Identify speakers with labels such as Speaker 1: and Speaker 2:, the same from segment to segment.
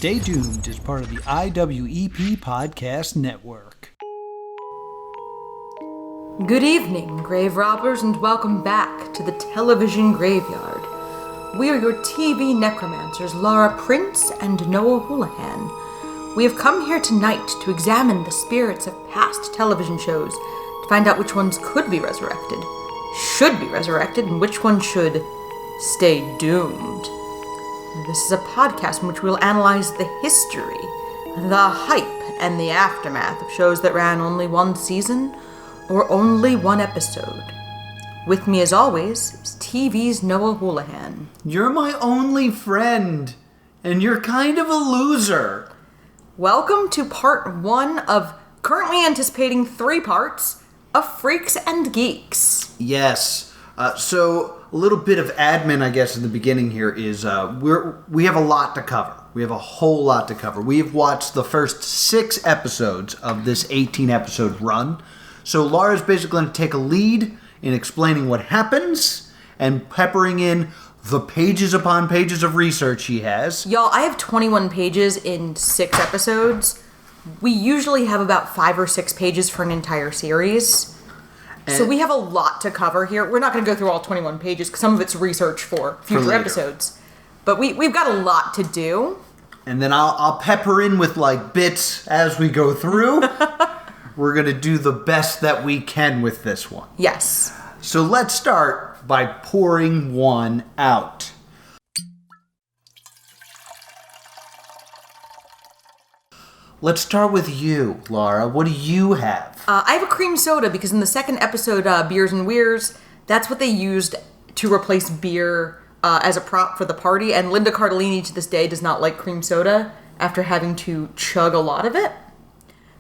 Speaker 1: Stay Tuned is part of the IWEP Podcast Network.
Speaker 2: Good evening, grave robbers, and welcome back to the television graveyard. We are your TV necromancers, Laura Prince and Noah Houlihan. We have come here tonight to examine the spirits of past television shows to find out which ones could be resurrected, should be resurrected, and which ones should stay doomed. This is a podcast in which we'll analyze the history, the hype, and the aftermath of shows that ran only one season or only one episode. With me, as always, is TV's Noah Houlihan.
Speaker 1: You're my only friend, and you're kind of a loser.
Speaker 2: Welcome to part one of currently anticipating 3 parts of Freaks and Geeks.
Speaker 1: Yes. So a little bit of admin, I guess, in the beginning here is we have a lot to cover. We have a whole lot to cover. We have watched the first 6 episodes of this 18-episode run. So Laura's basically going to take a lead in explaining what happens and peppering in the pages upon pages of research she has.
Speaker 2: Y'all, I have 21 pages in 6 episodes. We usually have about 5 or 6 pages for an entire series. So we have a lot to cover here. We're not going to go through all 21 pages because some of it's research for future episodes. But we've got a lot to do.
Speaker 1: And then I'll pepper in with like bits as we go through. We're going to do the best that we can with this one.
Speaker 2: Yes.
Speaker 1: So let's start by pouring one out. Let's start with you, Laura. What do you have?
Speaker 2: I have a cream soda because in the second episode, Beers and Weirs, that's what they used to replace beer as a prop for the party. And Linda Cardellini to this day does not like cream soda after having to chug a lot of it.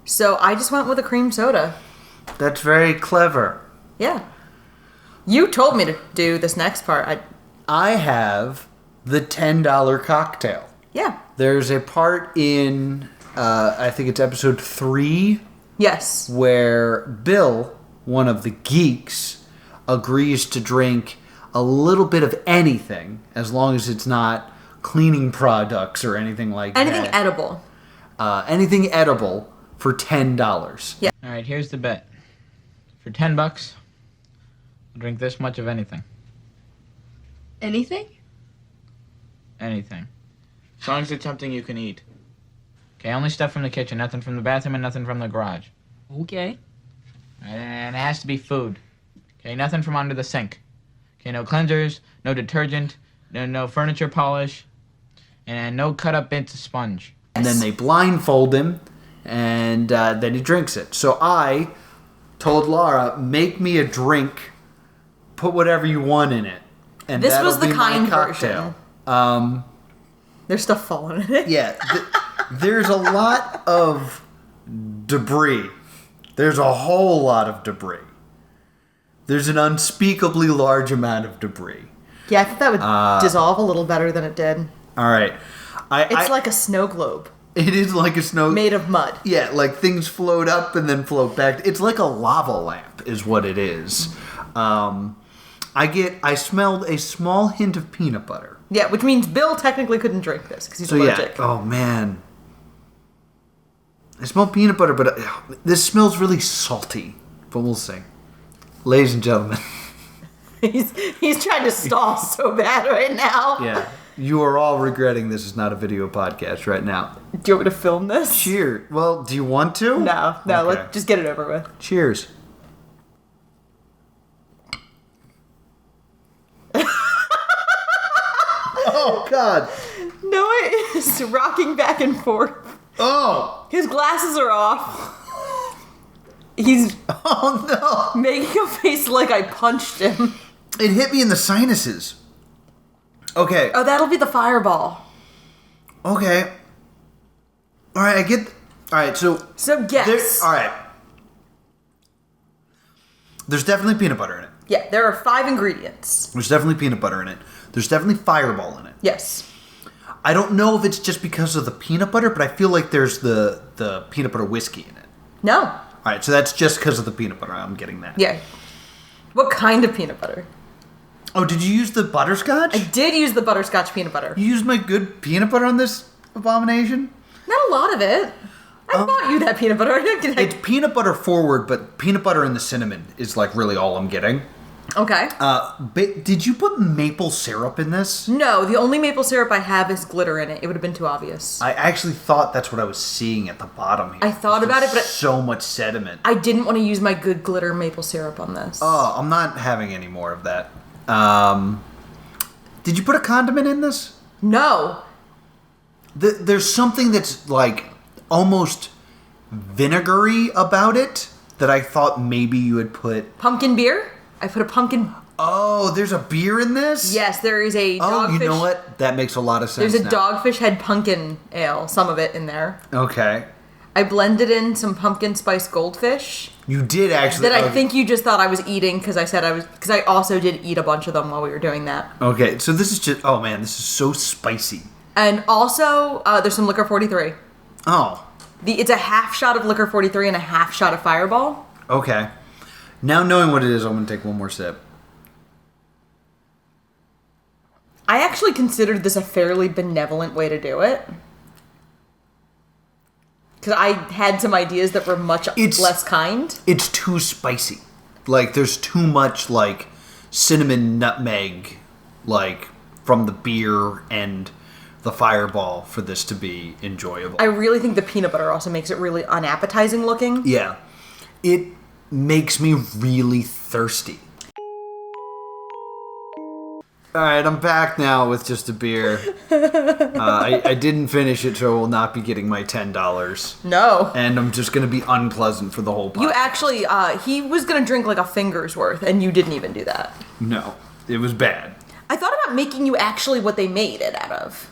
Speaker 2: So I just went with a cream soda.
Speaker 1: That's very clever.
Speaker 2: Yeah. You told me to do this next part.
Speaker 1: I have the $10 cocktail.
Speaker 2: Yeah.
Speaker 1: There's a part in, I think it's episode 3.
Speaker 2: Yes.
Speaker 1: Where Bill, one of the geeks, agrees to drink a little bit of anything as long as it's not cleaning products or anything like
Speaker 2: anything
Speaker 1: that.
Speaker 2: Edible.
Speaker 1: Anything edible for $10.
Speaker 2: Yeah.
Speaker 3: All right, here's the bet. For $10, I'll drink this much of anything.
Speaker 4: Anything?
Speaker 3: Anything. As long as it's something you can eat. Okay, only stuff from the kitchen, nothing from the bathroom and nothing from the garage.
Speaker 4: Okay.
Speaker 3: And it has to be food. Okay, nothing from under the sink. Okay, no cleansers, no detergent, no furniture polish, and no cut up bits of sponge.
Speaker 1: And then they blindfold him, and then he drinks it. So I told Laura, make me a drink, put whatever you want in it. And
Speaker 2: this was the
Speaker 1: be
Speaker 2: kind
Speaker 1: my cocktail.
Speaker 2: version. There's stuff falling in it.
Speaker 1: Yeah. There's a lot of debris. There's a whole lot of debris. There's an unspeakably large amount of debris.
Speaker 2: Yeah, I thought that would dissolve a little better than it did.
Speaker 1: All right.
Speaker 2: It's like a snow globe.
Speaker 1: It is like a snow...
Speaker 2: Made of mud.
Speaker 1: Yeah, like things float up and then float back. It's like a lava lamp is what it is. I smelled a small hint of peanut butter.
Speaker 2: Yeah, which means Bill technically couldn't drink this because he's allergic.
Speaker 1: Yeah. Oh, man. I smell peanut butter, but this smells really salty. But we'll see. Ladies and gentlemen.
Speaker 2: He's trying to stall so bad right now.
Speaker 1: Yeah. You are all regretting this is not a video podcast right now.
Speaker 2: Do you want me to film this?
Speaker 1: Cheers. Well, do you want to?
Speaker 2: No.
Speaker 1: Okay.
Speaker 2: Let's just get it over with.
Speaker 1: Cheers. Oh, God.
Speaker 2: Noah is rocking back and forth.
Speaker 1: Oh.
Speaker 2: His glasses are off. He's making a face like I punched him.
Speaker 1: It hit me in the sinuses. Okay.
Speaker 2: Oh, that'll be the fireball.
Speaker 1: Okay. All right, I get... All right, so
Speaker 2: guess.
Speaker 1: All right. There's definitely peanut butter in it.
Speaker 2: Yeah, there are 5 ingredients.
Speaker 1: There's definitely peanut butter in it. There's definitely Fireball in it.
Speaker 2: Yes.
Speaker 1: I don't know if it's just because of the peanut butter, but I feel like there's the peanut butter whiskey in it.
Speaker 2: No.
Speaker 1: All right, so that's just because of the peanut butter. I'm getting that.
Speaker 2: Yeah. What kind of peanut butter?
Speaker 1: Oh, did you use the butterscotch?
Speaker 2: I did use the butterscotch peanut butter.
Speaker 1: You used my good peanut butter on this? abomination?
Speaker 2: Not a lot of it. I bought you that peanut butter.
Speaker 1: It's peanut butter forward, but peanut butter and the cinnamon is like really all I'm getting.
Speaker 2: Okay.
Speaker 1: Did you put maple syrup in this?
Speaker 2: No, the only maple syrup I have is glitter in it. It would have been too obvious.
Speaker 1: I actually thought that's what I was seeing at the bottom here.
Speaker 2: I thought about it, but
Speaker 1: so much sediment.
Speaker 2: I didn't want to use my good glitter maple syrup on this.
Speaker 1: Oh, I'm not having any more of that. Did you put a condiment in this?
Speaker 2: No.
Speaker 1: There's something that's like almost vinegary about it that I thought maybe you had put.
Speaker 2: Pumpkin beer? I put a pumpkin.
Speaker 1: Oh, there's a beer in this?
Speaker 2: Yes, there is a dogfish.
Speaker 1: You know what? That makes a lot of sense.
Speaker 2: There's a dogfish head pumpkin ale, some of it in there.
Speaker 1: Okay.
Speaker 2: I blended in some pumpkin spice goldfish.
Speaker 1: You did actually.
Speaker 2: That I think you just thought I was eating because I said I was. Because I also did eat a bunch of them while we were doing that.
Speaker 1: Okay, so this is just. Oh man, this is so spicy.
Speaker 2: And also, there's some Liquor 43.
Speaker 1: Oh.
Speaker 2: It's a half shot of Liquor 43 and a half shot of Fireball.
Speaker 1: Okay. Now knowing what it is, I'm going to take one more sip.
Speaker 2: I actually considered this a fairly benevolent way to do it. Because I had some ideas that were much less kind.
Speaker 1: It's too spicy. Like, there's too much, like, cinnamon nutmeg, like, from the beer and the Fireball for this to be enjoyable.
Speaker 2: I really think the peanut butter also makes it really unappetizing looking.
Speaker 1: Yeah. It makes me really thirsty. Alright, I'm back now with just a beer. I didn't finish it, so I will not be getting my $10.
Speaker 2: No.
Speaker 1: And I'm just going to be unpleasant for the whole podcast.
Speaker 2: You actually, he was going to drink like a finger's worth, and you didn't even do that.
Speaker 1: No, it was bad.
Speaker 2: I thought about making you actually what they made it out of.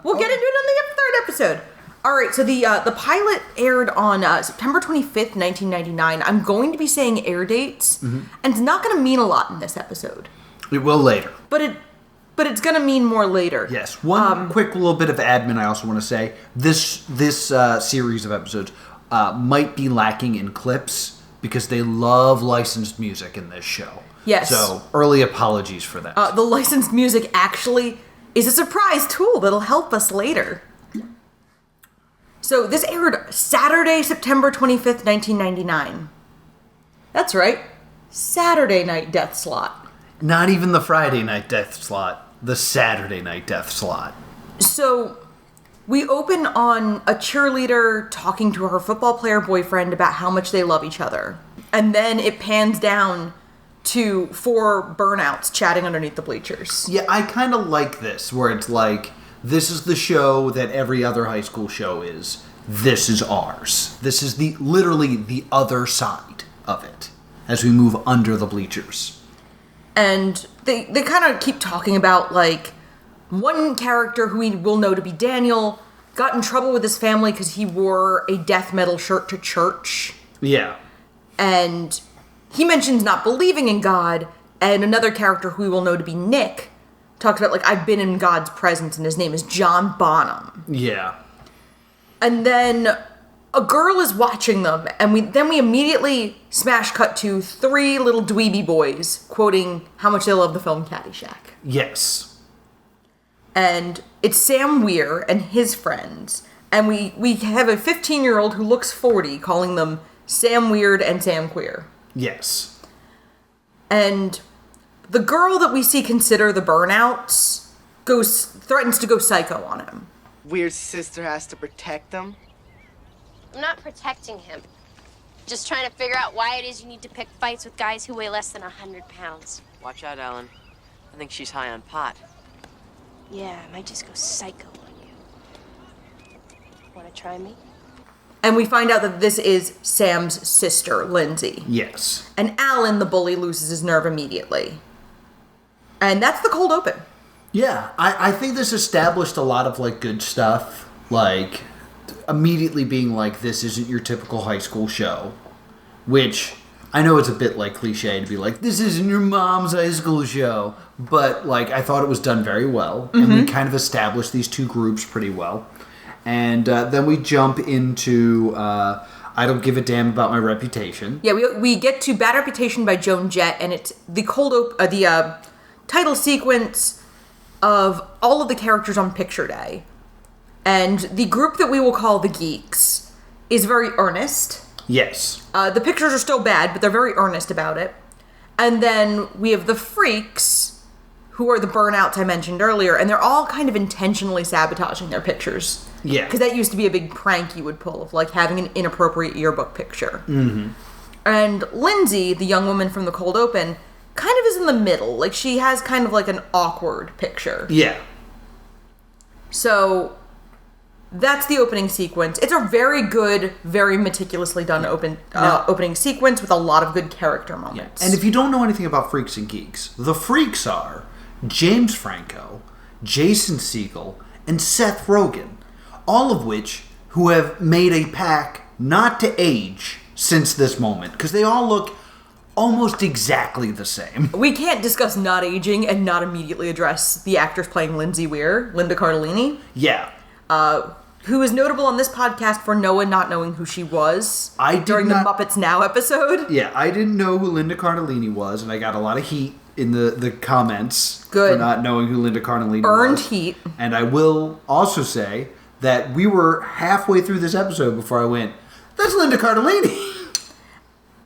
Speaker 2: We'll get into it on the third episode. All right, so the pilot aired on September 25th, 1999. I'm going to be saying air dates, and it's not going to mean a lot in this episode.
Speaker 1: It will later.
Speaker 2: But it's going to mean more later.
Speaker 1: Yes. One quick little bit of admin I also want to say. This series of episodes might be lacking in clips because they love licensed music in this show.
Speaker 2: Yes.
Speaker 1: So, early apologies for that.
Speaker 2: The licensed music actually is a surprise tool that'll help us later. So this aired Saturday, September 25th, 1999. That's right. Saturday night death slot.
Speaker 1: Not even the Friday night death slot. The Saturday night death slot.
Speaker 2: So we open on a cheerleader talking to her football player boyfriend about how much they love each other. And then it pans down to 4 burnouts chatting underneath the bleachers.
Speaker 1: Yeah, I kind of like this, where it's like, this is the show that every other high school show is. This is ours. This is literally the other side of it as we move under the bleachers.
Speaker 2: And they kind of keep talking about, like, one character who we will know to be Daniel got in trouble with his family because he wore a death metal shirt to church.
Speaker 1: Yeah.
Speaker 2: And he mentions not believing in God, and another character who we will know to be Nick talks about, like, I've been in God's presence, and his name is John Bonham.
Speaker 1: Yeah.
Speaker 2: And then a girl is watching them, and we immediately smash cut to 3 little dweeby boys quoting how much they love the film Caddyshack.
Speaker 1: Yes.
Speaker 2: And it's Sam Weir and his friends, and we have a 15-year-old who looks 40 calling them Sam Weird and Sam Queer.
Speaker 1: Yes.
Speaker 2: And the girl that we see consider the burnouts threatens to go psycho on him.
Speaker 5: Weir's sister has to protect them.
Speaker 6: I'm not protecting him. Just trying to figure out why it is you need to pick fights with guys who weigh less than 100 pounds.
Speaker 5: Watch out, Ellen. I think she's high on pot.
Speaker 6: Yeah, I might just go psycho on you. Want to try me?
Speaker 2: And we find out that this is Sam's sister, Lindsay.
Speaker 1: Yes.
Speaker 2: And Alan, the bully, loses his nerve immediately. And that's the cold open.
Speaker 1: Yeah, I think this established a lot of, like, good stuff. Like, immediately being like, this isn't your typical high school show. Which, I know it's a bit, like, cliche to be like, this isn't your mom's high school show. But, like, I thought it was done very well. Mm-hmm. And we kind of established these 2 groups pretty well. And then we jump into I Don't Give a Damn About My Reputation.
Speaker 2: Yeah, we get to Bad Reputation by Joan Jett, and it's the title sequence of all of the characters on picture day. And the group that we will call the Geeks is very earnest.
Speaker 1: Yes.
Speaker 2: The pictures are still bad, but they're very earnest about it. And then we have the Freaks, who are the burnouts I mentioned earlier, and they're all kind of intentionally sabotaging their pictures.
Speaker 1: Yeah.
Speaker 2: Because that used to be a big prank you would pull, of like having an inappropriate yearbook picture.
Speaker 1: Mm-hmm.
Speaker 2: And Lindsay, the young woman from the cold open, kind of is in the middle. Like, she has kind of like an awkward picture.
Speaker 1: Yeah.
Speaker 2: So, that's the opening sequence. It's a very good, very meticulously done opening sequence with a lot of good character moments.
Speaker 1: Yeah. And if you don't know anything about Freaks and Geeks, the Freaks are James Franco, Jason Segel, and Seth Rogen, all of which who have made a pact not to age since this moment, because they all look almost exactly the same.
Speaker 2: We can't discuss not aging and not immediately address the actress playing Lindsay Weir, Linda Cardellini.
Speaker 1: Yeah.
Speaker 2: Who is notable on this podcast for Noah not knowing who she was during the Muppets Now episode.
Speaker 1: Yeah, I didn't know who Linda Cardellini was, and I got a lot of heat in the comments
Speaker 2: for
Speaker 1: not knowing who Linda Cardellini was.
Speaker 2: Earned heat.
Speaker 1: And I will also say that we were halfway through this episode before I went, that's Linda Cardellini.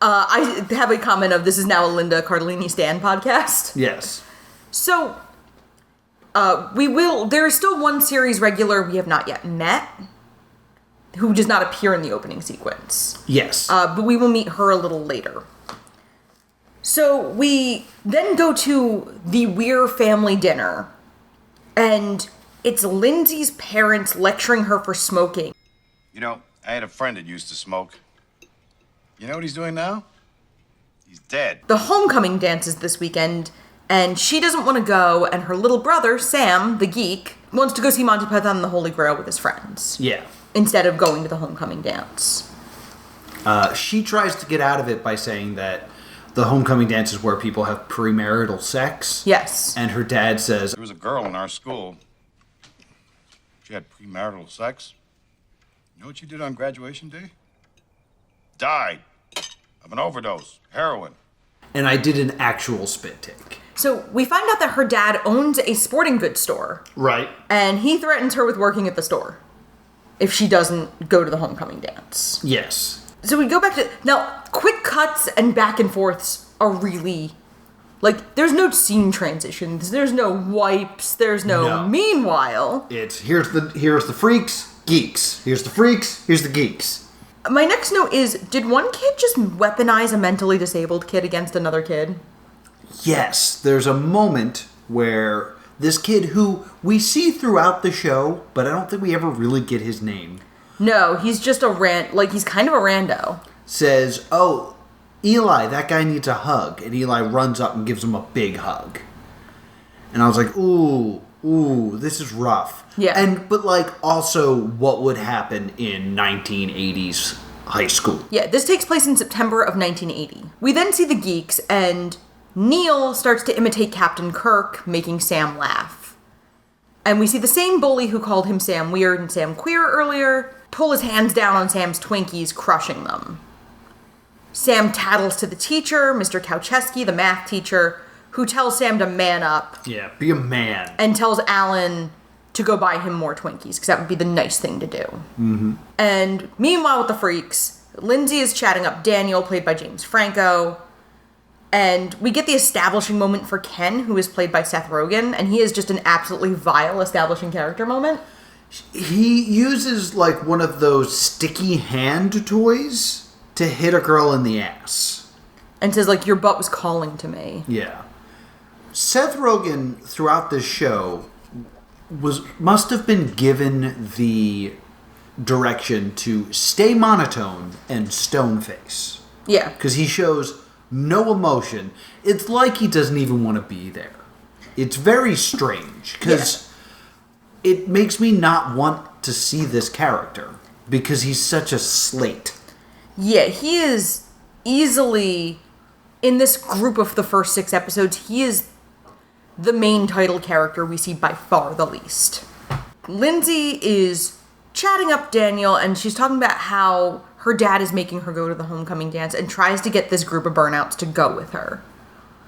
Speaker 2: I have a comment of, this is now a Linda Cardellini Stan podcast.
Speaker 1: Yes.
Speaker 2: So, there is still one series regular we have not yet met, who does not appear in the opening sequence.
Speaker 1: Yes.
Speaker 2: But we will meet her a little later. So, we then go to the Weir family dinner, and it's Lindsay's parents lecturing her for smoking.
Speaker 7: You know, I had a friend that used to smoke. You know what he's doing now? He's dead.
Speaker 2: The homecoming dance is this weekend, and she doesn't want to go, and her little brother, Sam, the geek, wants to go see Monty Python and the Holy Grail with his friends.
Speaker 1: Yeah.
Speaker 2: Instead of going to the homecoming dance.
Speaker 1: She tries to get out of it by saying that the homecoming dance is where people have premarital sex.
Speaker 2: Yes.
Speaker 1: And her dad says,
Speaker 7: there was a girl in our school. She had premarital sex. You know what she did on graduation day? Died of an overdose, heroin.
Speaker 1: And I did an actual spit take.
Speaker 2: So we find out that her dad owns a sporting goods store.
Speaker 1: Right.
Speaker 2: And he threatens her with working at the store if she doesn't go to the homecoming dance.
Speaker 1: Yes.
Speaker 2: So we go back to... Now, quick cuts and back and forths are really... Like, there's no scene transitions. There's no wipes. There's no. Meanwhile...
Speaker 1: It's, here's the freaks, geeks. Here's the freaks, here's the geeks.
Speaker 2: My next note is, did one kid just weaponize a mentally disabled kid against another kid?
Speaker 1: Yes, there's a moment where this kid who we see throughout the show, but I don't think we ever really get his name.
Speaker 2: No, he's just he's kind of a rando.
Speaker 1: Says, oh, Eli, that guy needs a hug. And Eli runs up and gives him a big hug. And I was like, ooh, this is rough.
Speaker 2: Yeah.
Speaker 1: But also what would happen in 1980s high school.
Speaker 2: Yeah, this takes place in September of 1980. We then see the Geeks, and Neil starts to imitate Captain Kirk, making Sam laugh. And we see the same bully who called him Sam Weird and Sam Queer earlier pull his hands down on Sam's Twinkies, crushing them. Sam tattles to the teacher, Mr. Kaucheski, the math teacher, who tells Sam to man up.
Speaker 1: Yeah, be a man.
Speaker 2: And tells Alan to go buy him more Twinkies, because that would be the nice thing to do.
Speaker 1: Mm-hmm.
Speaker 2: And meanwhile with the freaks, Lindsay is chatting up Daniel, played by James Franco. And we get the establishing moment for Ken, who is played by Seth Rogen, and he is just an absolutely vile establishing character moment.
Speaker 1: He uses one of those sticky hand toys to hit a girl in the ass.
Speaker 2: And says, your butt was calling to me.
Speaker 1: Yeah. Seth Rogen, throughout this show, must have been given the direction to stay monotone and stone face.
Speaker 2: Yeah.
Speaker 1: Because he shows no emotion. It's like he doesn't even want to be there. It's very strange, because it makes me not want to see this character, because he's such a slate.
Speaker 2: Yeah, he is easily, in this group of the first 6 episodes, he is the main title character we see by far the least. Lindsay is chatting up Daniel, and she's talking about how her dad is making her go to the homecoming dance and tries to get this group of burnouts to go with her.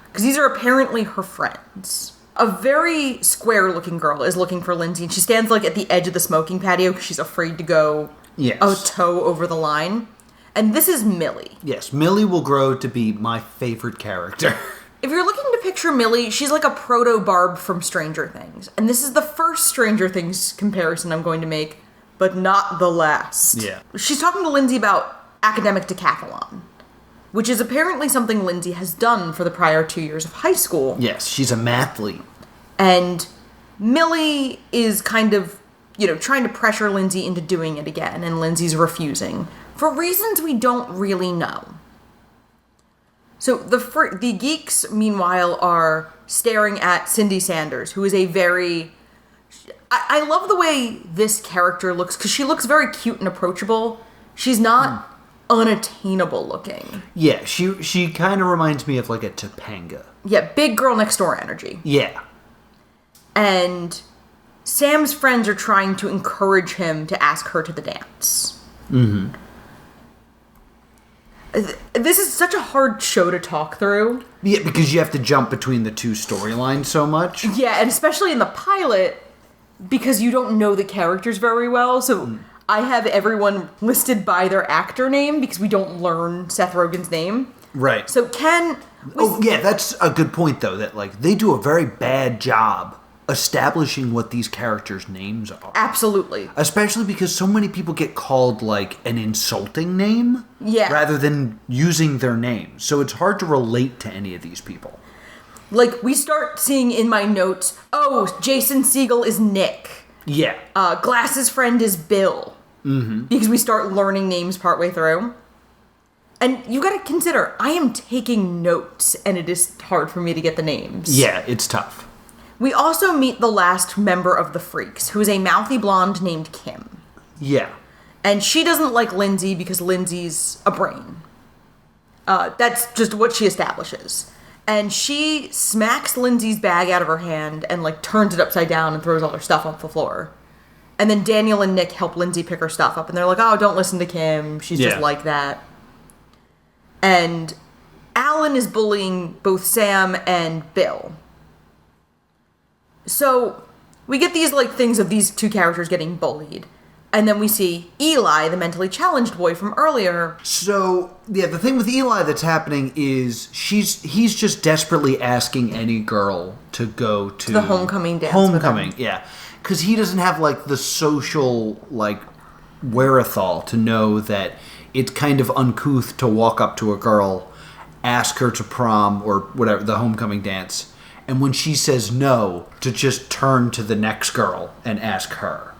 Speaker 2: Because these are apparently her friends. A very square-looking girl is looking for Lindsay, and she stands, like, at the edge of the smoking patio because she's afraid to go a toe over the line. And this is Millie.
Speaker 1: Yes, Millie will grow to be my favorite character.
Speaker 2: If you're looking to picture Millie, she's like a proto-Barb from Stranger Things. And this is the first Stranger Things comparison I'm going to make, but not the last.
Speaker 1: Yeah.
Speaker 2: She's talking to Lindsay about academic decathlon, which is apparently something Lindsay has done for the prior 2 years of high school.
Speaker 1: Yes, she's a mathlete.
Speaker 2: And Millie is kind of, trying to pressure Lindsay into doing it again, and Lindsay's refusing, for reasons we don't really know. So the geeks, meanwhile, are staring at Cindy Sanders, who is a very... I love the way this character looks, because she looks very cute and approachable. She's not unattainable looking.
Speaker 1: Yeah, she kind of reminds me of like a Topanga.
Speaker 2: Yeah, big girl next door energy.
Speaker 1: Yeah.
Speaker 2: And Sam's friends are trying to encourage him to ask her to the dance.
Speaker 1: Mm-hmm.
Speaker 2: This is such a hard show to talk through.
Speaker 1: Yeah, because you have to jump between the two storylines so much.
Speaker 2: Yeah, and especially in the pilot, because you don't know the characters very well. So I have everyone listed by their actor name because we don't learn Seth Rogen's name.
Speaker 1: Right.
Speaker 2: So Ken...
Speaker 1: yeah, that's a good point, though, that like they do a very bad job establishing what these characters' names are.
Speaker 2: Absolutely.
Speaker 1: Especially because so many people get called, like, an insulting name rather than using their name. So it's hard to relate to any of these people.
Speaker 2: Like, we start seeing in my notes, Jason Segel is Nick.
Speaker 1: Yeah.
Speaker 2: Glass's friend is Bill.
Speaker 1: Mm-hmm.
Speaker 2: Because we start learning names partway through. And you gotta consider, I am taking notes, and it is hard for me to get the names.
Speaker 1: Yeah, it's tough.
Speaker 2: We also meet the last member of the Freaks, who is a mouthy blonde named Kim.
Speaker 1: Yeah.
Speaker 2: And she doesn't like Lindsay because Lindsay's a brain. That's just what she establishes. And she smacks Lindsay's bag out of her hand and, like, turns it upside down and throws all her stuff off the floor. And then Daniel and Nick help Lindsay pick her stuff up. And they're like, don't listen to Kim. She's just like that. And Alan is bullying both Sam and Bill. So we get these, like, things of these two characters getting bullied. And then we see Eli, the mentally challenged boy from earlier.
Speaker 1: So, yeah, the thing with Eli that's happening is he's just desperately asking any girl to go to
Speaker 2: the homecoming dance.
Speaker 1: Homecoming, yeah. Because he doesn't have, like, the social, like, wherewithal to know that it's kind of uncouth to walk up to a girl, ask her to prom or whatever, the homecoming dance, and when she says no, to just turn to the next girl and ask her.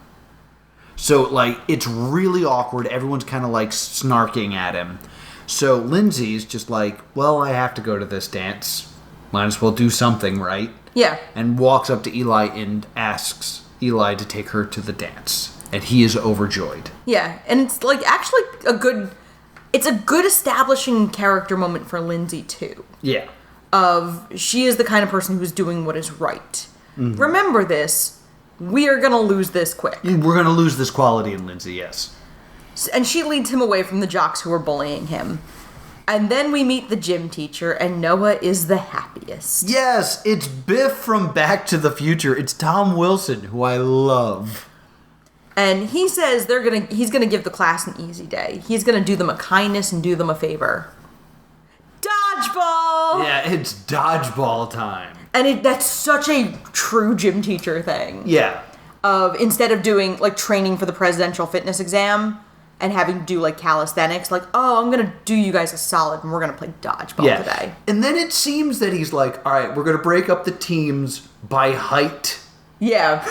Speaker 1: So, like, it's really awkward. Everyone's kind of, like, snarking at him. So Lindsay's just like, well, I have to go to this dance. Might as well do something, right?
Speaker 2: Yeah.
Speaker 1: And walks up to Eli and asks Eli to take her to the dance. And he is overjoyed.
Speaker 2: Yeah, and it's, like, actually it's a good establishing character moment for Lindsay, too.
Speaker 1: Yeah.
Speaker 2: She is the kind of person who's doing what is right. Mm-hmm. Remember this. We are going to lose this quick.
Speaker 1: We're going to lose this quality in Lindsay, yes.
Speaker 2: And she leads him away from the jocks who are bullying him. And then we meet the gym teacher, and Noah is the happiest.
Speaker 1: Yes, it's Biff from Back to the Future. It's Tom Wilson, who I love.
Speaker 2: And he says he's gonna give the class an easy day. He's gonna do them a kindness and do them a favor. Dodgeball!
Speaker 1: Yeah, it's dodgeball time.
Speaker 2: And that's such a true gym teacher thing.
Speaker 1: Yeah.
Speaker 2: Instead of doing, like, training for the presidential fitness exam and having to do, like, calisthenics, like, I'm gonna do you guys a solid and we're gonna play dodgeball today.
Speaker 1: And then it seems that he's like, all right, we're gonna break up the teams by height.
Speaker 2: Yeah.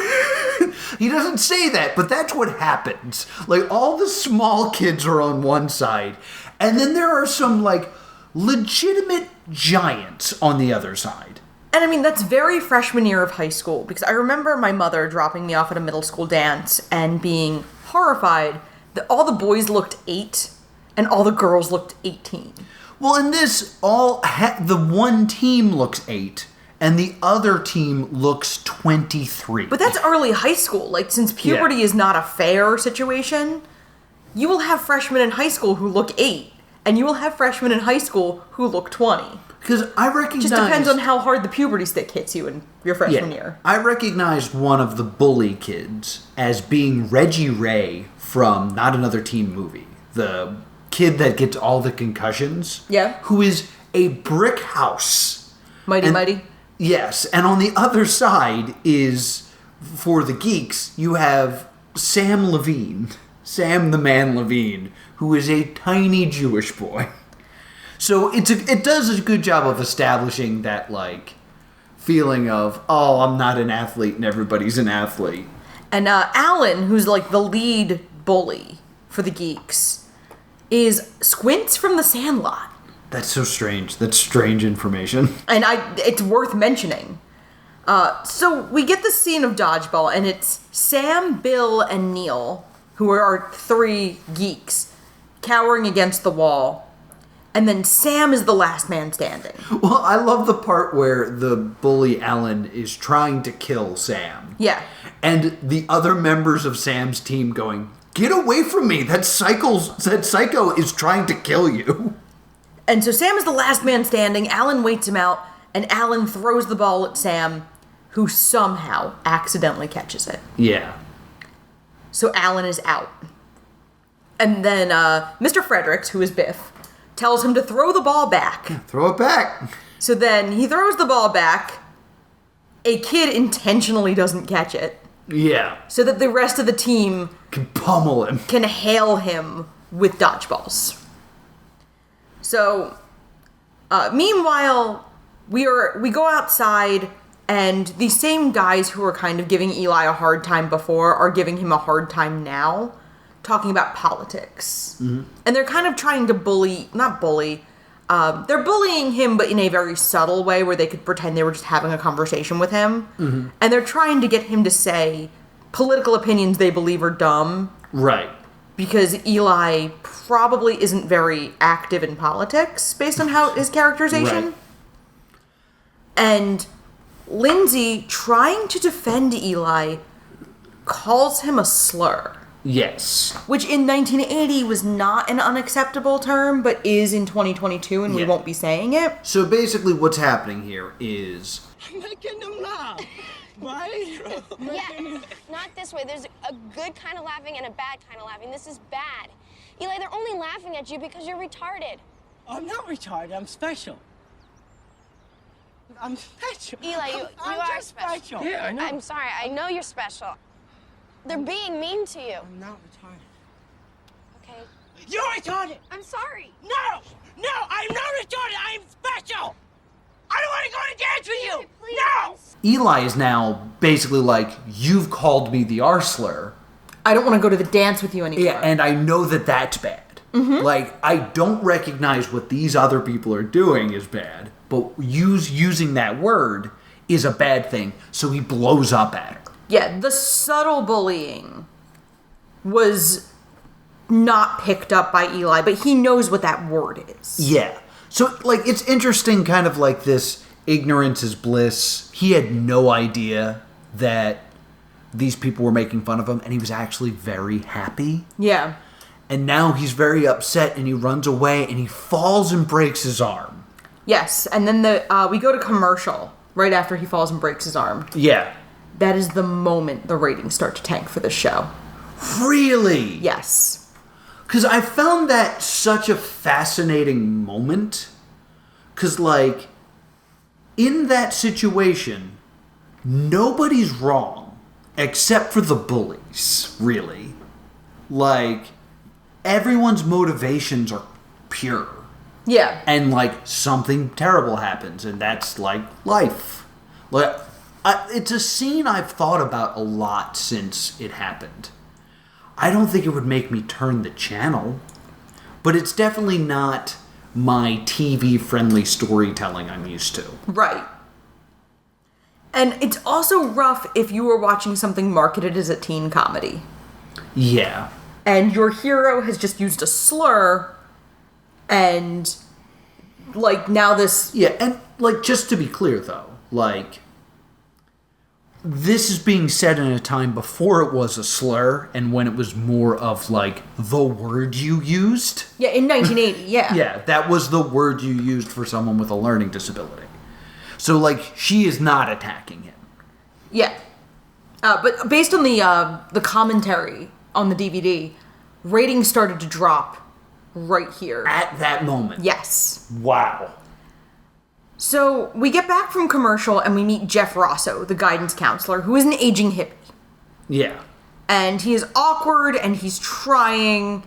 Speaker 1: He doesn't say that, but that's what happens. Like, all the small kids are on one side, and then there are some, like, legitimate giants on the other side.
Speaker 2: And I mean, that's very freshman year of high school, because I remember my mother dropping me off at a middle school dance and being horrified that all the boys looked 8 and all the girls looked 18.
Speaker 1: Well, in this, the one team looks 8. And the other team looks 23.
Speaker 2: But that's early high school. Like, since puberty is not a fair situation, you will have freshmen in high school who look 8. and you will have freshmen in high school who look 20.
Speaker 1: Because I recognize...
Speaker 2: Just depends on how hard the puberty stick hits you in your freshman year.
Speaker 1: I recognized one of the bully kids as being Reggie Ray from Not Another Teen Movie. The kid that gets all the concussions.
Speaker 2: Yeah.
Speaker 1: Who is a brick house.
Speaker 2: Mighty.
Speaker 1: Yes, and on the other side is, for the geeks, you have Sam Levine. Sam the Man Levine, who is a tiny Jewish boy. So it does a good job of establishing that, like, feeling of, oh, I'm not an athlete and everybody's an athlete.
Speaker 2: And Alan, who's, like, the lead bully for the Geeks, is Squints from The Sandlot.
Speaker 1: That's so strange. That's strange information.
Speaker 2: And it's worth mentioning. So we get the scene of Dodgeball, and it's Sam, Bill, and Neil, who are our 3 geeks, cowering against the wall. And then Sam is the last man standing.
Speaker 1: Well, I love the part where the bully Alan is trying to kill Sam.
Speaker 2: Yeah.
Speaker 1: And the other members of Sam's team going, get away from me! That psycho is trying to kill you.
Speaker 2: And so Sam is the last man standing, Alan waits him out, and Alan throws the ball at Sam, who somehow accidentally catches it.
Speaker 1: Yeah.
Speaker 2: So Alan is out. And then Mr. Fredericks, who is Biff, tells him to throw the ball back.
Speaker 1: Throw it back.
Speaker 2: So then he throws the ball back. A kid intentionally doesn't catch it.
Speaker 1: Yeah.
Speaker 2: So that the rest of the team
Speaker 1: Can pummel him.
Speaker 2: can hail him with dodgeballs. So, meanwhile, we go outside, and the same guys who were kind of giving Eli a hard time before are giving him a hard time now, talking about politics. Mm-hmm. And they're kind of trying to they're bullying him, but in a very subtle way where they could pretend they were just having a conversation with him. Mm-hmm. And they're trying to get him to say political opinions they believe are dumb.
Speaker 1: Right.
Speaker 2: Because Eli probably isn't very active in politics, based on how his characterization.
Speaker 1: Right.
Speaker 2: And Lindsay, trying to defend Eli, calls him a slur.
Speaker 1: Yes.
Speaker 2: Which in 1980 was not an unacceptable term, but is in 2022, and we won't be saying it.
Speaker 1: So basically what's happening here is...
Speaker 8: I'm making them laugh, right?
Speaker 6: Yeah, not this way. There's a good kind of laughing and a bad kind of laughing. This is bad. Eli, they're only laughing at you because you're retarded.
Speaker 8: I'm not retarded. I'm special. I'm special.
Speaker 6: Eli, you are special.
Speaker 8: Yeah, I know.
Speaker 6: I'm sorry. I know you're special. They're being mean to you.
Speaker 8: I'm not retarded.
Speaker 6: Okay.
Speaker 8: You're retarded.
Speaker 6: I'm sorry.
Speaker 8: No, I'm not retarded. I'm special. I don't want to go to dance with you.
Speaker 6: Please.
Speaker 8: No.
Speaker 1: Eli is now basically like, you've called me the R-slur.
Speaker 2: I don't want to go to the dance with you anymore.
Speaker 1: Yeah, and I know that that's bad. Mm-hmm. Like, I don't recognize what these other people are doing is bad, but using that word is a bad thing, so he blows up at her.
Speaker 2: Yeah, the subtle bullying was not picked up by Eli, but he knows what that word is.
Speaker 1: Yeah. So, like, it's interesting, kind of like this ignorance is bliss. He had no idea that these people were making fun of him, and he was actually very happy.
Speaker 2: Yeah.
Speaker 1: And now he's very upset, and he runs away, and he falls and breaks his arm.
Speaker 2: Yes, and then we go to commercial right after he falls and breaks his arm.
Speaker 1: Yeah.
Speaker 2: That is the moment the ratings start to tank for the show.
Speaker 1: Really?
Speaker 2: Yes.
Speaker 1: Because I found that such a fascinating moment. Because, like, in that situation, nobody's wrong except for the bullies, really. Like, everyone's motivations are pure.
Speaker 2: Yeah.
Speaker 1: And, like, something terrible happens, and that's, like, life. Like, it's a scene I've thought about a lot since it happened. I don't think it would make me turn the channel, but it's definitely not my TV-friendly storytelling I'm used to.
Speaker 2: Right. And it's also rough if you were watching something marketed as a teen comedy.
Speaker 1: Yeah.
Speaker 2: And your hero has just used a slur, and, like, now this...
Speaker 1: Yeah, and, like, just to be clear, though, like, this is being said in a time before it was a slur and when it was more of like the word you used.
Speaker 2: Yeah, in 1980, yeah.
Speaker 1: Yeah, that was the word you used for someone with a learning disability. So, like, she is not attacking him.
Speaker 2: Yeah. But based on the commentary on the DVD, ratings started to drop right here.
Speaker 1: At that moment.
Speaker 2: Yes.
Speaker 1: Wow.
Speaker 2: So we get back from commercial and we meet Jeff Rosso, the guidance counselor, who is an aging hippie.
Speaker 1: Yeah.
Speaker 2: And he is awkward and he's trying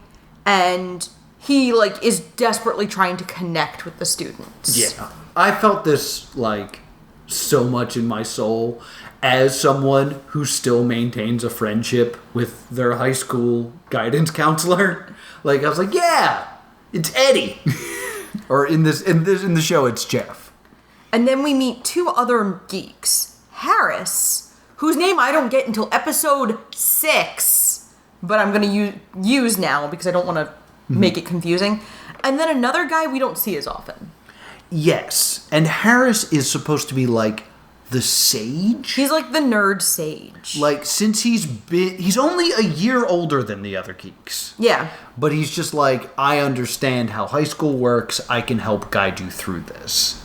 Speaker 2: and he like is desperately trying to connect with the students.
Speaker 1: Yeah. I felt this like so much in my soul as someone who still maintains a friendship with their high school guidance counselor. Like I was like, yeah, it's Eddie. Or in the show it's Jeff.
Speaker 2: And then we meet two other geeks. Harris, whose name I don't get until episode 6, but I'm going to use now because I don't want to make it confusing. And then another guy we don't see as often.
Speaker 1: Yes, and Harris is supposed to be like the sage?
Speaker 2: He's like the nerd sage.
Speaker 1: Like, since he's only a year older than the other geeks.
Speaker 2: Yeah.
Speaker 1: But he's just like, I understand how high school works, I can help guide you through this.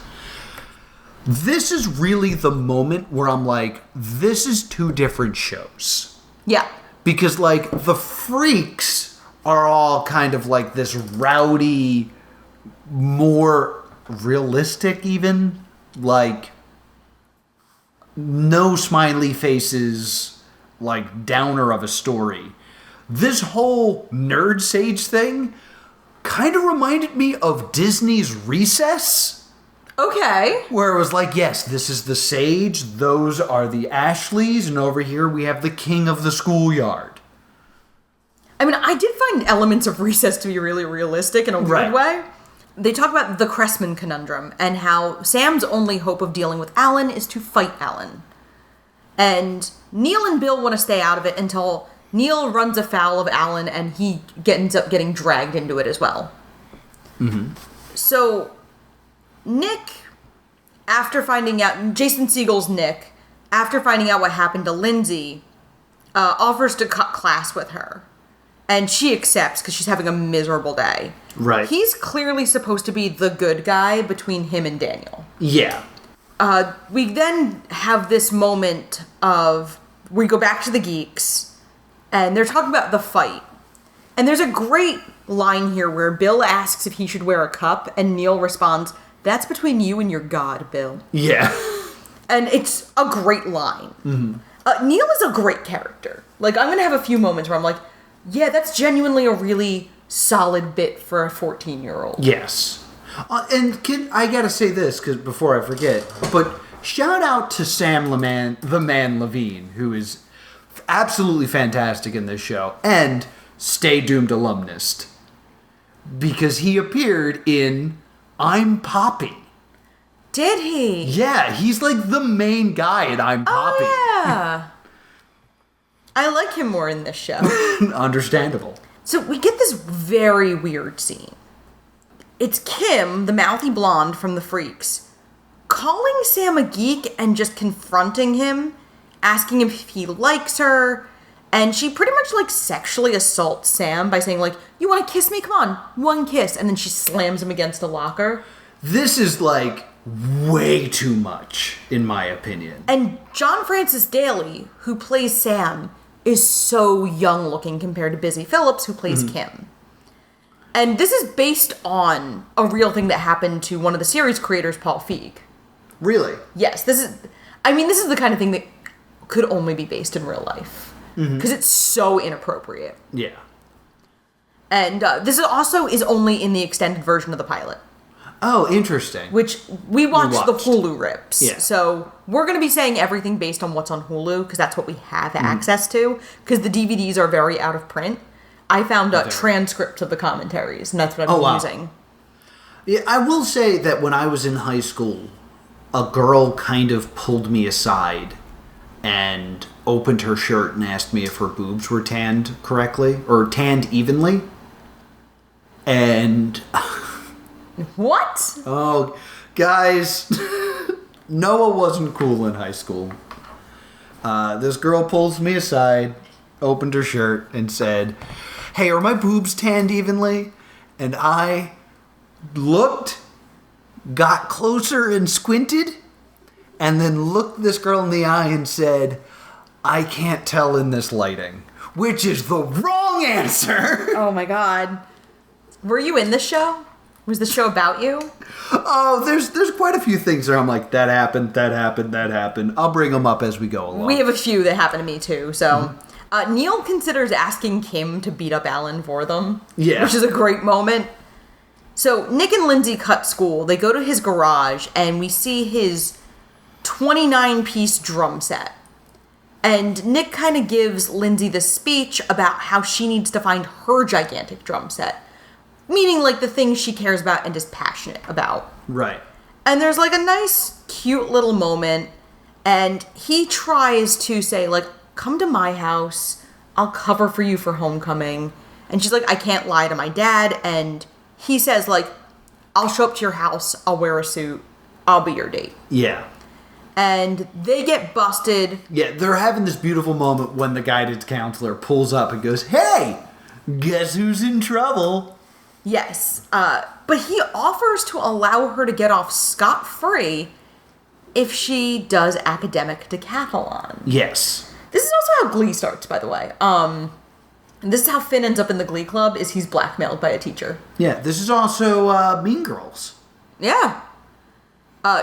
Speaker 1: This is really the moment where I'm like, this is two different shows.
Speaker 2: Yeah.
Speaker 1: Because, like, the freaks are all kind of like this rowdy, more realistic even, like, no smiley faces, like, downer of a story. This whole nerd sage thing kind of reminded me of Disney's Recess.
Speaker 2: Okay.
Speaker 1: Where it was like, yes, this is the sage, those are the Ashleys, and over here we have the king of the schoolyard.
Speaker 2: I mean, I did find elements of Recess to be really realistic in a weird way. They talk about the Cressman conundrum and how Sam's only hope of dealing with Alan is to fight Alan. And Neil and Bill want to stay out of it until Neil runs afoul of Alan and he ends up getting dragged into it as well.
Speaker 1: Mm-hmm.
Speaker 2: So Nick, after finding out, Jason Segel's Nick, after finding out what happened to Lindsay, offers to cut class with her. And she accepts because she's having a miserable day.
Speaker 1: Right.
Speaker 2: He's clearly supposed to be the good guy between him and Daniel.
Speaker 1: Yeah.
Speaker 2: We then have this moment of, we go back to the Geeks, and they're talking about the fight. And there's a great line here where Bill asks if he should wear a cup, and Neil responds, "That's between you and your God, Bill."
Speaker 1: Yeah.
Speaker 2: And it's a great line.
Speaker 1: Mm-hmm.
Speaker 2: Neil is a great character. Like, I'm going to have a few moments where I'm like, yeah, that's genuinely a really solid bit for a 14-year-old.
Speaker 1: Yes. And I gotta say this, because before I forget, but shout out to Sam the Man Levine, who is absolutely fantastic in this show, and Stay Doomed alumnus, because he appeared in I'm Poppy.
Speaker 2: Did he?
Speaker 1: Yeah, he's like the main guy in I'm Poppy.
Speaker 2: Oh, yeah. I like him more in this show.
Speaker 1: Understandable.
Speaker 2: So we get this very weird scene. It's Kim, the mouthy blonde from the Freaks, calling Sam a geek and just confronting him, asking him if he likes her, and she pretty much like sexually assaults Sam by saying like, "You want to kiss me? Come on, one kiss," and then she slams him against a locker.
Speaker 1: This is like way too much, in my opinion.
Speaker 2: And John Francis Daly, who plays Sam, is so young looking compared to Busy Phillips, who plays Kim. And this is based on a real thing that happened to one of the series creators, Paul Feig.
Speaker 1: Really?
Speaker 2: Yes, this is the kind of thing that could only be based in real life. Because it's so inappropriate.
Speaker 1: Yeah.
Speaker 2: And this is only in the extended version of the pilot.
Speaker 1: Oh, interesting.
Speaker 2: Which we watched the Hulu rips.
Speaker 1: Yeah.
Speaker 2: So we're going to be saying everything based on what's on Hulu, because that's what we have access to, because the DVDs are very out of print. I found transcripts of the commentaries, and that's what I'm using.
Speaker 1: Yeah, I will say that when I was in high school, a girl kind of pulled me aside and opened her shirt and asked me if her boobs were tanned correctly, or tanned evenly. And...
Speaker 2: What?
Speaker 1: Oh, guys, Noah wasn't cool in high school. This girl pulls me aside, opened her shirt, and said, "Hey, are my boobs tanned evenly?" And I looked, got closer and squinted, and then looked this girl in the eye and said, "I can't tell in this lighting," which is the wrong answer.
Speaker 2: Oh my god. Were you in this show? Was the show about you?
Speaker 1: Oh, there's quite a few things there. I'm like, that happened. I'll bring them up as we go along.
Speaker 2: We have a few that happen to me too, so... Neil considers asking Kim to beat up Alan for them.
Speaker 1: Yeah.
Speaker 2: Which is a great moment. So, Nick and Lindsay cut school. They go to his garage, and we see his 29-piece drum set. And Nick kind of gives Lindsay this speech about how she needs to find her gigantic drum set. Meaning, like, the things she cares about and is passionate about.
Speaker 1: Right.
Speaker 2: And there's, like, a nice, cute little moment. And he tries to say, like, come to my house. I'll cover for you for homecoming. And she's like, I can't lie to my dad. And he says, like, I'll show up to your house. I'll wear a suit. I'll be your date.
Speaker 1: Yeah.
Speaker 2: And they get busted.
Speaker 1: Yeah, they're having this beautiful moment when the guidance counselor pulls up and goes, "Hey, guess who's in trouble?"
Speaker 2: Yes. But he offers to allow her to get off scot-free if she does academic decathlon.
Speaker 1: Yes.
Speaker 2: This is also how Glee starts, by the way. And this is how Finn ends up in the Glee Club, is he's blackmailed by a teacher.
Speaker 1: Yeah, this is also Mean Girls.
Speaker 2: Yeah.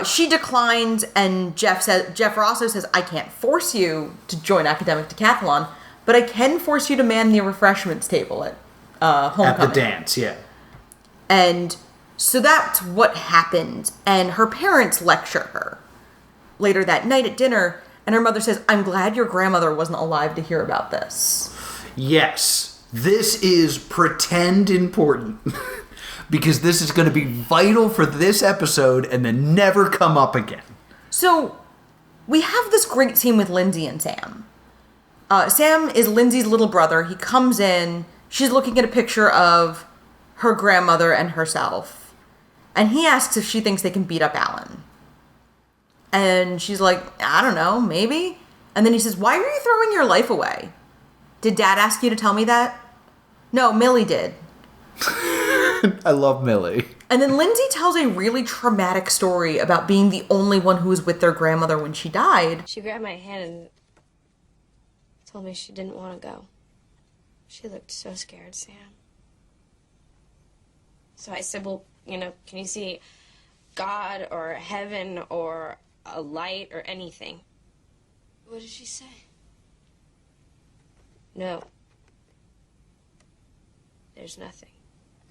Speaker 2: She declines, and Jeff also says, I can't force you to join academic decathlon, but I can force you to man the refreshments table at homecoming.
Speaker 1: At the dance, yeah.
Speaker 2: And so that's what happened. And her parents lecture her later that night at dinner, and her mother says, I'm glad your grandmother wasn't alive to hear about this.
Speaker 1: Yes. This is pretend important. Because this is going to be vital for this episode and then never come up again.
Speaker 2: So, we have this great scene with Lindsay and Sam. Sam is Lindsay's little brother. He comes in. She's looking at a picture of her grandmother and herself. And he asks if she thinks they can beat up Alan. And she's like, I don't know, maybe. And then he says, why are you throwing your life away? Did Dad ask you to tell me that? No, Millie did.
Speaker 1: I love Millie.
Speaker 2: And then Lindsay tells a really traumatic story about being the only one who was with their grandmother when she died.
Speaker 6: She grabbed my hand and told me she didn't want to go. She looked so scared, Sam. So I said, well, can you see God or heaven or a light or anything? What did she say? No. There's nothing.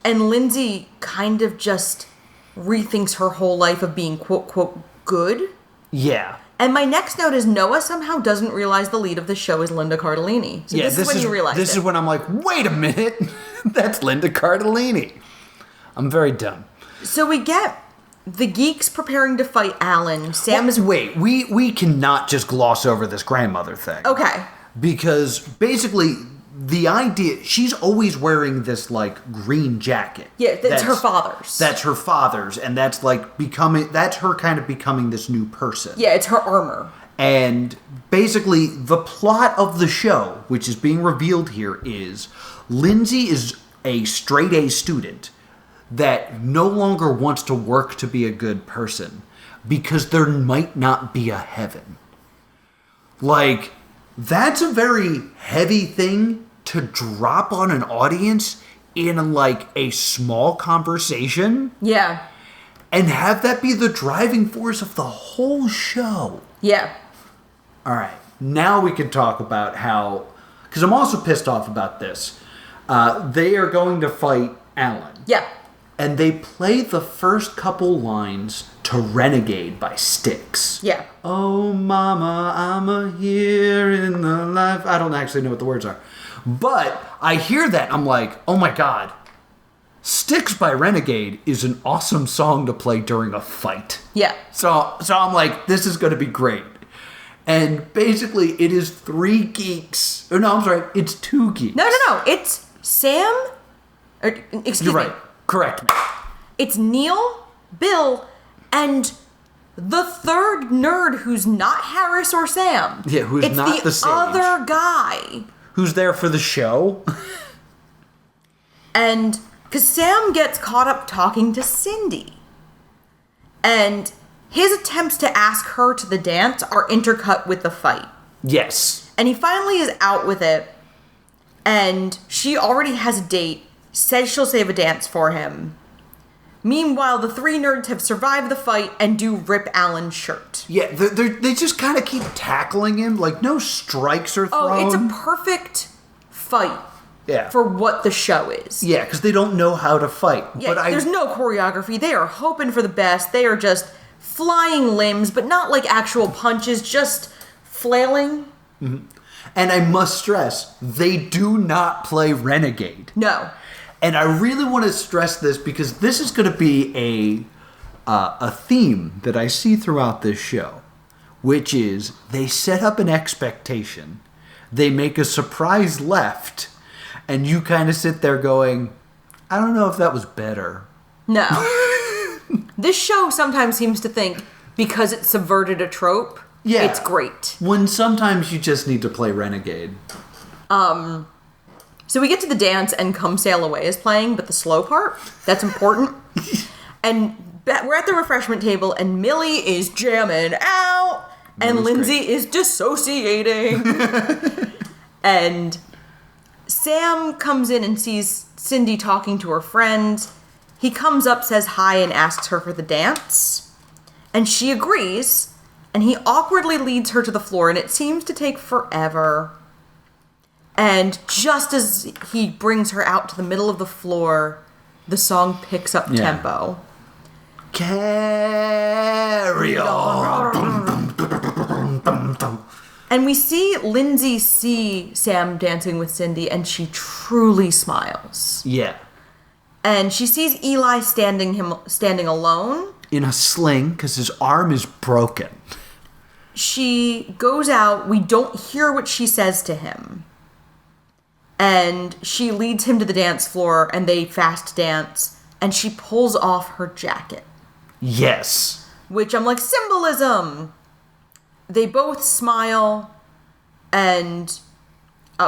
Speaker 2: And Lindsay kind of just rethinks her whole life of being quote, quote, good.
Speaker 1: Yeah.
Speaker 2: And my next note is Noah somehow doesn't realize the lead of the show is Linda Cardellini. So
Speaker 1: yeah,
Speaker 2: this is when you realize
Speaker 1: This is when I'm like, wait a minute. That's Linda Cardellini. I'm very dumb.
Speaker 2: So we get the Geeks preparing to fight Alan. Sam is...
Speaker 1: Wait, we cannot just gloss over this grandmother thing.
Speaker 2: Okay.
Speaker 1: Because basically... The idea, she's always wearing this, like, green jacket.
Speaker 2: Yeah, that's her father's.
Speaker 1: That's her father's, and that's, like, that's her kind of becoming this new person.
Speaker 2: Yeah, it's her armor.
Speaker 1: And basically, the plot of the show, which is being revealed here, is Lindsay is a straight-A student that no longer wants to work to be a good person because there might not be a heaven. Like... That's a very heavy thing to drop on an audience in, like, a small conversation.
Speaker 2: Yeah.
Speaker 1: And have that be the driving force of the whole show.
Speaker 2: Yeah.
Speaker 1: All right. Now we can talk about how... Because I'm also pissed off about this. They are going to fight Alan.
Speaker 2: Yeah.
Speaker 1: And they play the first couple lines to Renegade by Styx.
Speaker 2: Yeah.
Speaker 1: Oh, mama, I'm a here in the life. I don't actually know what the words are. But I hear that, I'm like, oh my god. Styx by Renegade is an awesome song to play during a fight.
Speaker 2: Yeah.
Speaker 1: So I'm like, this is going to be great. And basically, it is 3 geeks. Oh, no, I'm sorry. It's 2 geeks.
Speaker 2: No. It's Sam... excuse
Speaker 1: You're
Speaker 2: me.
Speaker 1: right. Correct me.
Speaker 2: It's Neil, Bill, and the third nerd who's not Harris or Sam.
Speaker 1: Yeah, who's
Speaker 2: it's
Speaker 1: not the sage.
Speaker 2: other guy.
Speaker 1: Who's there for the show.
Speaker 2: And because Sam gets caught up talking to Cindy. And his attempts to ask her to the dance are intercut with the fight.
Speaker 1: Yes.
Speaker 2: And he finally is out with it. And she already has a date, says she'll save a dance for him. Meanwhile, the three nerds have survived the fight and do rip Alan's shirt.
Speaker 1: Yeah, they just kind of keep tackling him. Like, no strikes are thrown.
Speaker 2: Oh, it's a perfect fight.
Speaker 1: Yeah.
Speaker 2: For what the show is.
Speaker 1: Yeah, because they don't know how to fight.
Speaker 2: Yeah, there's no choreography. They are hoping for the best. They are just flying limbs, but not like actual punches, just flailing.
Speaker 1: Mm-hmm. And I must stress, they do not play Renegade.
Speaker 2: No.
Speaker 1: And I really want to stress this because this is going to be a theme that I see throughout this show, which is they set up an expectation, they make a surprise left, and you kind of sit there going, I don't know if that was better.
Speaker 2: No. This show sometimes seems to think because it subverted a trope, it's great.
Speaker 1: When sometimes you just need to play Renegade.
Speaker 2: So we get to the dance and Come Sail Away is playing, but the slow part, that's important. And we're at the refreshment table and Millie is jamming out and Lindsay is dissociating. And Sam comes in and sees Cindy talking to her friends. He comes up, says hi, and asks her for the dance. And she agrees, and he awkwardly leads her to the floor, and it seems to take forever. And just as he brings her out to the middle of the floor, the song picks up tempo.
Speaker 1: Carry on.
Speaker 2: And we see Lindsay see Sam dancing with Cindy, and she truly smiles.
Speaker 1: Yeah.
Speaker 2: And she sees Eli standing alone.
Speaker 1: In a sling, because his arm is broken.
Speaker 2: She goes out. We don't hear what she says to him. And she leads him to the dance floor, and they fast dance. And she pulls off her jacket.
Speaker 1: Yes.
Speaker 2: Which I'm like, symbolism! They both smile, and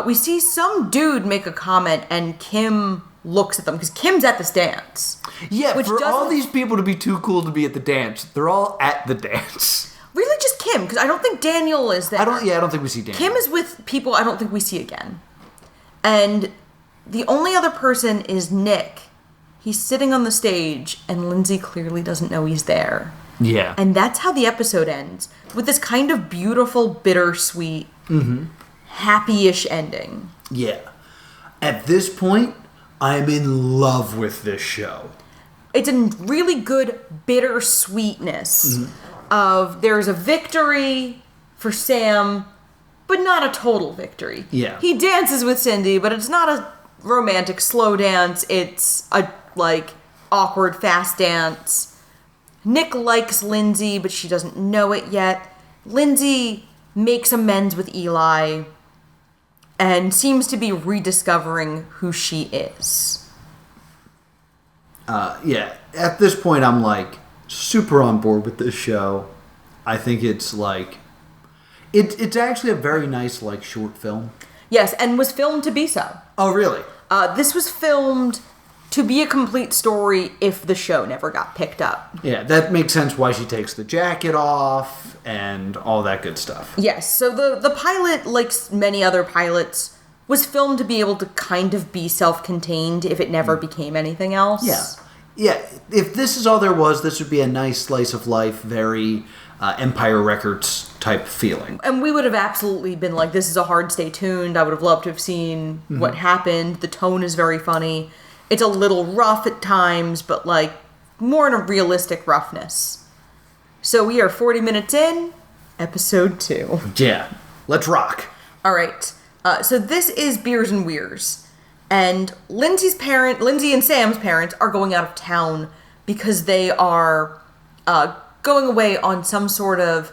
Speaker 2: we see some dude make a comment, and Kim looks at them, because Kim's at this dance.
Speaker 1: Yeah, for all these people to be too cool to be at the dance, they're all at the dance.
Speaker 2: Really just Kim, because I don't think Daniel is there.
Speaker 1: I don't think we see Daniel.
Speaker 2: Kim is with people I don't think we see again. And the only other person is Nick. He's sitting on the stage, and Lindsay clearly doesn't know he's there.
Speaker 1: Yeah.
Speaker 2: And that's how the episode ends, with this kind of beautiful, bittersweet, happy-ish ending.
Speaker 1: Yeah. At this point, I'm in love with this show.
Speaker 2: It's a really good bittersweetness of there's a victory for Sam, but not a total victory.
Speaker 1: Yeah.
Speaker 2: He dances with Cindy, but it's not a romantic slow dance. It's a, awkward fast dance. Nick likes Lindsay, but she doesn't know it yet. Lindsay makes amends with Eli and seems to be rediscovering who she is.
Speaker 1: Yeah. At this point, I'm, super on board with this show. I think it's, It's actually a very nice, short film.
Speaker 2: Yes, and was filmed to be so.
Speaker 1: Oh, really?
Speaker 2: This was filmed to be a complete story if the show never got picked up.
Speaker 1: Yeah, that makes sense why she takes the jacket off and all that good stuff.
Speaker 2: Yes, so the pilot, like many other pilots, was filmed to be able to kind of be self-contained if it never became anything else.
Speaker 1: Yeah. Yeah, if this is all there was, this would be a nice slice of life, very Empire Records type feeling.
Speaker 2: And we would have absolutely been like, this is a hard stay tuned. I would have loved to have seen what happened. The tone is very funny. It's a little rough at times, but more in a realistic roughness. So we are 40 minutes in, episode 2.
Speaker 1: Yeah, let's rock.
Speaker 2: All right. So this is Beers and Weirs. And Lindsay and Sam's parents are going out of town because they are going away on some sort of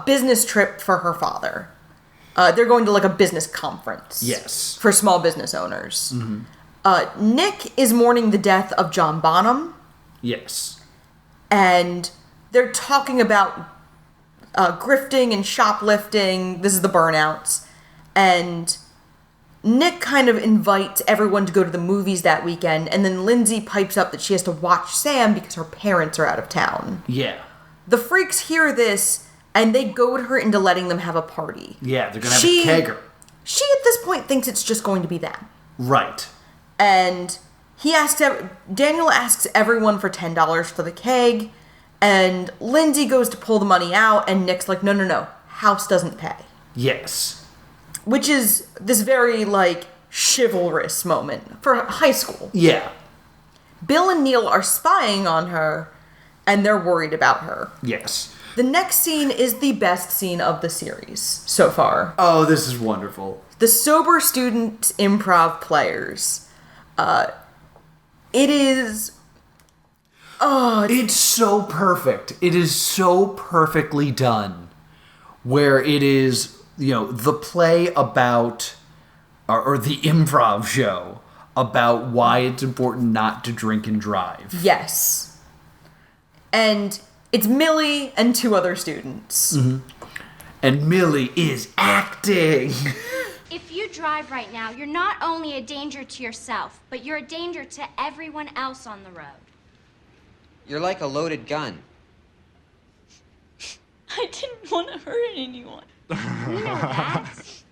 Speaker 2: business trip for her father. They're going to a business conference.
Speaker 1: Yes.
Speaker 2: For small business owners. Nick is mourning the death of John Bonham.
Speaker 1: Yes.
Speaker 2: And they're talking about grifting and shoplifting. This is the burnouts. And Nick kind of invites everyone to go to the movies that weekend, and then Lindsay pipes up that she has to watch Sam because her parents are out of town.
Speaker 1: Yeah.
Speaker 2: The freaks hear this, and they goad her into letting them have a party.
Speaker 1: Yeah, they're going to have a kegger.
Speaker 2: She, at this point, thinks it's just going to be them.
Speaker 1: Right.
Speaker 2: And Daniel asks everyone for $10 for the keg, and Lindsay goes to pull the money out, and Nick's like, no, house doesn't pay.
Speaker 1: Yes.
Speaker 2: Which is this very, chivalrous moment for high school.
Speaker 1: Yeah.
Speaker 2: Bill and Neil are spying on her, and they're worried about her.
Speaker 1: Yes.
Speaker 2: The next scene is the best scene of the series so far.
Speaker 1: Oh, this is wonderful.
Speaker 2: The sober student improv players. It is... Oh,
Speaker 1: it's so perfect. It is so perfectly done. Where it is... the play about, or the improv show about why it's important not to drink and drive.
Speaker 2: Yes. And it's Millie and 2 other students.
Speaker 1: Mm-hmm. And Millie is acting.
Speaker 9: If you drive right now, you're not only a danger to yourself, but you're a danger to everyone else on the road.
Speaker 10: You're like a loaded gun.
Speaker 4: I didn't want to hurt anyone.
Speaker 9: We know that.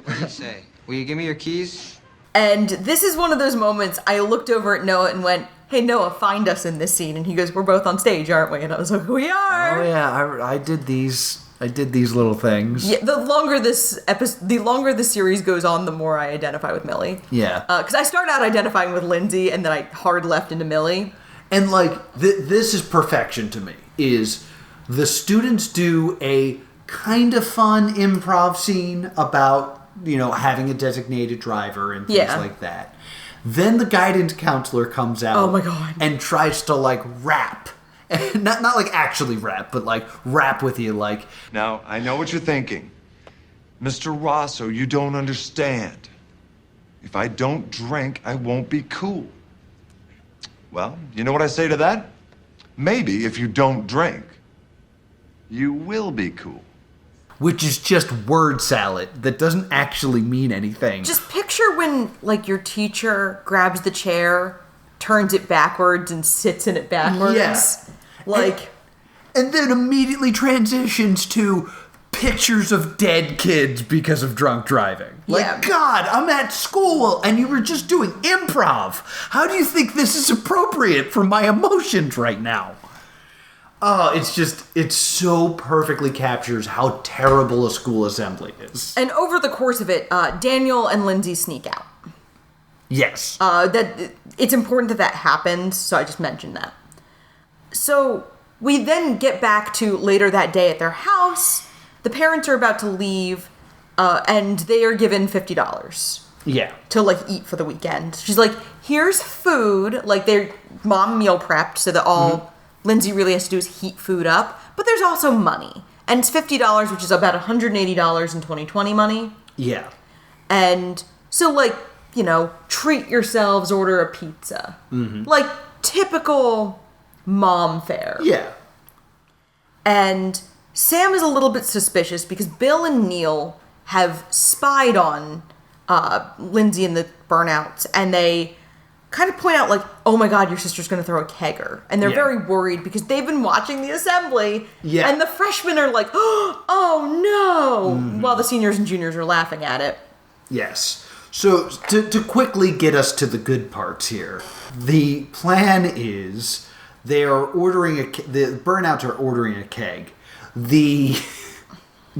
Speaker 10: What do you say? Will you give me your keys?
Speaker 2: And this is one of those moments I looked over at Noah and went, hey, Noah, find us in this scene. And he goes, we're both on stage, aren't we? And I was like, we are.
Speaker 1: Oh, yeah, I did these little things.
Speaker 2: Yeah, the longer the series goes on, the more I identify with Millie.
Speaker 1: Yeah.
Speaker 2: Because I started out identifying with Lindsay, and then I hard left into Millie.
Speaker 1: And, this is perfection to me, is the students do a kind of fun improv scene about, having a designated driver and things like that. Then the guidance counselor comes out.
Speaker 2: Oh my God.
Speaker 1: And tries to, rap. not actually rap, but, rap with you,
Speaker 11: Now, I know what you're thinking. Mr. Rosso, you don't understand. If I don't drink, I won't be cool. Well, you know what I say to that? Maybe if you don't drink, you will be cool.
Speaker 1: Which is just word salad that doesn't actually mean anything.
Speaker 2: Just picture when, your teacher grabs the chair, turns it backwards, and sits in it backwards.
Speaker 1: Yeah. And then immediately transitions to pictures of dead kids because of drunk driving. God, I'm at school, and you were just doing improv. How do you think this is appropriate for my emotions right now? Oh, it so perfectly captures how terrible a school assembly is.
Speaker 2: And over the course of it, Daniel and Lindsay sneak out.
Speaker 1: Yes.
Speaker 2: That it's important that happens, so I just mentioned that. So we then get back to later that day at their house. The parents are about to leave, and they are given $50.
Speaker 1: Yeah.
Speaker 2: To eat for the weekend. She's like, here's food. Their mom meal prepped so that all Lindsay really has to do is heat food up. But there's also money. And it's $50, which is about $180 in 2020 money.
Speaker 1: Yeah.
Speaker 2: And so, treat yourselves, order a pizza.
Speaker 1: Mm-hmm.
Speaker 2: Typical mom fare.
Speaker 1: Yeah.
Speaker 2: And Sam is a little bit suspicious because Bill and Neil have spied on Lindsay and the burnouts, and they kind of point out, oh my God, your sister's going to throw a kegger. And they're very worried because they've been watching the assembly, and the freshmen are like, oh no, while the seniors and juniors are laughing at it.
Speaker 1: Yes. So to quickly get us to the good parts here, the plan is they are ordering the burnouts are ordering a keg. The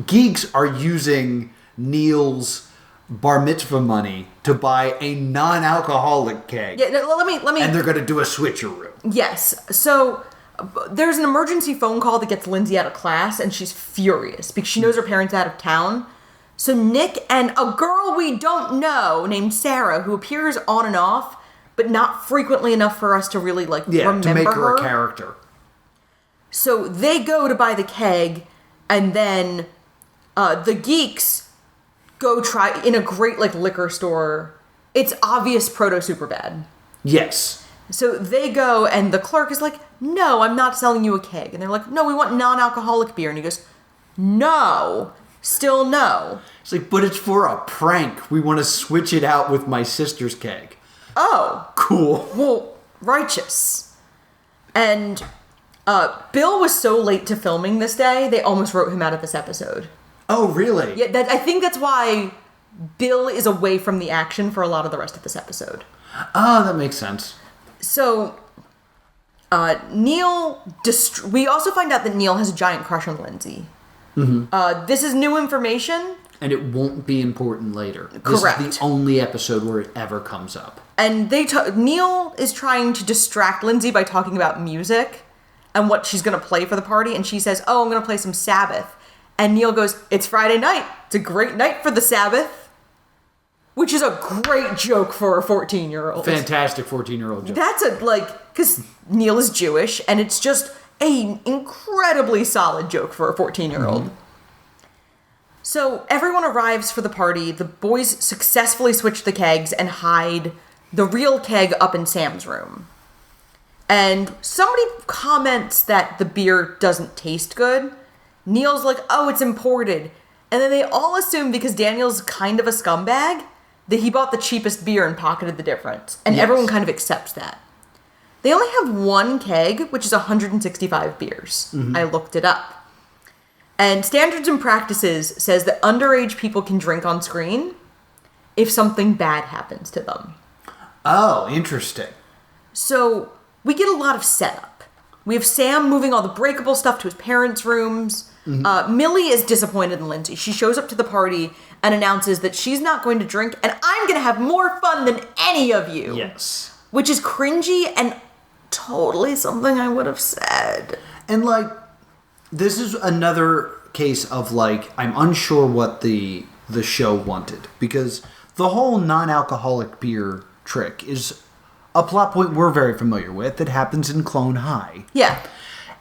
Speaker 1: Geeks are using Neil's bar mitzvah money to buy a non-alcoholic keg.
Speaker 2: Yeah, let me.
Speaker 1: And they're going to do a switcheroo.
Speaker 2: Yes. So there's an emergency phone call that gets Lindsay out of class, and she's furious because she knows her parents out of town. So Nick and a girl we don't know named Sarah, who appears on and off, but not frequently enough for us to really remember
Speaker 1: to make her a character.
Speaker 2: So they go to buy the keg, and then the Geeks go try in a great liquor store. It's obvious proto Superbad.
Speaker 1: Yes.
Speaker 2: So they go, and the clerk is like, no, I'm not selling you a keg. And they're like, no, we want non-alcoholic beer. And he goes, no, still no.
Speaker 1: It's like, but it's for a prank. We want to switch it out with my sister's keg.
Speaker 2: Oh.
Speaker 1: Cool.
Speaker 2: Well, righteous. And Bill was so late to filming this day, they almost wrote him out of this episode.
Speaker 1: Oh, really?
Speaker 2: Yeah, I think that's why Bill is away from the action for a lot of the rest of this episode.
Speaker 1: Oh, that makes sense.
Speaker 2: So, Neil... we also find out that Neil has a giant crush on Lindsay.
Speaker 1: Mm-hmm.
Speaker 2: This is new information.
Speaker 1: And it won't be important later.
Speaker 2: Correct.
Speaker 1: This is the only episode where it ever comes up.
Speaker 2: And Neil is trying to distract Lindsay by talking about music and what she's going to play for the party. And she says, oh, I'm going to play some Sabbath. And Neil goes, it's Friday night. It's a great night for the Sabbath. Which is a great joke for a 14-year-old.
Speaker 1: Fantastic 14-year-old joke.
Speaker 2: That's because Neil is Jewish, and it's just an incredibly solid joke for a 14-year-old. Mm-hmm. So everyone arrives for the party. The boys successfully switch the kegs and hide the real keg up in Sam's room. And somebody comments that the beer doesn't taste good. Neil's like, oh, it's imported. And then they all assume, because Daniel's kind of a scumbag, that he bought the cheapest beer and pocketed the difference. And everyone kind of accepts that. They only have one keg, which is 165 beers. Mm-hmm. I looked it up. And Standards and Practices says that underage people can drink on screen if something bad happens to them.
Speaker 1: Oh, interesting.
Speaker 2: So we get a lot of setup. We have Sam moving all the breakable stuff to his parents' rooms. Mm-hmm. Millie is disappointed in Lindsay. She shows up to the party and announces that she's not going to drink, and I'm going to have more fun than any of you.
Speaker 1: Yes.
Speaker 2: Which is cringy and totally something I would have said.
Speaker 1: And, like, this is another case of, like, I'm unsure what the show wanted. Because the whole non-alcoholic beer trick is a plot point we're very familiar with that happens in Clone High.
Speaker 2: Yeah.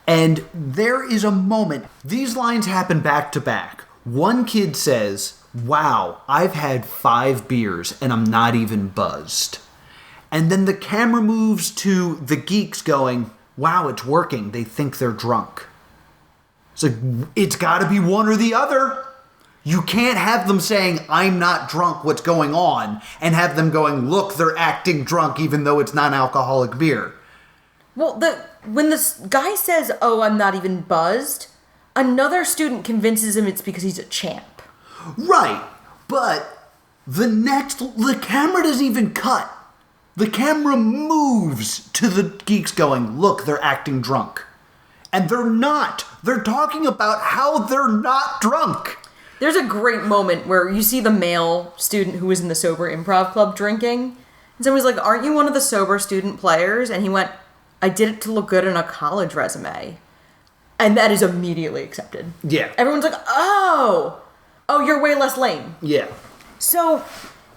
Speaker 1: And there is a moment, these lines happen back to back. One kid says, wow, I've had 5 beers and I'm not even buzzed. And then the camera moves to the geeks going, wow, it's working. They think they're drunk. It's like, it's got to be one or the other. You can't have them saying, I'm not drunk, what's going on? And have them going, look, they're acting drunk even though it's non-alcoholic beer.
Speaker 2: Well, when this guy says, oh, I'm not even buzzed, another student convinces him it's because he's a champ.
Speaker 1: Right. But the camera doesn't even cut. The camera moves to the geeks going, look, they're acting drunk. And they're not. They're talking about how they're not drunk.
Speaker 2: There's a great moment where you see the male student who was in the sober improv club drinking. And somebody's like, aren't you one of the sober student players? And he went, I did it to look good in a college resume. And that is immediately accepted.
Speaker 1: Yeah.
Speaker 2: Everyone's like, oh, you're way less lame.
Speaker 1: Yeah.
Speaker 2: So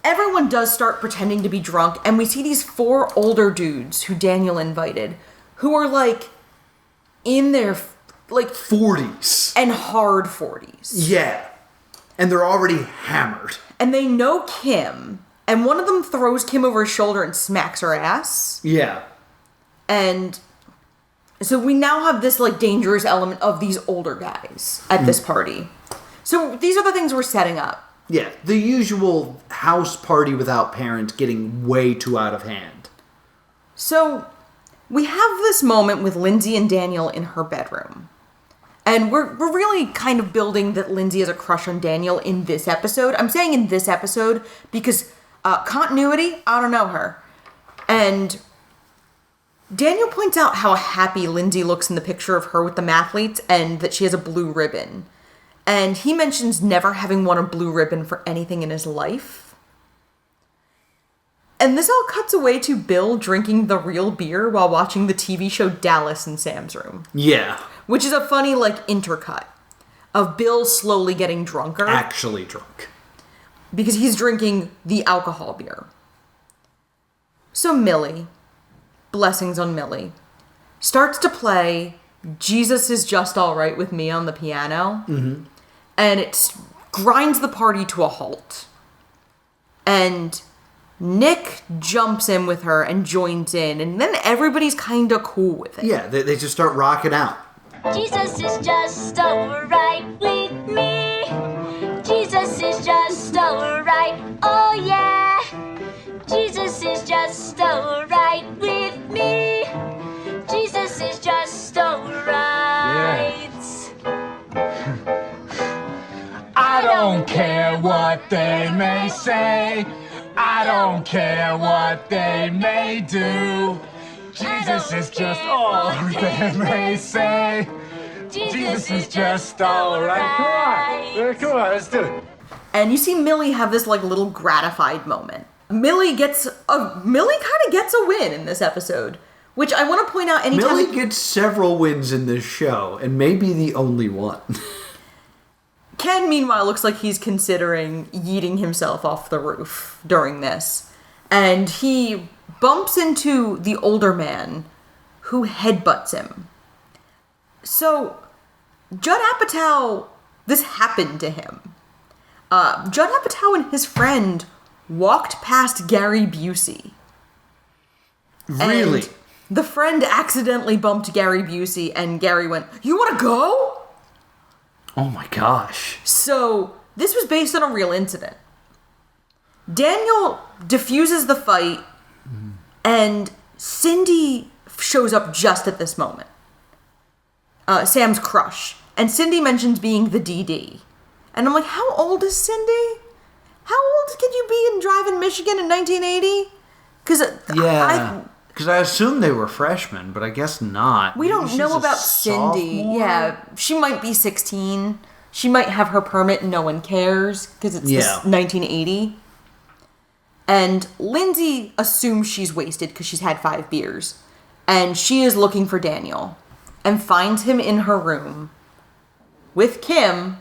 Speaker 2: everyone does start pretending to be drunk. And we see these 4 older dudes who Daniel invited who are like in their like
Speaker 1: 40s.
Speaker 2: And hard 40s.
Speaker 1: Yeah. And they're already hammered.
Speaker 2: And they know Kim. And one of them throws Kim over his shoulder and smacks her ass.
Speaker 1: Yeah.
Speaker 2: And so we now have this like dangerous element of these older guys at this party. So these are the things we're setting up.
Speaker 1: Yeah. The usual house party without parents getting way too out of hand.
Speaker 2: So we have this moment with Lindsay and Daniel in her bedroom. And we're really kind of building that Lindsay has a crush on Daniel in this episode. I'm saying in this episode because continuity, I don't know her. And Daniel points out how happy Lindsay looks in the picture of her with the mathletes and that she has a blue ribbon. And he mentions never having won a blue ribbon for anything in his life. And this all cuts away to Bill drinking the real beer while watching the TV show Dallas in Sam's room.
Speaker 1: Yeah.
Speaker 2: Which is a funny, like, intercut of Bill slowly getting drunker.
Speaker 1: Actually drunk.
Speaker 2: Because he's drinking the alcohol beer. So Millie, blessings on Millie, starts to play Jesus Is Just All Right With Me on the piano. Mm-hmm. And it grinds the party to a halt. And Nick jumps in with her and joins in, and then everybody's kind of cool with it.
Speaker 1: Yeah, they just start rocking out.
Speaker 9: Jesus is just alright with me. Jesus is just alright, oh yeah. Jesus is just alright with me. Jesus is just alright.
Speaker 8: I don't care what they may say. I don't care what they may do. Jesus is just all they may say. Jesus is just all right. Come on, let's do it.
Speaker 2: And you see Millie have this like little gratified moment. Millie kind of gets a win in this episode, which I want to point out anytime.
Speaker 1: Millie gets several wins in this show, and maybe the only one.
Speaker 2: Ken, meanwhile, looks like he's considering yeeting himself off the roof during this. And he bumps into the older man who headbutts him. So, Judd Apatow, this happened to him. Judd Apatow and his friend walked past Gary Busey.
Speaker 1: Really?
Speaker 2: And the friend accidentally bumped Gary Busey, and Gary went, "You want to go?"
Speaker 1: Oh my gosh.
Speaker 2: So, this was based on a real incident. Daniel diffuses the fight, and Cindy shows up just at this moment. Sam's crush. And Cindy mentions being the DD. And I'm like, how old is Cindy? How old could you be and drive in Michigan in 1980?
Speaker 1: Because I assumed they were freshmen, but I guess not.
Speaker 2: We don't
Speaker 1: Maybe
Speaker 2: know
Speaker 1: she's a
Speaker 2: about Cindy.
Speaker 1: sophomore?
Speaker 2: Yeah, she might be 16. She might have her permit and no one cares because it's this 1980. And Lindsay assumes she's wasted because she's had 5 beers. And she is looking for Daniel and finds him in her room with Kim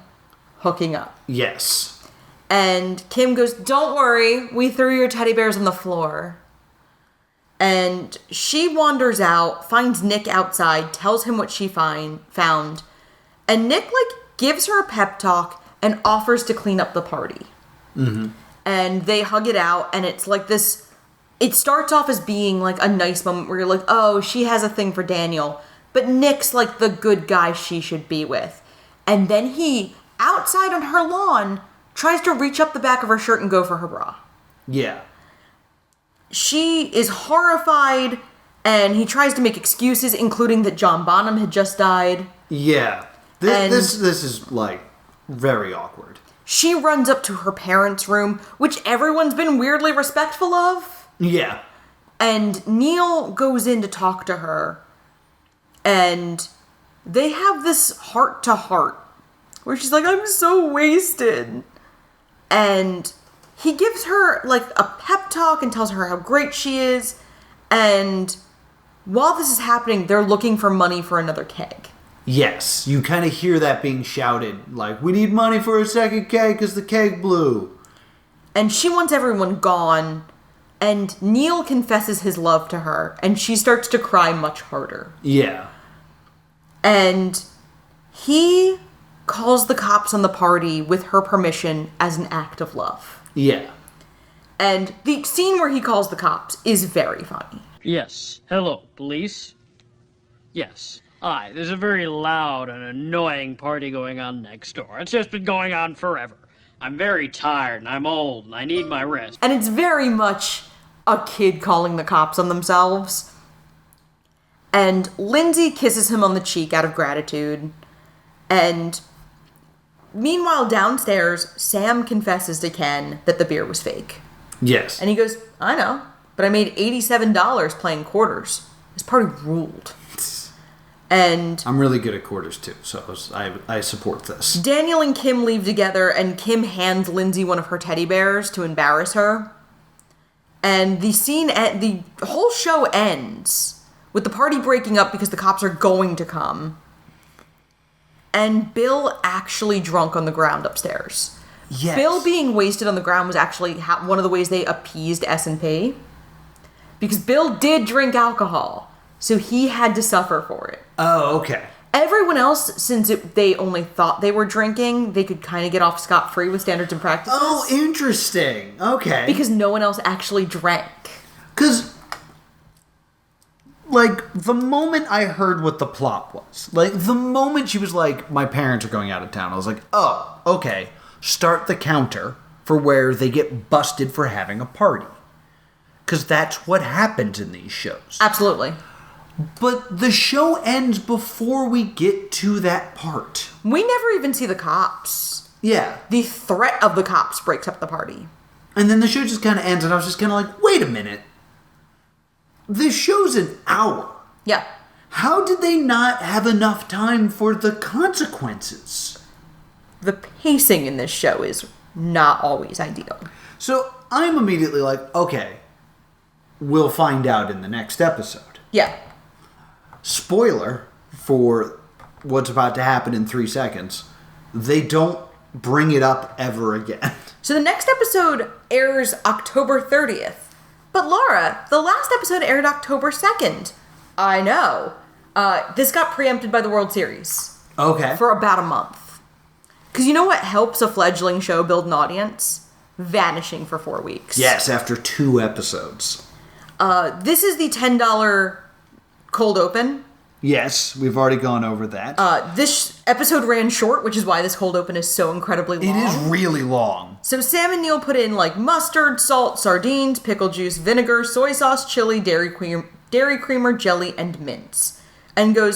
Speaker 2: hooking up.
Speaker 1: Yes.
Speaker 2: And Kim goes, "Don't worry, we threw your teddy bears on the floor." And she wanders out, finds Nick outside, tells him what she found. And Nick, gives her a pep talk and offers to clean up the party.
Speaker 1: Mm-hmm.
Speaker 2: And they hug it out, and it's like this... It starts off as being, a nice moment where you're like, oh, she has a thing for Daniel. But Nick's, the good guy she should be with. And then he, outside on her lawn, tries to reach up the back of her shirt and go for her bra.
Speaker 1: Yeah.
Speaker 2: She is horrified, and he tries to make excuses, including that John Bonham had just died.
Speaker 1: Yeah. This is, very awkward.
Speaker 2: She runs up to her parents' room, which everyone's been weirdly respectful of.
Speaker 1: Yeah.
Speaker 2: And Neil goes in to talk to her, and they have this heart-to-heart, where she's like, "I'm so wasted." And he gives her, a pep talk and tells her how great she is. And while this is happening, they're looking for money for another keg.
Speaker 1: Yes, you kind of hear that being shouted, we need money for a second keg because the keg blew.
Speaker 2: And she wants everyone gone. And Neil confesses his love to her. And she starts to cry much harder.
Speaker 1: Yeah.
Speaker 2: And he calls the cops on the party with her permission as an act of love.
Speaker 1: Yeah.
Speaker 2: And the scene where he calls the cops is very funny.
Speaker 12: Yes. Hello, police? Yes. Hi, there's a very loud and annoying party going on next door. It's just been going on forever. I'm very tired and I'm old and I need my rest.
Speaker 2: And it's very much a kid calling the cops on themselves. And Lindsay kisses him on the cheek out of gratitude. And meanwhile, downstairs, Sam confesses to Ken that the beer was fake.
Speaker 1: Yes.
Speaker 2: And he goes, "I know, but I made $87 playing quarters. This party ruled." And
Speaker 1: I'm really good at quarters too, so I support this.
Speaker 2: Daniel and Kim leave together, and Kim hands Lindsay one of her teddy bears to embarrass her. And the whole show ends with the party breaking up because the cops are going to come. And Bill actually drunk on the ground upstairs.
Speaker 1: Yes.
Speaker 2: Bill being wasted on the ground was actually one of the ways they appeased S&P. Because Bill did drink alcohol, so he had to suffer for it.
Speaker 1: Oh, okay.
Speaker 2: Everyone else, since they only thought they were drinking, they could kind of get off scot-free with standards and practices.
Speaker 1: Oh, interesting. Okay.
Speaker 2: Because no one else actually drank.
Speaker 1: Because, like, the moment I heard what the plot was, like, the moment she was like, my parents are going out of town, I was like, oh, okay, start the counter for where they get busted for having a party. Because that's what happens in these shows.
Speaker 2: Absolutely.
Speaker 1: But the show ends before we get to that part.
Speaker 2: We never even see the cops.
Speaker 1: Yeah.
Speaker 2: The threat of the cops breaks up the party.
Speaker 1: And then the show just kind of ends, and I was just kind of like, wait a minute. This show's an hour.
Speaker 2: Yeah.
Speaker 1: How did they not have enough time for the consequences?
Speaker 2: The pacing in this show is not always ideal.
Speaker 1: So I'm immediately like, okay, we'll find out in the next episode.
Speaker 2: Yeah.
Speaker 1: Spoiler for what's about to happen in 3 seconds. They don't bring it up ever again.
Speaker 2: So the next episode airs October 30th. But Laura, the last episode aired October 2nd. I know. This got preempted by the World Series.
Speaker 1: Okay.
Speaker 2: For about a month. Because you know what helps a fledgling show build an audience? Vanishing for 4 weeks.
Speaker 1: Yes, after 2 episodes.
Speaker 2: This is the $10 cold open.
Speaker 1: Yes, we've already gone over that.
Speaker 2: This episode ran short, which is why this cold open is so incredibly long.
Speaker 1: It is really long.
Speaker 2: So Sam and Neil put in like mustard, salt, sardines, pickle juice, vinegar, soy sauce, chili, dairy creamer, jelly, and mints. And Bill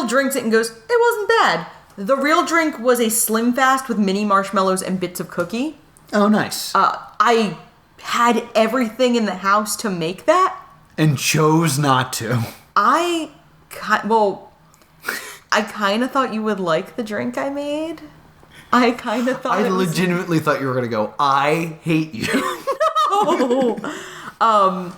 Speaker 2: drinks it and goes, it wasn't bad. The real drink was a Slim Fast with mini marshmallows and bits of cookie.
Speaker 1: Oh, nice.
Speaker 2: I had everything in the house to make that.
Speaker 1: And chose not to.
Speaker 2: I kind of thought you would like the drink I made. I kind of thought
Speaker 1: I legitimately thought you were going to go, I hate you.
Speaker 2: No!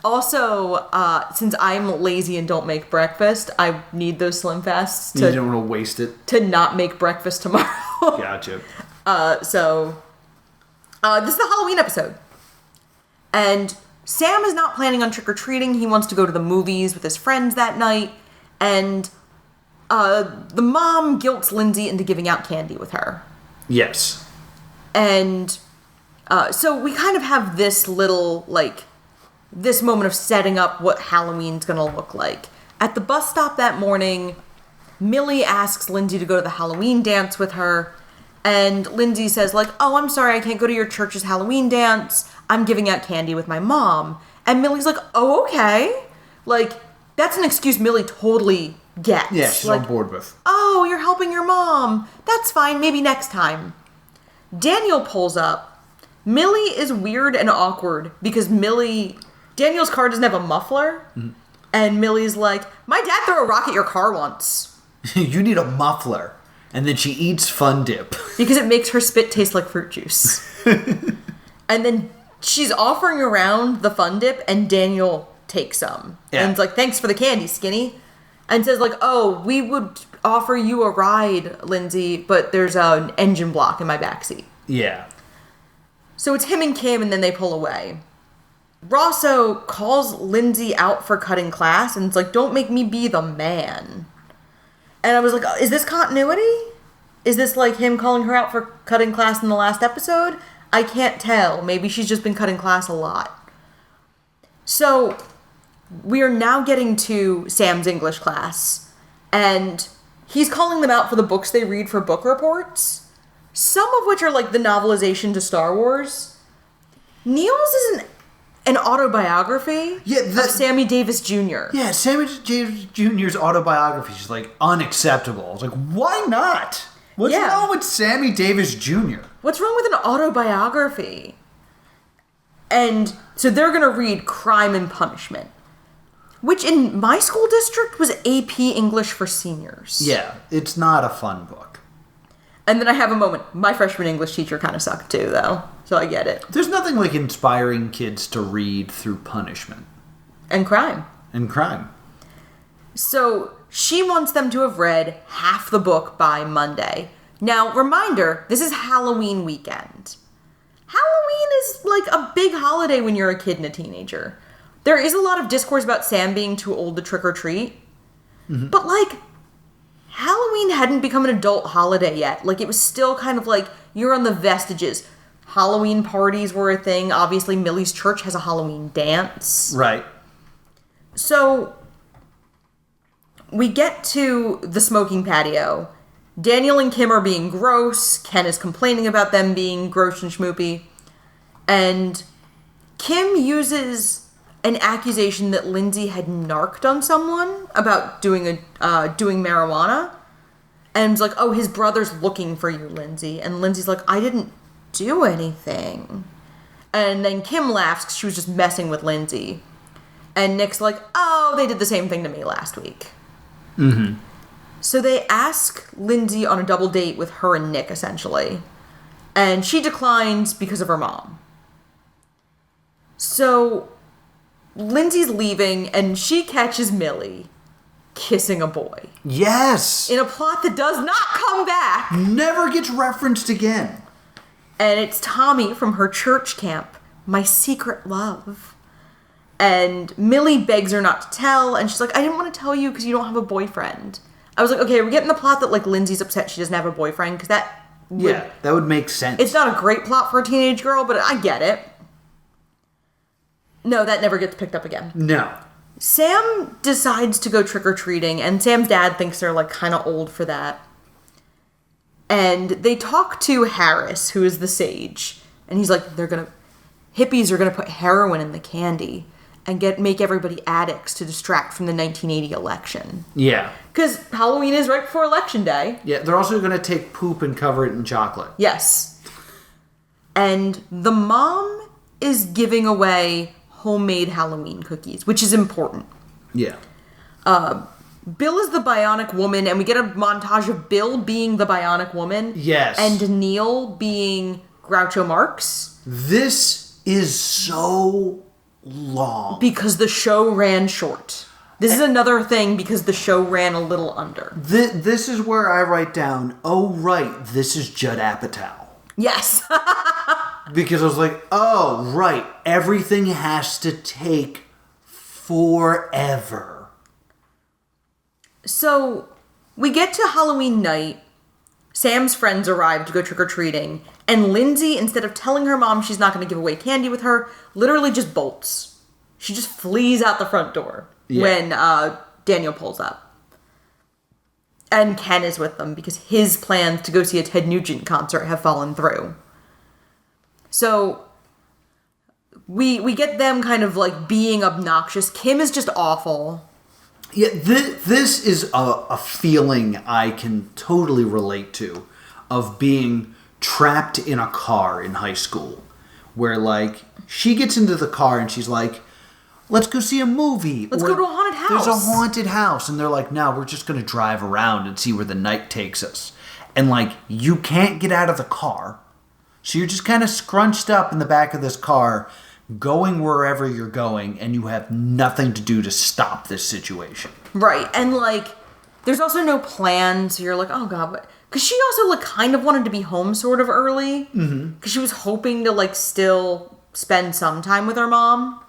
Speaker 2: Also, since I'm lazy and don't make breakfast, I need those Slim Fasts
Speaker 1: You don't want to waste it.
Speaker 2: To not make breakfast tomorrow.
Speaker 1: Gotcha.
Speaker 2: This is the Halloween episode. And Sam is not planning on trick-or-treating. He wants to go to the movies with his friends that night. And the mom guilts Lindsay into giving out candy with her.
Speaker 1: Yes.
Speaker 2: And so we kind of have this little, this moment of setting up what Halloween's going to look like. At the bus stop that morning, Millie asks Lindsay to go to the Halloween dance with her. And Lindsay says, oh, I'm sorry, I can't go to your church's Halloween dance. I'm giving out candy with my mom. And Millie's like, oh, okay. That's an excuse Millie totally gets.
Speaker 1: Yeah, she's on board with.
Speaker 2: Oh, you're helping your mom. That's fine, maybe next time. Daniel pulls up. Millie is weird and awkward because Daniel's car doesn't have a muffler. Mm-hmm. And Millie's like, my dad threw a rock at your car once.
Speaker 1: You need a muffler. And then she eats Fun Dip.
Speaker 2: Because it makes her spit taste like fruit juice. And then she's offering around the Fun Dip, and Daniel takes some. Yeah. And it's like, thanks for the candy, Skinny. And says, oh, we would offer you a ride, Lindsay, but there's an engine block in my backseat.
Speaker 1: Yeah.
Speaker 2: So it's him and Kim, and then they pull away. Rosso calls Lindsay out for cutting class, and it's like, don't make me be the man. And I was like, is this continuity? Is this him calling her out for cutting class in the last episode? I can't tell. Maybe she's just been cutting class a lot. So we are now getting to Sam's English class, and he's calling them out for the books they read for book reports, some of which are the novelization to Star Wars. Neil's is an autobiography of Sammy Davis Jr.
Speaker 1: Yeah, Sammy Davis Jr.'s autobiography is unacceptable. It's why not? What's wrong with Sammy Davis Jr.?
Speaker 2: What's wrong with an autobiography? And so they're going to read Crime and Punishment, which in my school district was AP English for seniors.
Speaker 1: Yeah, it's not a fun book.
Speaker 2: And then I have a moment. My freshman English teacher kind of sucked too, though. So I get it.
Speaker 1: There's nothing like inspiring kids to read through punishment.
Speaker 2: And crime.
Speaker 1: And crime.
Speaker 2: So she wants them to have read half the book by Monday. Now, reminder, this is Halloween weekend. Halloween is a big holiday when you're a kid and a teenager. There is a lot of discourse about Sam being too old to trick or treat.
Speaker 1: Mm-hmm.
Speaker 2: But, like, Halloween hadn't become an adult holiday yet. Like, it was still kind of like, you're on the vestiges. Halloween parties were a thing. Obviously, Millie's church has a Halloween dance.
Speaker 1: Right.
Speaker 2: So, we get to the smoking patio. Daniel and Kim are being gross. Ken is complaining about them being gross and schmoopy. And Kim uses an accusation that Lindsay had narked on someone about doing marijuana. And it's like, oh, his brother's looking for you, Lindsay. And Lindsay's like, I didn't do anything. And then Kim laughs because she was just messing with Lindsay. And Nick's like, oh, they did the same thing to me last week.
Speaker 1: Mm-hmm.
Speaker 2: So they ask Lindsay on a double date with her and Nick, essentially. And she declines because of her mom. So Lindsay's leaving, and she catches Millie kissing a boy.
Speaker 1: Yes!
Speaker 2: In a plot that does not come back.
Speaker 1: Never gets referenced again.
Speaker 2: And it's Tommy from her church camp, my secret love. And Millie begs her not to tell, and she's like, I didn't want to tell you because you don't have a boyfriend. I was like, okay, we're getting the plot that, like, Lindsay's upset she doesn't have a boyfriend, because that
Speaker 1: would make sense.
Speaker 2: It's not a great plot for a teenage girl, but I get it. No, that never gets picked up again.
Speaker 1: No.
Speaker 2: Sam decides to go trick-or-treating, and Sam's dad thinks they're, like, kind of old for that. And they talk to Harris, who is the sage, and he's like, hippies are gonna put heroin in the candy and make everybody addicts to distract from the 1980 election.
Speaker 1: Yeah.
Speaker 2: Because Halloween is right before Election Day.
Speaker 1: Yeah, they're also going to take poop and cover it in chocolate.
Speaker 2: Yes. And the mom is giving away homemade Halloween cookies, which is important.
Speaker 1: Yeah.
Speaker 2: Bill is the Bionic Woman, and we get a montage of Bill being the Bionic Woman.
Speaker 1: Yes.
Speaker 2: And Neil being Groucho Marx.
Speaker 1: This is so long.
Speaker 2: Because the show ran short. This is another thing because the show ran a little under.
Speaker 1: This is where I write down, oh, right, this is Judd Apatow.
Speaker 2: Yes.
Speaker 1: Because I was like, oh, right, everything has to take forever.
Speaker 2: So, we get to Halloween night. Sam's friends arrive to go trick-or-treating. And Lindsay, instead of telling her mom she's not going to give away candy with her, literally just bolts. She just flees out the front door when Daniel pulls up. And Ken is with them because his plans to go see a Ted Nugent concert have fallen through. So we get them kind of like being obnoxious. Kim is just awful.
Speaker 1: Yeah, this is a feeling I can totally relate to of being trapped in a car in high school where, like, she gets into the car and she's like, let's go see a movie.
Speaker 2: Let's go to a haunted house.
Speaker 1: There's a haunted house. And they're like, no, we're just going to drive around and see where the night takes us. And, like, you can't get out of the car. So you're just kind of scrunched up in the back of this car going wherever you're going, and you have nothing to do to stop this situation.
Speaker 2: Right, and, like, there's also no plan, so you're like, oh, God, what? Because she also, like, kind of wanted to be home sort of early.
Speaker 1: Mm-hmm.
Speaker 2: Because she was hoping to, like, still spend some time with her mom.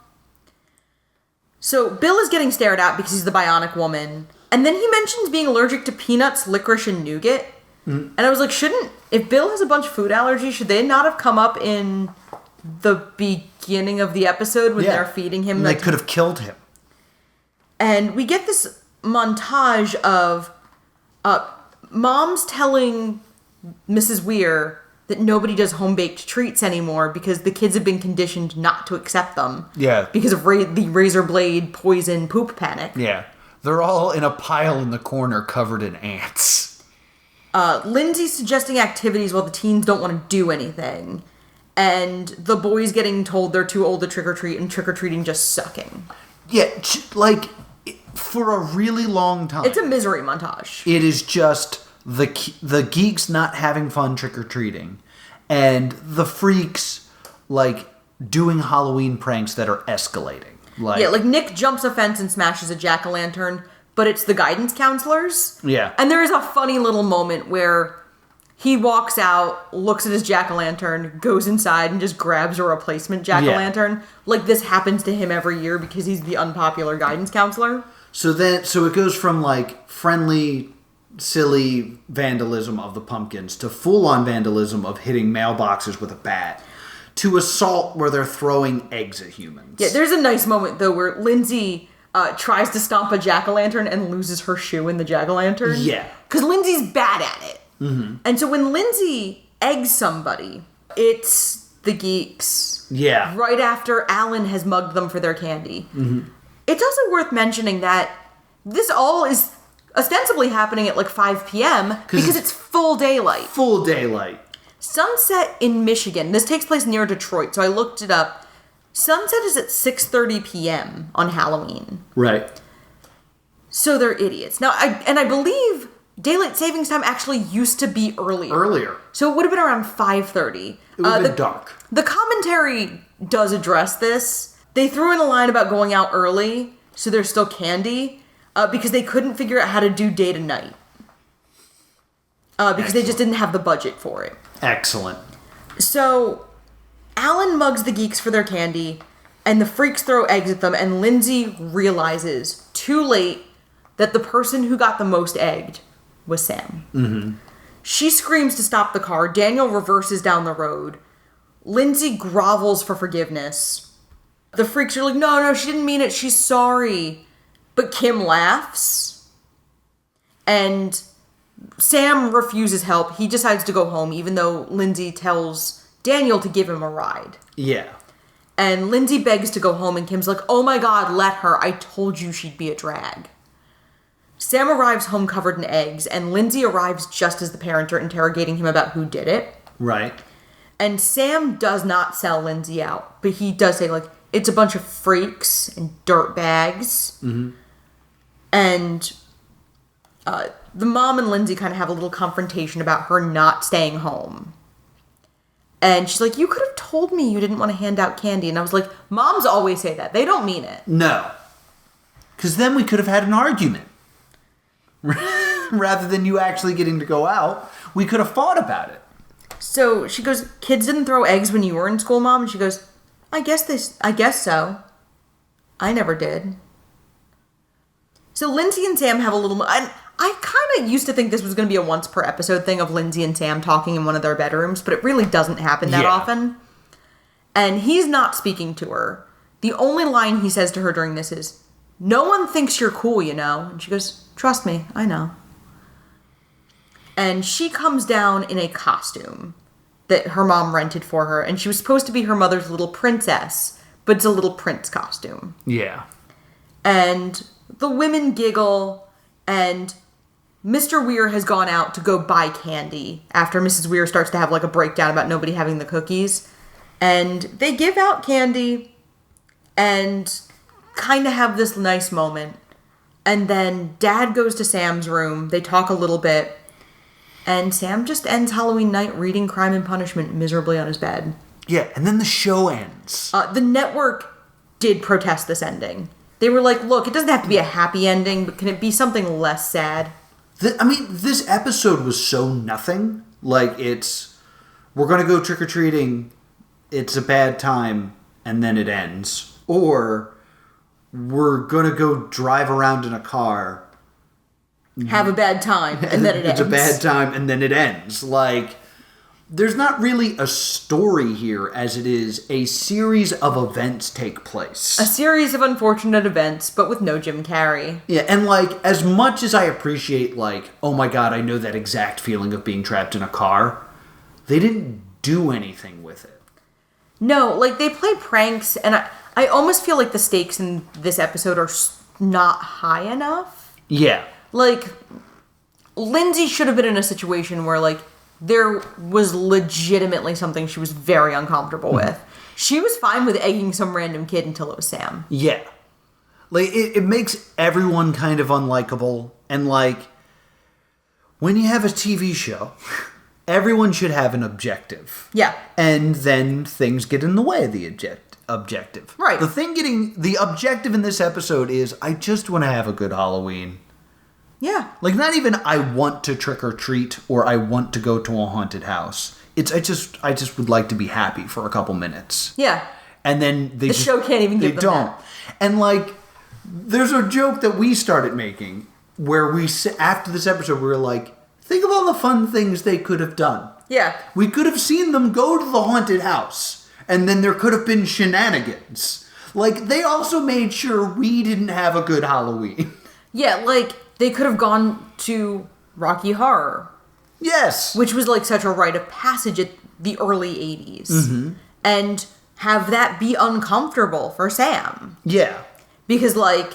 Speaker 2: So Bill is getting stared at because he's the Bionic Woman. And then he mentions being allergic to peanuts, licorice, and nougat. Mm-hmm. And I was like, if Bill has a bunch of food allergies, should they not have come up in the beginning of the episode when they're feeding him?
Speaker 1: They could have killed him.
Speaker 2: And we get this montage of moms telling Mrs. Weir that nobody does home-baked treats anymore because the kids have been conditioned not to accept them.
Speaker 1: Yeah.
Speaker 2: Because of the razor blade poison poop panic.
Speaker 1: Yeah. They're all in a pile in the corner covered in ants.
Speaker 2: Lindsay's suggesting activities while the teens don't want to do anything. And the boys getting told they're too old to trick-or-treat and trick-or-treating just sucking.
Speaker 1: Yeah, like, for a really long time.
Speaker 2: It's a misery montage.
Speaker 1: It is just the geeks not having fun trick-or-treating and the freaks, like, doing Halloween pranks that are escalating.
Speaker 2: Like Nick jumps a fence and smashes a jack-o'-lantern, but it's the guidance counselors.
Speaker 1: Yeah.
Speaker 2: And there is a funny little moment where he walks out, looks at his jack-o'-lantern, goes inside, and just grabs a replacement jack-o'-lantern. Yeah. Like, this happens to him every year because he's the unpopular guidance counselor.
Speaker 1: So it goes from like friendly, silly vandalism of the pumpkins to full-on vandalism of hitting mailboxes with a bat to assault where they're throwing eggs at humans.
Speaker 2: Yeah, there's a nice moment though where Lindsay tries to stomp a jack-o'-lantern and loses her shoe in the jack-o'-lantern.
Speaker 1: Yeah.
Speaker 2: Because Lindsay's bad at it.
Speaker 1: Mm-hmm.
Speaker 2: And so when Lindsay eggs somebody, it's the Geeks.
Speaker 1: Yeah.
Speaker 2: Right after Alan has mugged them for their candy.
Speaker 1: Mm-hmm.
Speaker 2: It's also worth mentioning that this all is ostensibly happening at like 5 p.m. because it's full daylight.
Speaker 1: Full daylight.
Speaker 2: Sunset in Michigan. This takes place near Detroit, so I looked it up. Sunset is at 6:30 p.m. on Halloween.
Speaker 1: Right.
Speaker 2: So they're idiots. Now, I believe daylight savings time actually used to be earlier. So it would have been around 5:30.
Speaker 1: It would have been dark.
Speaker 2: The commentary does address this. They threw in a line about going out early, so there's still candy, because they couldn't figure out how to do day to night. Because they just didn't have the budget for it.
Speaker 1: Excellent.
Speaker 2: So Alan mugs the Geeks for their candy, and the freaks throw eggs at them, and Lindsay realizes, too late, that the person who got the most egged was Sam.
Speaker 1: Mm-hmm.
Speaker 2: She screams to stop the car. Daniel reverses down the road. Lindsay grovels for forgiveness. The freaks are like, no, she didn't mean it. She's sorry. But Kim laughs. And Sam refuses help. He decides to go home, even though Lindsay tells Daniel to give him a ride.
Speaker 1: Yeah.
Speaker 2: And Lindsay begs to go home, and Kim's like, oh my god, let her. I told you she'd be a drag. Sam arrives home covered in eggs, and Lindsay arrives just as the parents are interrogating him about who did it.
Speaker 1: Right.
Speaker 2: And Sam does not sell Lindsay out, but he does say, like, it's a bunch of freaks and dirtbags.
Speaker 1: Mm-hmm.
Speaker 2: And the mom and Lindsay kind of have a little confrontation about her not staying home. And she's like, you could have told me you didn't want to hand out candy. And I was like, moms always say that. They don't mean it.
Speaker 1: No. Because then we could have had an argument. Rather than you actually getting to go out, we could have fought about it.
Speaker 2: So she goes, kids didn't throw eggs when you were in school, Mom? And she goes, I guess so. I never did. So Lindsay and Sam have a little... I kind of used to think this was going to be a once per episode thing of Lindsay and Sam talking in one of their bedrooms, but it really doesn't happen that often. And he's not speaking to her. The only line he says to her during this is, no one thinks you're cool, you know? And she goes, trust me, I know. And she comes down in a costume that her mom rented for her, and she was supposed to be her mother's little princess, but it's a little prince costume.
Speaker 1: Yeah.
Speaker 2: And the women giggle, and Mr. Weir has gone out to go buy candy after Mrs. Weir starts to have like a breakdown about nobody having the cookies. And they give out candy and kind of have this nice moment. And then Dad goes to Sam's room. They talk a little bit. And Sam just ends Halloween night reading Crime and Punishment miserably on his bed.
Speaker 1: Yeah, and then the show ends.
Speaker 2: The network did protest this ending. They were like, look, it doesn't have to be a happy ending, but can it be something less sad?
Speaker 1: This episode was so nothing. Like, we're going to go trick-or-treating, it's a bad time, and then it ends. Or, we're going to go drive around in a car.
Speaker 2: Have a bad time, and then it ends.
Speaker 1: It's a bad time, and then it ends. Like, there's not really a story here as it is a series of events take place.
Speaker 2: A series of unfortunate events, but with no Jim Carrey.
Speaker 1: Yeah, and like, as much as I appreciate, like, oh my god, I know that exact feeling of being trapped in a car, they didn't do anything with it.
Speaker 2: No, like, they play pranks, and I almost feel like the stakes in this episode are not high enough.
Speaker 1: Yeah.
Speaker 2: Like, Lindsay should have been in a situation where, like, there was legitimately something she was very uncomfortable with. She was fine with egging some random kid until it was Sam.
Speaker 1: Yeah. Like, it makes everyone kind of unlikable. And, like, when you have a TV show, everyone should have an objective.
Speaker 2: Yeah.
Speaker 1: And then things get in the way of the objective.
Speaker 2: Right.
Speaker 1: The objective in this episode is, I just want to have a good Halloween.
Speaker 2: Yeah.
Speaker 1: Like, not even I want to trick or treat or I want to go to a haunted house. It's I just would like to be happy for a couple minutes.
Speaker 2: Yeah.
Speaker 1: And then
Speaker 2: the show can't even give them
Speaker 1: don't.
Speaker 2: that.
Speaker 1: And like, There's a joke that we started making where after this episode, we were like, think of all the fun things they could have done.
Speaker 2: Yeah.
Speaker 1: We could have seen them go to the haunted house, and then there could have been shenanigans. Like, they also made sure we didn't have a good Halloween.
Speaker 2: Yeah, like, they could have gone to Rocky Horror.
Speaker 1: Yes.
Speaker 2: Which was, like, such a rite of passage at the early 80s. Mm-hmm. And have that be uncomfortable for Sam.
Speaker 1: Yeah.
Speaker 2: Because, like,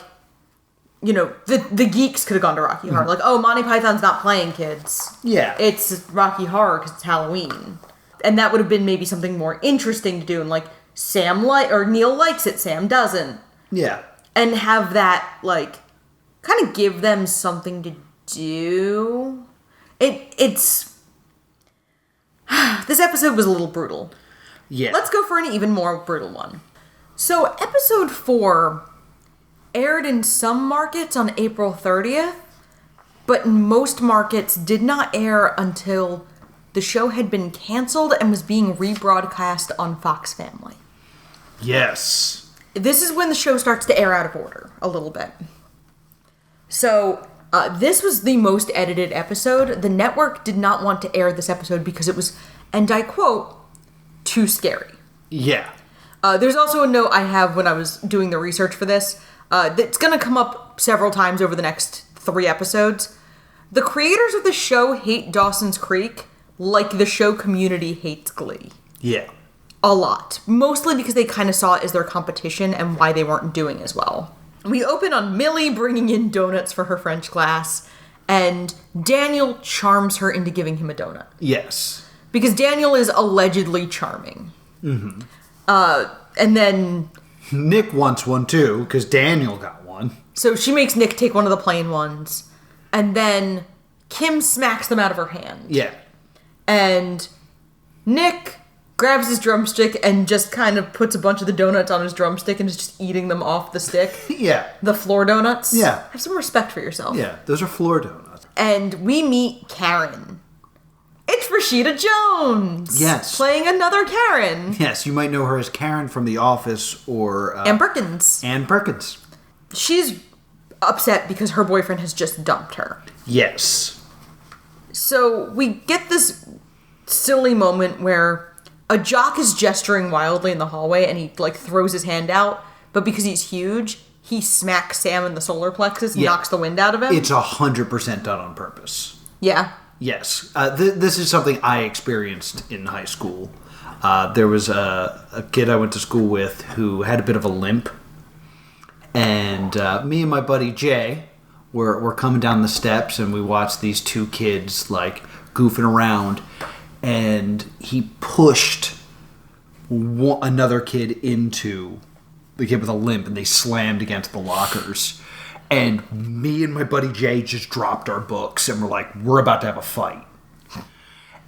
Speaker 2: you know, the geeks could have gone to Rocky Horror. Like, oh, Monty Python's not playing, kids.
Speaker 1: Yeah.
Speaker 2: It's Rocky Horror because it's Halloween. And that would have been maybe something more interesting to do. And, like, Neil likes it, Sam doesn't.
Speaker 1: Yeah.
Speaker 2: And have that, like, kind of give them something to do. It's... This episode was a little brutal.
Speaker 1: Yeah.
Speaker 2: Let's go for an even more brutal one. So, episode 4 aired in some markets on April 30th, but in most markets did not air until the show had been canceled and was being rebroadcast on Fox Family.
Speaker 1: Yes.
Speaker 2: This is when the show starts to air out of order a little bit. So, this was the most edited episode. The network did not want to air this episode because it was, and I quote, too scary.
Speaker 1: Yeah.
Speaker 2: There's also a note I have when I was doing the research for this that's going to come up several times over the next 3 episodes. The creators of the show hate Dawson's Creek like the show Community hates Glee.
Speaker 1: Yeah.
Speaker 2: A lot. Mostly because they kind of saw it as their competition and why they weren't doing as well. We open on Millie bringing in donuts for her French class, and Daniel charms her into giving him a donut.
Speaker 1: Yes.
Speaker 2: Because Daniel is allegedly charming.
Speaker 1: Mm-hmm.
Speaker 2: And then...
Speaker 1: Nick wants one too, because Daniel got one.
Speaker 2: So she makes Nick take one of the plain ones, and then Kim smacks them out of her hand.
Speaker 1: Yeah.
Speaker 2: And Nick grabs his drumstick and just kind of puts a bunch of the donuts on his drumstick and is just eating them off the stick.
Speaker 1: Yeah.
Speaker 2: The floor donuts.
Speaker 1: Yeah.
Speaker 2: Have some respect for yourself.
Speaker 1: Yeah, those are floor donuts.
Speaker 2: And we meet Karen. It's Rashida Jones.
Speaker 1: Yes.
Speaker 2: Playing another Karen.
Speaker 1: Yes, you might know her as Karen from The Office or...
Speaker 2: Ann Perkins.
Speaker 1: Ann Perkins.
Speaker 2: She's upset because her boyfriend has just dumped her.
Speaker 1: Yes.
Speaker 2: So we get this silly moment where a jock is gesturing wildly in the hallway and he like throws his hand out, but because he's huge, he smacks Sam in the solar plexus and knocks the wind out of him.
Speaker 1: It's 100% done on purpose.
Speaker 2: Yeah.
Speaker 1: Yes. This is something I experienced in high school. There was a kid I went to school with who had a bit of a limp, and me and my buddy Jay were coming down the steps, and we watched these 2 kids like goofing around, and he pushed another kid into the kid with a limp, and they slammed against the lockers. And me and my buddy Jay just dropped our books, and we're like, we're about to have a fight.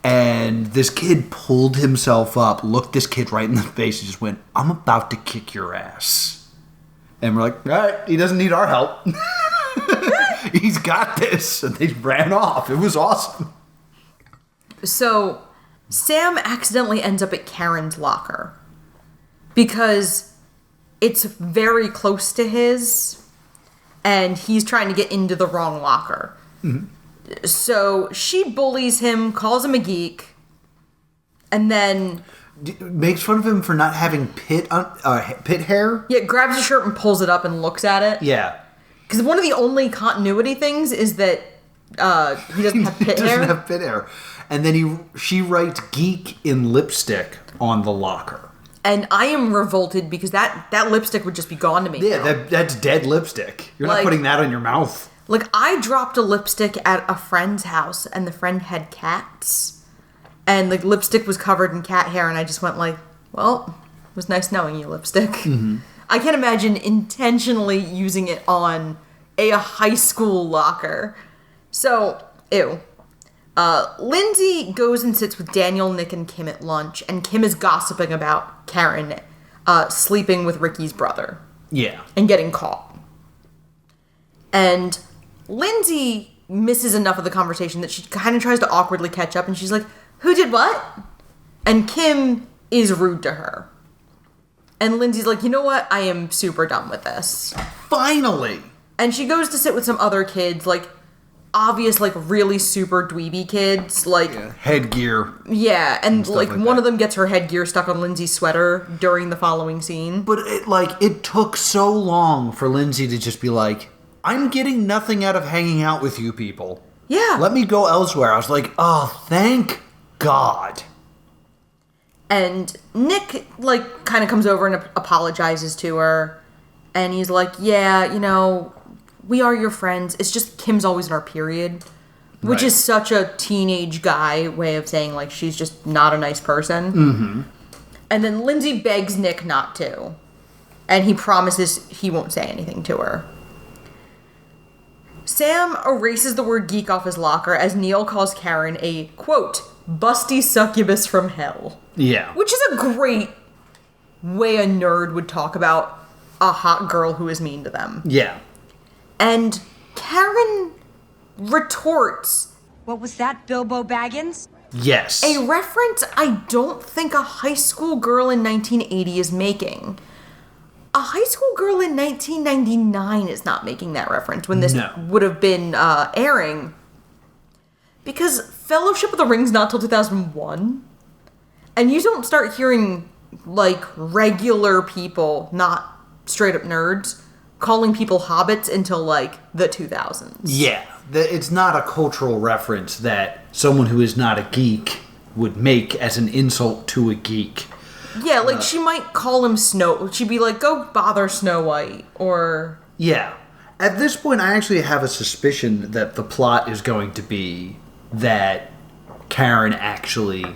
Speaker 1: And this kid pulled himself up, looked this kid right in the face, and just went, I'm about to kick your ass. And we're like, all right, he doesn't need our help. He's got this. And they ran off. It was awesome.
Speaker 2: So, Sam accidentally ends up at Karen's locker because it's very close to his, and he's trying to get into the wrong locker. Mm-hmm. So, she bullies him, calls him a geek, and then...
Speaker 1: makes fun of him for not having pit hair?
Speaker 2: Yeah, grabs his shirt and pulls it up and looks at it.
Speaker 1: Yeah.
Speaker 2: Because one of the only continuity things is that he doesn't have pit hair.
Speaker 1: He doesn't have pit hair. And then she writes geek in lipstick on the locker.
Speaker 2: And I am revolted because that lipstick would just be gone to me.
Speaker 1: Yeah, that's dead lipstick. You're not putting that on your mouth.
Speaker 2: Like, I dropped a lipstick at a friend's house, and the friend had cats. And the lipstick was covered in cat hair, and I just went like, well, it was nice knowing you, lipstick. Mm-hmm. I can't imagine intentionally using it on a high school locker. So, ew. Lindsay goes and sits with Daniel, Nick, and Kim at lunch, and Kim is gossiping about Karen sleeping with Ricky's brother.
Speaker 1: Yeah.
Speaker 2: And getting caught. And Lindsay misses enough of the conversation that she kind of tries to awkwardly catch up, and she's like, who did what? And Kim is rude to her. And Lindsay's like, you know what? I am super done with this.
Speaker 1: Finally!
Speaker 2: And she goes to sit with some other kids, like, obvious, like, really super dweeby kids, like...
Speaker 1: Headgear.
Speaker 2: Yeah, and like one
Speaker 1: that.
Speaker 2: of them gets her headgear stuck on Lindsay's sweater during the following scene.
Speaker 1: But it took so long for Lindsay to just be like, I'm getting nothing out of hanging out with you people.
Speaker 2: Yeah.
Speaker 1: Let me go elsewhere. I was like, oh, thank God.
Speaker 2: And Nick, like, kind of comes over and apologizes to her. And he's like, yeah, you know, we are your friends. It's just Kim's always in our period. Which is such a teenage guy way of saying, like, she's just not a nice person.
Speaker 1: Mm-hmm.
Speaker 2: And then Lindsay begs Nick not to. And he promises he won't say anything to her. Sam erases the word geek off his locker as Neil calls Karen a, quote, busty succubus from hell.
Speaker 1: Yeah.
Speaker 2: Which is a great way a nerd would talk about a hot girl who is mean to them.
Speaker 1: Yeah.
Speaker 2: And Karen retorts,
Speaker 13: what was that, Bilbo Baggins?
Speaker 1: Yes.
Speaker 2: a reference I don't think a high school girl in 1980 is making. A high school girl in 1999 is not making that reference when this would have been airing. Because Fellowship of the Ring's not till 2001. And you don't start hearing, like, regular people, not straight up nerds, calling people hobbits until, like, the 2000s.
Speaker 1: Yeah. It's not a cultural reference that someone who is not a geek would make as an insult to a geek.
Speaker 2: Yeah, like, she might call him Snow... She'd be like, go bother Snow White, or...
Speaker 1: Yeah. At this point, I actually have a suspicion that the plot is going to be that Karen actually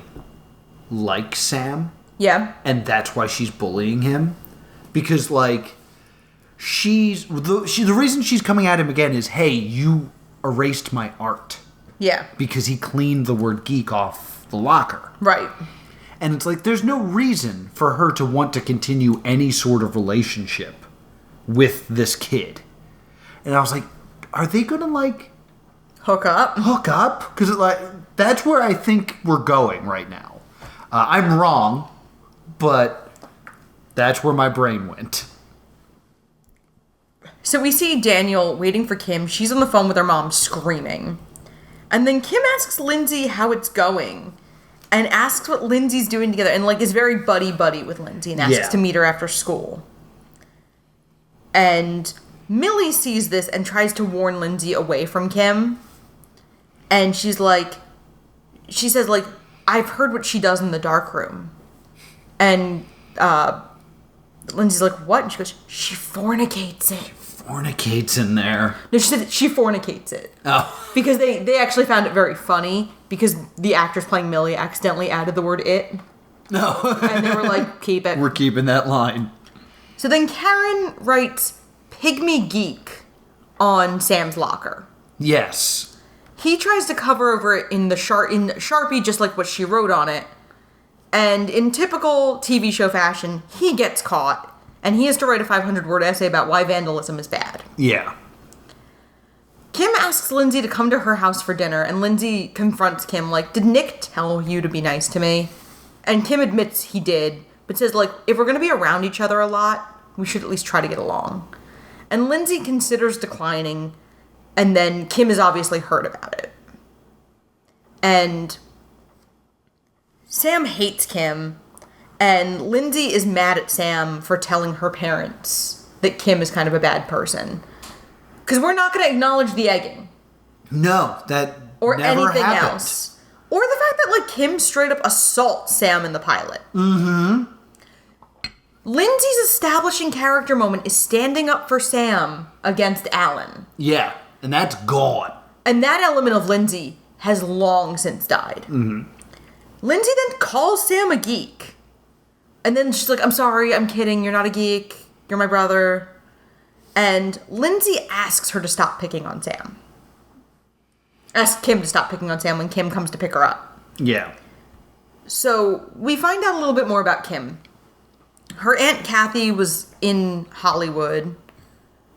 Speaker 1: likes Sam.
Speaker 2: Yeah.
Speaker 1: And that's why she's bullying him. Because, like, the reason she's coming at him again is, hey, you erased my art.
Speaker 2: Yeah.
Speaker 1: Because he cleaned the word geek off the locker.
Speaker 2: Right.
Speaker 1: And it's like, there's no reason for her to want to continue any sort of relationship with this kid. And I was like, are they going to, like...
Speaker 2: Hook up?
Speaker 1: Hook up? Because, like, that's where I think we're going right now. I'm wrong, but that's where my brain went.
Speaker 2: So we see Daniel waiting for Kim. She's on the phone with her mom screaming. And then Kim asks Lindsay how it's going. And asks what Lindsay's doing together. And, like, is very buddy-buddy with Lindsay. And asks to meet her after school. And Millie sees this and tries to warn Lindsay away from Kim. And she's like... She says, like, I've heard what she does in the dark room. And Lindsay's like, what? And she goes, she fornicates it.
Speaker 1: Fornicates in there.
Speaker 2: No, she said she fornicates it.
Speaker 1: Oh.
Speaker 2: Because they actually found it very funny because the actress playing Millie accidentally added the word it.
Speaker 1: No.
Speaker 2: And they were like, keep it.
Speaker 1: We're keeping that line.
Speaker 2: So then Karen writes Pygmy Geek on Sam's locker.
Speaker 1: Yes.
Speaker 2: He tries to cover over it in Sharpie, just like what she wrote on it. And in typical TV show fashion, he gets caught. And he has to write a 500-word essay about why vandalism is bad.
Speaker 1: Yeah.
Speaker 2: Kim asks Lindsay to come to her house for dinner, and Lindsay confronts Kim, like, did Nick tell you to be nice to me? And Kim admits he did, but says, like, if we're going to be around each other a lot, we should at least try to get along. And Lindsay considers declining, and then Kim is obviously hurt about it. And Sam hates Kim, and Lindsay is mad at Sam for telling her parents that Kim is kind of a bad person. Because we're not going to acknowledge the egging.
Speaker 1: No, that
Speaker 2: or
Speaker 1: never
Speaker 2: anything
Speaker 1: happened.
Speaker 2: else. Or the fact that, like, Kim straight up assaults Sam in the pilot.
Speaker 1: Mm-hmm.
Speaker 2: Lindsay's establishing character moment is standing up for Sam against Alan.
Speaker 1: Yeah, and that's gone.
Speaker 2: And that element of Lindsay has long since died.
Speaker 1: Mm-hmm.
Speaker 2: Lindsay then calls Sam a geek. And then she's like, I'm sorry, I'm kidding, you're not a geek, you're my brother. And Lindsay asks her to stop picking on Sam. Asks Kim to stop picking on Sam when Kim comes to pick her up.
Speaker 1: Yeah.
Speaker 2: So we find out a little bit more about Kim. Her Aunt Kathy was in Hollywood.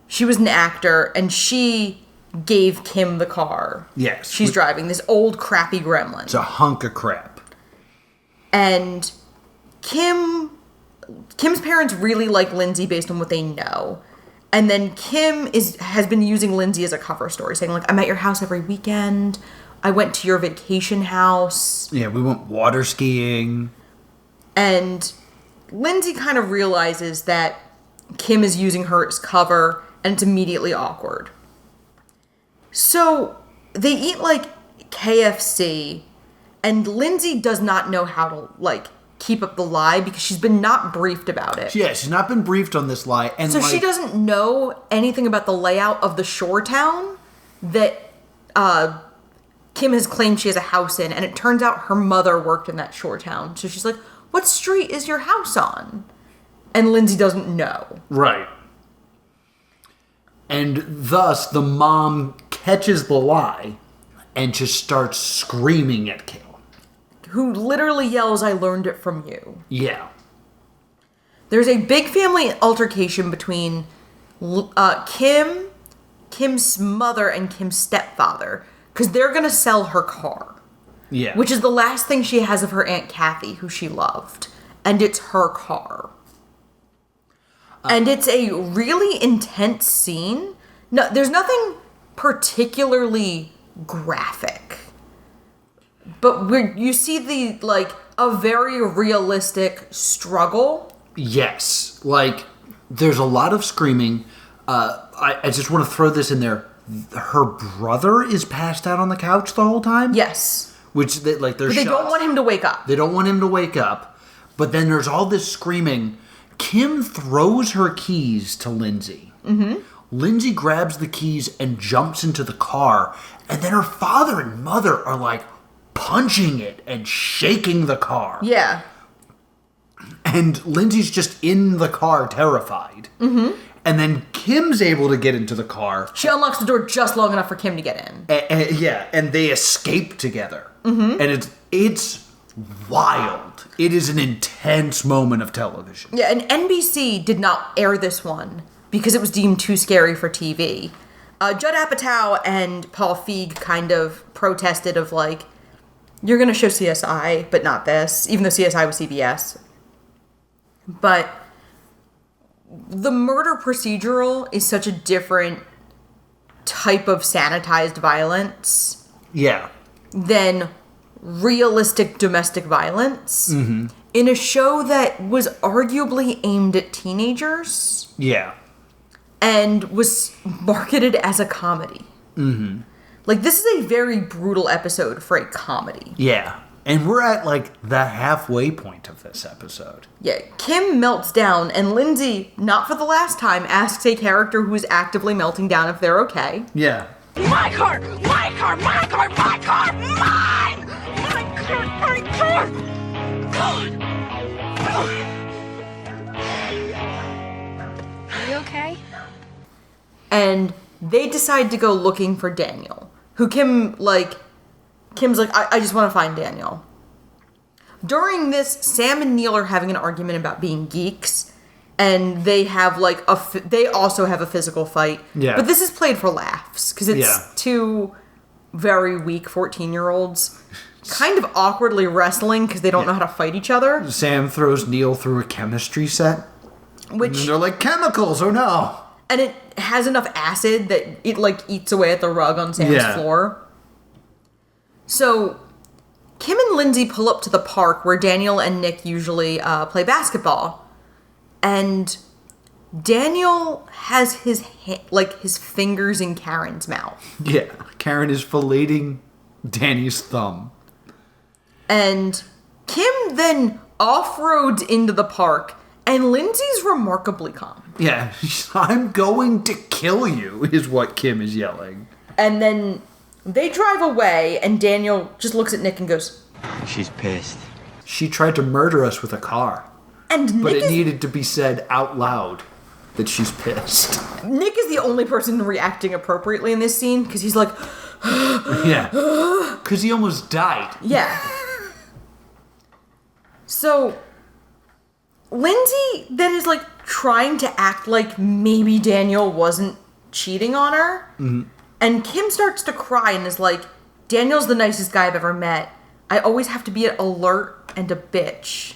Speaker 2: She was an actor, and she gave Kim the car.
Speaker 1: Yes.
Speaker 2: She's driving this old crappy Gremlin.
Speaker 1: It's a hunk of crap.
Speaker 2: And Kim Kim's parents really like Lindsay based on what they know. And then Kim has been using Lindsay as a cover story, saying, like, I'm at your house every weekend. I went to your vacation house.
Speaker 1: Yeah, we went water skiing.
Speaker 2: And Lindsay kind of realizes that Kim is using her as cover, and it's immediately awkward. So they eat, like, KFC, and Lindsay does not know how to, like, keep up the lie because she's been not briefed about it.
Speaker 1: Yeah, she's not been briefed on this lie. And
Speaker 2: so she doesn't know anything about the layout of the shore town that Kim has claimed she has a house in, and it turns out her mother worked in that shore town. So she's like, what street is your house on? And Lindsay doesn't know.
Speaker 1: Right. And thus, the mom catches the lie and just starts screaming at Kim.
Speaker 2: Who literally yells, I learned it from you.
Speaker 1: Yeah.
Speaker 2: There's a big family altercation between Kim's mother, and Kim's stepfather. Because they're going to sell her car.
Speaker 1: Yeah.
Speaker 2: Which is the last thing she has of her Aunt Kathy, who she loved. And it's her car. And it's a really intense scene. No, there's nothing particularly graphic. But you see the, like, a very realistic struggle.
Speaker 1: Yes. Like, there's a lot of screaming. I just want to throw this in there. Her brother is passed out on the couch the whole time?
Speaker 2: Yes.
Speaker 1: Which, they're
Speaker 2: But they don't want him to wake up.
Speaker 1: They don't want him to wake up. But then there's all this screaming. Kim throws her keys to Lindsay.
Speaker 2: Mm-hmm.
Speaker 1: Lindsay grabs the keys and jumps into the car. And then her father and mother are, like, punching it and shaking the car.
Speaker 2: Yeah.
Speaker 1: And Lindsay's just in the car, terrified.
Speaker 2: Mm-hmm.
Speaker 1: And then Kim's able to get into the car.
Speaker 2: She unlocks the door just long enough for Kim to get in.
Speaker 1: And they escape together.
Speaker 2: Mm-hmm.
Speaker 1: And it's wild. It is an intense moment of television.
Speaker 2: Yeah, and NBC did not air this one because it was deemed too scary for TV. Judd Apatow and Paul Feig kind of protested of, like, you're going to show CSI, but not this, even though CSI was CBS. But the murder procedural is such a different type of sanitized violence.
Speaker 1: Yeah.
Speaker 2: Than realistic domestic violence.
Speaker 1: Mm-hmm.
Speaker 2: In a show that was arguably aimed at teenagers.
Speaker 1: Yeah.
Speaker 2: And was marketed as a comedy.
Speaker 1: Mm-hmm.
Speaker 2: Like, this is a very brutal episode for a comedy.
Speaker 1: Yeah. And we're at, like, the halfway point of this episode.
Speaker 2: Yeah, Kim melts down, and Lindsay, not for the last time, asks a character who is actively melting down if they're okay.
Speaker 1: Yeah.
Speaker 8: My car! My car! My car! My car! Mine! My car! My car!
Speaker 9: Are you okay?
Speaker 2: And they decide to go looking for Daniel, who Kim's like, I just want to find Daniel. During this, Sam and Neil are having an argument about being geeks, and they have, like, they also have a physical fight.
Speaker 1: Yeah.
Speaker 2: But this is played for laughs, because it's two very weak 14-year-olds kind of awkwardly wrestling because they don't know how to fight each other.
Speaker 1: Sam throws Neil through a chemistry set.
Speaker 2: Which,
Speaker 1: and they're like, chemicals, oh no!
Speaker 2: And it has enough acid that it, like, eats away at the rug on Sam's floor. So, Kim and Lindsay pull up to the park where Daniel and Nick usually play basketball. And Daniel has his fingers in Karen's mouth.
Speaker 1: Yeah, Karen is filleting Danny's thumb.
Speaker 2: And Kim then off-roads into the park, and Lindsay's remarkably calm.
Speaker 1: Yeah, I'm going to kill you, is what Kim is yelling.
Speaker 2: And then they drive away, and Daniel just looks at Nick and goes,
Speaker 10: She's pissed.
Speaker 1: She tried to murder us with a car.
Speaker 2: And
Speaker 1: but
Speaker 2: Nick
Speaker 1: it needed to be said out loud that she's pissed.
Speaker 2: Nick is the only person reacting appropriately in this scene, because he's like...
Speaker 1: Yeah. Because he almost died.
Speaker 2: Yeah. So, Lindsay then is, like, trying to act like maybe Daniel wasn't cheating on her.
Speaker 1: Mm-hmm.
Speaker 2: And Kim starts to cry and is like, Daniel's the nicest guy I've ever met. I always have to be alert and a bitch.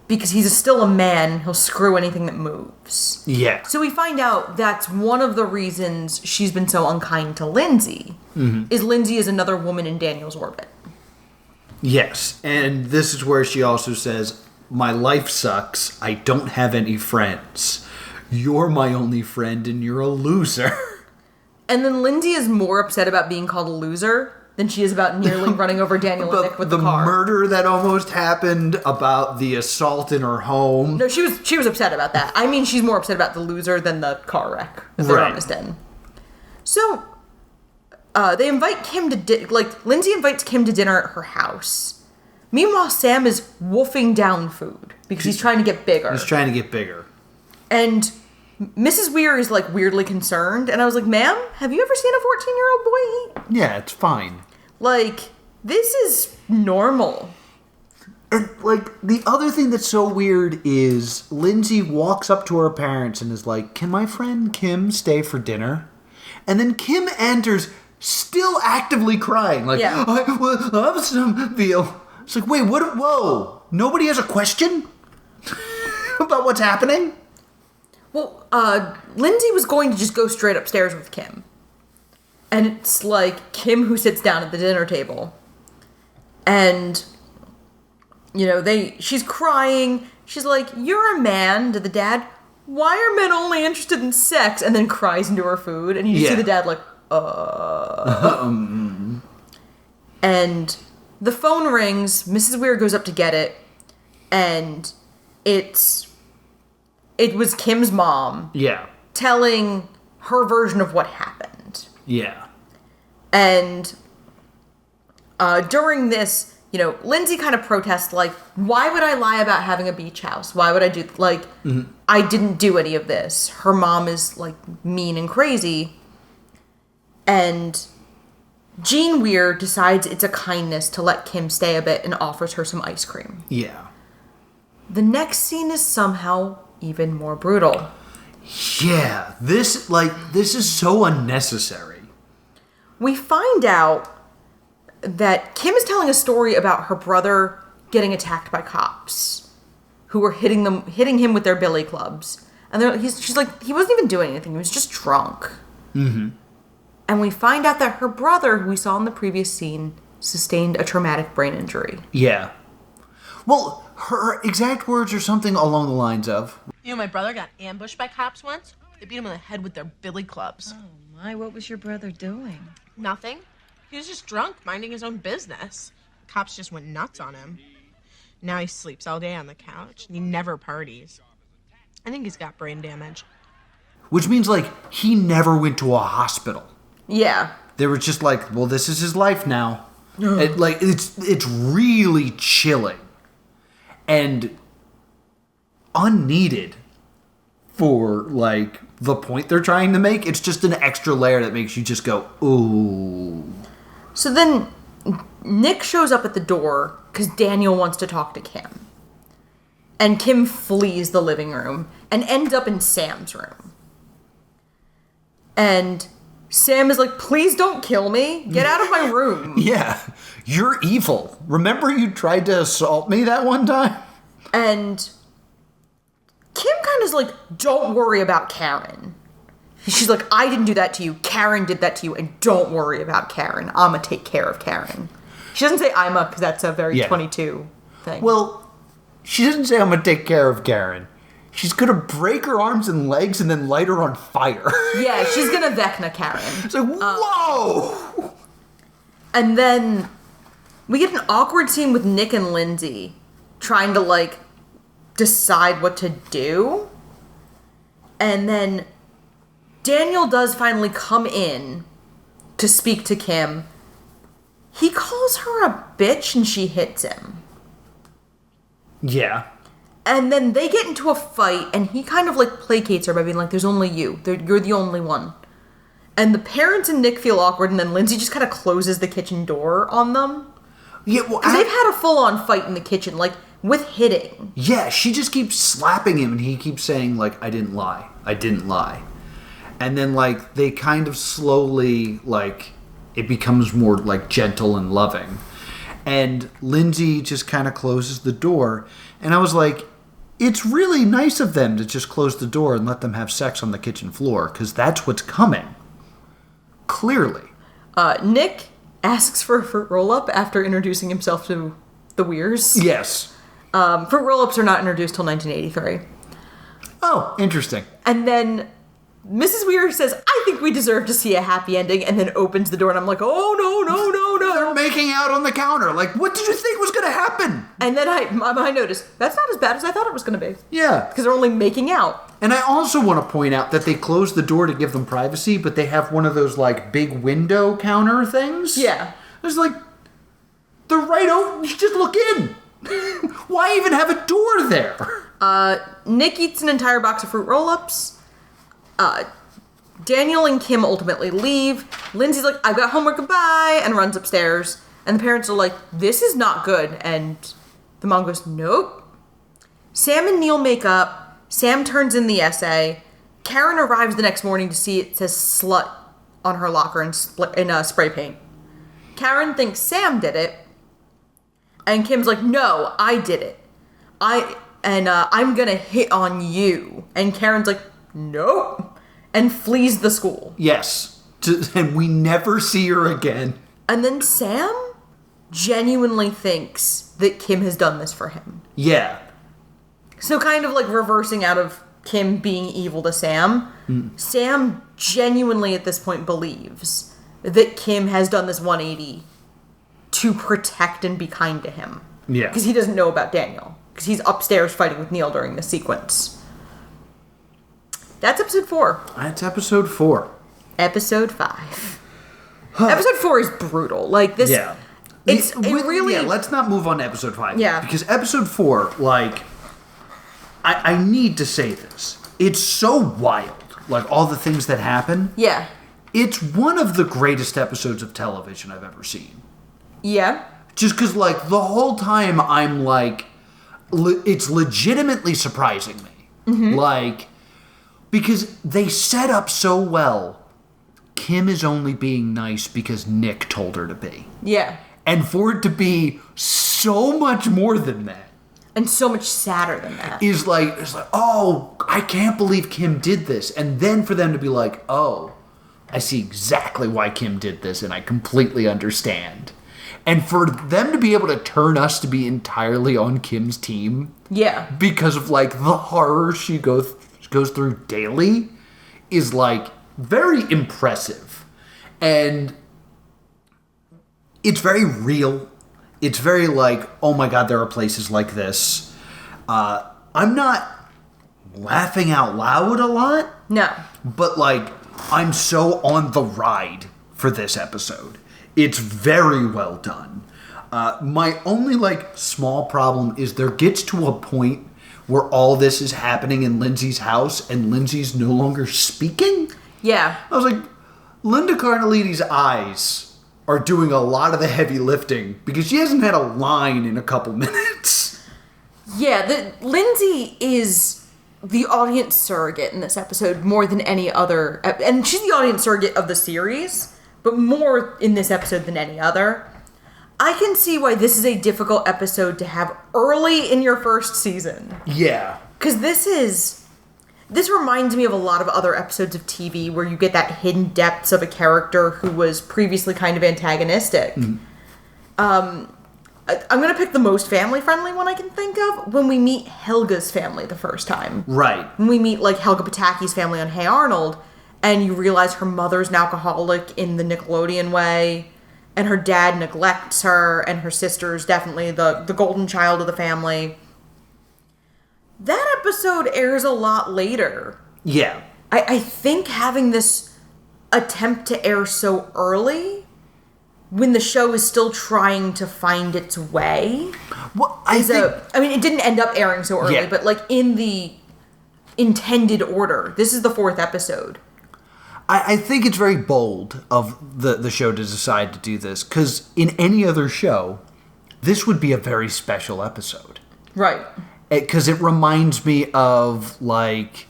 Speaker 2: because he's still a man, he'll screw anything that moves.
Speaker 1: Yeah.
Speaker 2: So we find out that's one of the reasons she's been so unkind to Lindsay, is Lindsay is another woman in Daniel's orbit.
Speaker 1: Yes, and this is where she also says, my life sucks, I don't have any friends. You're my only friend and you're a loser.
Speaker 2: And then Lindsay is more upset about being called a loser than she is about nearly running over Daniel and Nick with the car.
Speaker 1: The murder that almost happened, about the assault in her home.
Speaker 2: No, she was upset about that. I mean, she's more upset about the loser than the car wreck that they're almost in. So, they invite Kim to Lindsay invites Kim to dinner at her house. Meanwhile, Sam is wolfing down food because he's trying to get bigger.
Speaker 1: He's trying to get bigger.
Speaker 2: And Mrs. Weir is like weirdly concerned, and I was like, ma'am, have you ever seen a 14-year-old boy eat?
Speaker 1: Yeah, it's fine.
Speaker 2: Like, this is normal.
Speaker 1: And, like, the other thing that's so weird is Lindsay walks up to her parents and is like, can my friend Kim stay for dinner? And then Kim enters, still actively crying. Like,
Speaker 2: yeah.
Speaker 1: I would love some veal. It's like, wait, what? Whoa. Nobody has a question about what's happening?
Speaker 2: Well, Lindsay was going to just go straight upstairs with Kim. And it's like Kim who sits down at the dinner table. And, you know, she's crying. She's like, you're a man, to the dad. Why are men only interested in sex? And then cries into her food. And you just see the dad like, And the phone rings. Mrs. Weir goes up to get it. And it was Kim's mom.
Speaker 1: Yeah.
Speaker 2: Telling her version of what happened.
Speaker 1: Yeah.
Speaker 2: And during this, you know, Lindsay kind of protests, like, why would I lie about having a beach house? Why would I do, like, I didn't do any of this. Her mom is, like, mean and crazy. And Jean Weir decides it's a kindness to let Kim stay a bit and offers her some ice cream.
Speaker 1: Yeah.
Speaker 2: The next scene is somehow even more brutal.
Speaker 1: Yeah, this is so unnecessary.
Speaker 2: We find out that Kim is telling a story about her brother getting attacked by cops who were hitting him with their billy clubs. And she's like, he wasn't even doing anything, he was just drunk.
Speaker 1: Mm-hmm.
Speaker 2: And we find out that her brother, who we saw in the previous scene, sustained a traumatic brain injury.
Speaker 1: Yeah. Well, her exact words are something along the lines of,
Speaker 14: You know, my brother got ambushed by cops once. They beat him in the head with their billy clubs.
Speaker 13: Oh my, what was your brother doing?
Speaker 14: Nothing. He was just drunk, minding his own business. Cops just went nuts on him. Now he sleeps all day on the couch, and he never parties. I think he's got brain damage.
Speaker 1: Which means, like, he never went to a hospital.
Speaker 2: Yeah.
Speaker 1: They were just like, well, this is his life now. It's really chilling. And unneeded for, like, the point they're trying to make. It's just an extra layer that makes you just go, ooh.
Speaker 2: So then Nick shows up at the door because Daniel wants to talk to Kim. And Kim flees the living room and ends up in Sam's room. And Sam is like, please don't kill me. Get out of my room.
Speaker 1: Yeah, you're evil. Remember you tried to assault me that one time?
Speaker 2: And Kim kind of is like, don't worry about Karen. She's like, I didn't do that to you. Karen did that to you. And don't worry about Karen. I'm going to take care of Karen. She doesn't say I'm a, because that's a very 22 thing.
Speaker 1: Well, she doesn't say I'm going to take care of Karen. She's going to break her arms and legs and then light her on fire.
Speaker 2: Yeah, she's going to Vecna Karen.
Speaker 1: It's like, whoa!
Speaker 2: And then we get an awkward scene with Nick and Lindsay trying to, like, decide what to do. And then Daniel does finally come in to speak to Kim. He calls her a bitch and she hits him.
Speaker 1: Yeah.
Speaker 2: And then they get into a fight and he kind of, like, placates her by being like, there's only you. You're the only one. And the parents and Nick feel awkward, and then Lindsay just kind of closes the kitchen door on them.
Speaker 1: Yeah, well,
Speaker 2: because they've had a full-on fight in the kitchen, like, with hitting.
Speaker 1: Yeah, she just keeps slapping him, and he keeps saying, like, I didn't lie. I didn't lie. And then, like, they kind of slowly, like, it becomes more, like, gentle and loving. And Lindsay just kind of closes the door. And I was like, it's really nice of them to just close the door and let them have sex on the kitchen floor, because that's what's coming. Clearly.
Speaker 2: Nick asks for a fruit roll-up after introducing himself to the Weirs.
Speaker 1: Yes.
Speaker 2: Fruit roll-ups are not introduced till 1983.
Speaker 1: Oh, interesting.
Speaker 2: And then Mrs. Weir says, I think we deserve to see a happy ending, and then opens the door, and I'm like, oh, no.
Speaker 1: They're making out on the counter. Like, what did you think was going to happen?
Speaker 2: And then I noticed, that's not as bad as I thought it was going to be.
Speaker 1: Yeah.
Speaker 2: Because they're only making out.
Speaker 1: And I also want to point out that they close the door to give them privacy, but they have one of those, like, big window counter things.
Speaker 2: Yeah.
Speaker 1: There's, like, they're right over. You just look in. Why even have a door there?
Speaker 2: Nick eats an entire box of fruit roll-ups. Daniel and Kim ultimately leave. Lindsay's like, I've got homework, goodbye, and runs upstairs. And the parents are like, this is not good. And the mom goes, nope. Sam and Neil make up. Sam turns in the essay. Karen arrives the next morning to see it says slut on her locker in spray paint. Karen thinks Sam did it. And Kim's like, no, I did it. I'm gonna hit on you. And Karen's like, nope. And flees the school.
Speaker 1: Yes. And we never see her again.
Speaker 2: And then Sam genuinely thinks that Kim has done this for him.
Speaker 1: Yeah.
Speaker 2: So kind of like reversing out of Kim being evil to Sam. Sam genuinely at this point believes that Kim has done this 180 to protect and be kind to him.
Speaker 1: Yeah.
Speaker 2: Because he doesn't know about Daniel. Because he's upstairs fighting with Neil during this sequence. That's episode 4.
Speaker 1: That's episode 4.
Speaker 2: Episode 5. Episode 4 is brutal. Like this.
Speaker 1: Yeah.
Speaker 2: Yeah,
Speaker 1: let's not move on to episode 5.
Speaker 2: Yeah.
Speaker 1: Because episode 4, like, I need to say this. It's so wild. Like, all the things that happen.
Speaker 2: Yeah.
Speaker 1: It's one of the greatest episodes of television I've ever seen.
Speaker 2: Yeah.
Speaker 1: Just because, like, the whole time I'm like, it's legitimately surprising me.
Speaker 2: Mm-hmm.
Speaker 1: Like, because they set up so well, Kim is only being nice because Nick told her to be.
Speaker 2: Yeah.
Speaker 1: And for it to be so much more than that.
Speaker 2: And so much sadder than that.
Speaker 1: It's like, oh, I can't believe Kim did this. And then for them to be like, oh, I see exactly why Kim did this and I completely understand. And for them to be able to turn us to be entirely on Kim's team.
Speaker 2: Yeah.
Speaker 1: Because of, like, the horror she goes through daily is, like, very impressive. And it's very real. It's very, like, oh my God, there are places like this. I'm not laughing out loud a lot.
Speaker 2: No.
Speaker 1: But, like, I'm so on the ride for this episode. It's very well done. My only, like, small problem is there gets to a point where all this is happening in Lindsay's house and Lindsay's no longer speaking.
Speaker 2: Yeah.
Speaker 1: I was like, Linda Cardellini's eyes are doing a lot of the heavy lifting because she hasn't had a line in a couple minutes.
Speaker 2: Yeah, Lindsay is the audience surrogate in this episode more than any other. And she's the audience surrogate of the series, but more in this episode than any other. I can see why this is a difficult episode to have early in your first season.
Speaker 1: Yeah.
Speaker 2: Because this reminds me of a lot of other episodes of TV where you get that hidden depths of a character who was previously kind of antagonistic.
Speaker 1: Mm.
Speaker 2: I'm going to pick the most family-friendly one I can think of when we meet Helga's family the first time.
Speaker 1: Right.
Speaker 2: When we meet, like, Helga Pataki's family on Hey Arnold, and you realize her mother's an alcoholic in the Nickelodeon way, and her dad neglects her, and her sister's definitely the golden child of the family. That episode airs a lot later.
Speaker 1: Yeah.
Speaker 2: I think having this attempt to air so early, when the show is still trying to find its way, I mean, it didn't end up airing so early, but, like, in the intended order. This is the 4th episode.
Speaker 1: I think it's very bold of the show to decide to do this, because in any other show, this would be a very special episode.
Speaker 2: Right.
Speaker 1: Because it reminds me of, like,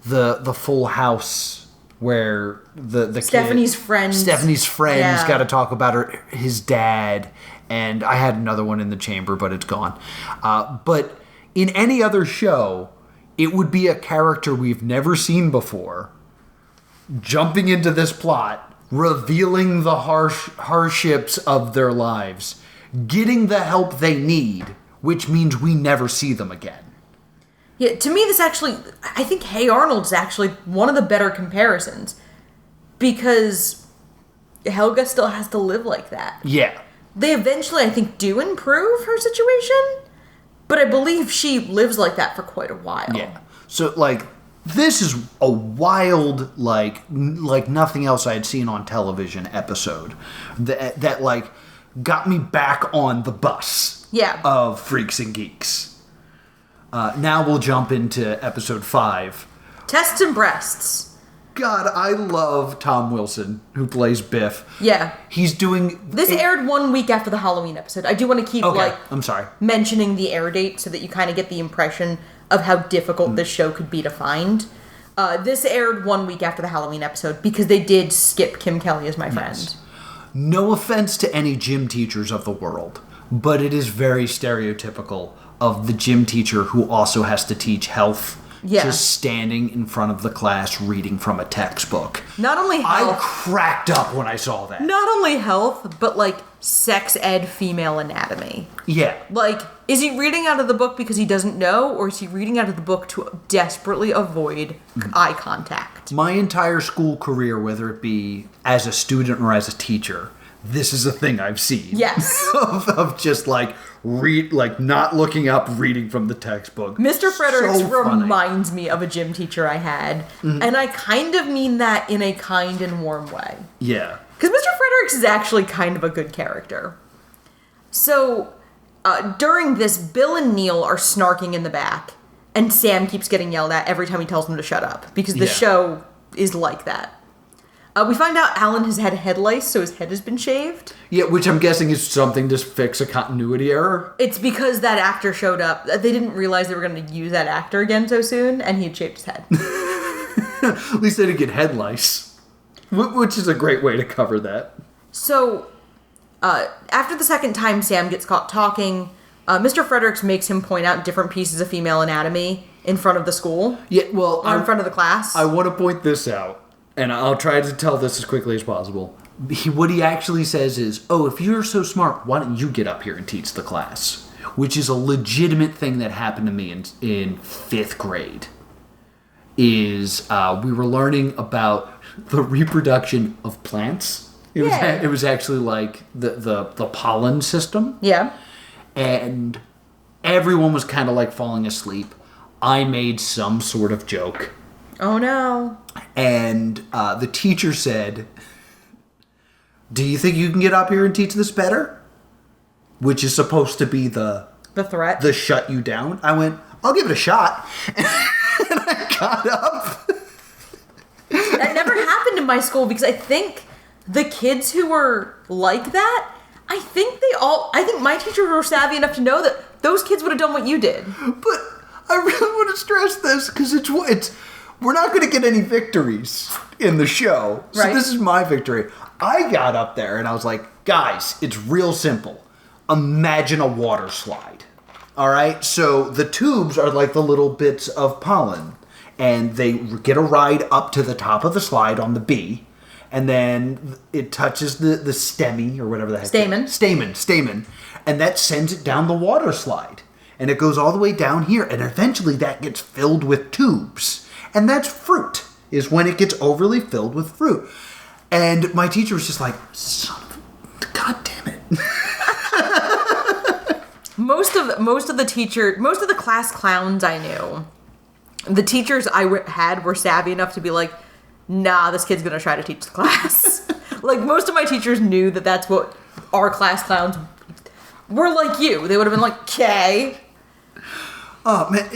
Speaker 1: the Full House, where the
Speaker 2: Stephanie's
Speaker 1: friends got to talk about his dad, and I had another one in the chamber, but it's gone. But in any other show, it would be a character we've never seen before, jumping into this plot, revealing the hardships of their lives, getting the help they need, which means we never see them again.
Speaker 2: Yeah, to me, I think Hey Arnold's actually one of the better comparisons. Because Helga still has to live like that.
Speaker 1: Yeah.
Speaker 2: They eventually, I think, do improve her situation, but I believe she lives like that for quite a while.
Speaker 1: Yeah. So, like, this is a wild, like nothing else I had seen on television episode that like, got me back on the bus of Freaks and Geeks. Now we'll jump into episode 5.
Speaker 2: Tests and breasts.
Speaker 1: God, I love Tom Wilson, who plays Biff.
Speaker 2: Yeah.
Speaker 1: He's doing...
Speaker 2: This aired 1 week after the Halloween episode. I do want to keep,
Speaker 1: I'm sorry.
Speaker 2: mentioning the air date so that you kind of get the impression of how difficult this show could be to find. This aired 1 week after the Halloween episode because they did skip Kim Kelly as my friend.
Speaker 1: Yes. No offense to any gym teachers of the world, but it is very stereotypical of the gym teacher who also has to teach health.
Speaker 2: Yeah.
Speaker 1: Just standing in front of the class reading from a textbook.
Speaker 2: Not only health.
Speaker 1: I cracked up when I saw that.
Speaker 2: Not only health, but like sex ed female anatomy.
Speaker 1: Yeah.
Speaker 2: Like, is he reading out of the book because he doesn't know, or is he reading out of the book to desperately avoid eye contact?
Speaker 1: My entire school career, whether it be as a student or as a teacher, this is a thing I've seen.
Speaker 2: Yes.
Speaker 1: of just like not looking up, reading from the textbook.
Speaker 2: Mr. Fredericks
Speaker 1: So funny.
Speaker 2: reminds me of a gym teacher I had, and I kind of mean that in a kind and warm way.
Speaker 1: Yeah.
Speaker 2: Because Mr. Fredericks is actually kind of a good character. So, during this, Bill and Neil are snarking in the back, and Sam keeps getting yelled at every time he tells them to shut up, because the show is like that. We find out Alan has had head lice, so his head has been shaved.
Speaker 1: Yeah, which I'm guessing is something to fix a continuity error.
Speaker 2: It's because that actor showed up. They didn't realize they were going to use that actor again so soon, and he had shaved his head.
Speaker 1: At least they didn't get head lice, which is a great way to cover that.
Speaker 2: So, after the second time Sam gets caught talking, Mr. Fredericks makes him point out different pieces of female anatomy in front of the school.
Speaker 1: Yeah, well...
Speaker 2: Or in front of the class.
Speaker 1: I want to point this out. And I'll try to tell this as quickly as possible. What he actually says is, oh, if you're so smart, why don't you get up here and teach the class? Which is a legitimate thing that happened to me in 5th grade. We were learning about the reproduction of plants. It was actually like the pollen system.
Speaker 2: Yeah.
Speaker 1: And everyone was kind of like falling asleep. I made some sort of joke.
Speaker 2: Oh no.
Speaker 1: And the teacher said, do you think you can get up here and teach this better? Which is supposed to be the
Speaker 2: threat.
Speaker 1: The shut you down. I went, I'll give it a shot. And I got up.
Speaker 2: That never happened in my school because I think the kids who were like that, I think my teachers were savvy enough to know that those kids would have done what you did.
Speaker 1: But I really want to stress this because we're not going to get any victories in the show. So
Speaker 2: Right.
Speaker 1: This is my victory. I got up there and I was like, guys, it's real simple. Imagine a water slide. All right? So the tubes are like the little bits of pollen. And they get a ride up to the top of the slide on the bee. And then it touches the stemmy or whatever the heck. Stamen. And that sends it down the water slide. And it goes all the way down here. And eventually that gets filled with tubes. And that's fruit, is when it gets overly filled with fruit. And my teacher was just like, son of a... God damn it.
Speaker 2: Most of the class clowns I knew, the teachers I had were savvy enough to be like, nah, this kid's gonna try to teach the class. Like, most of my teachers knew that that's what our class clowns were like you. They would have been like, okay.
Speaker 1: Oh, man,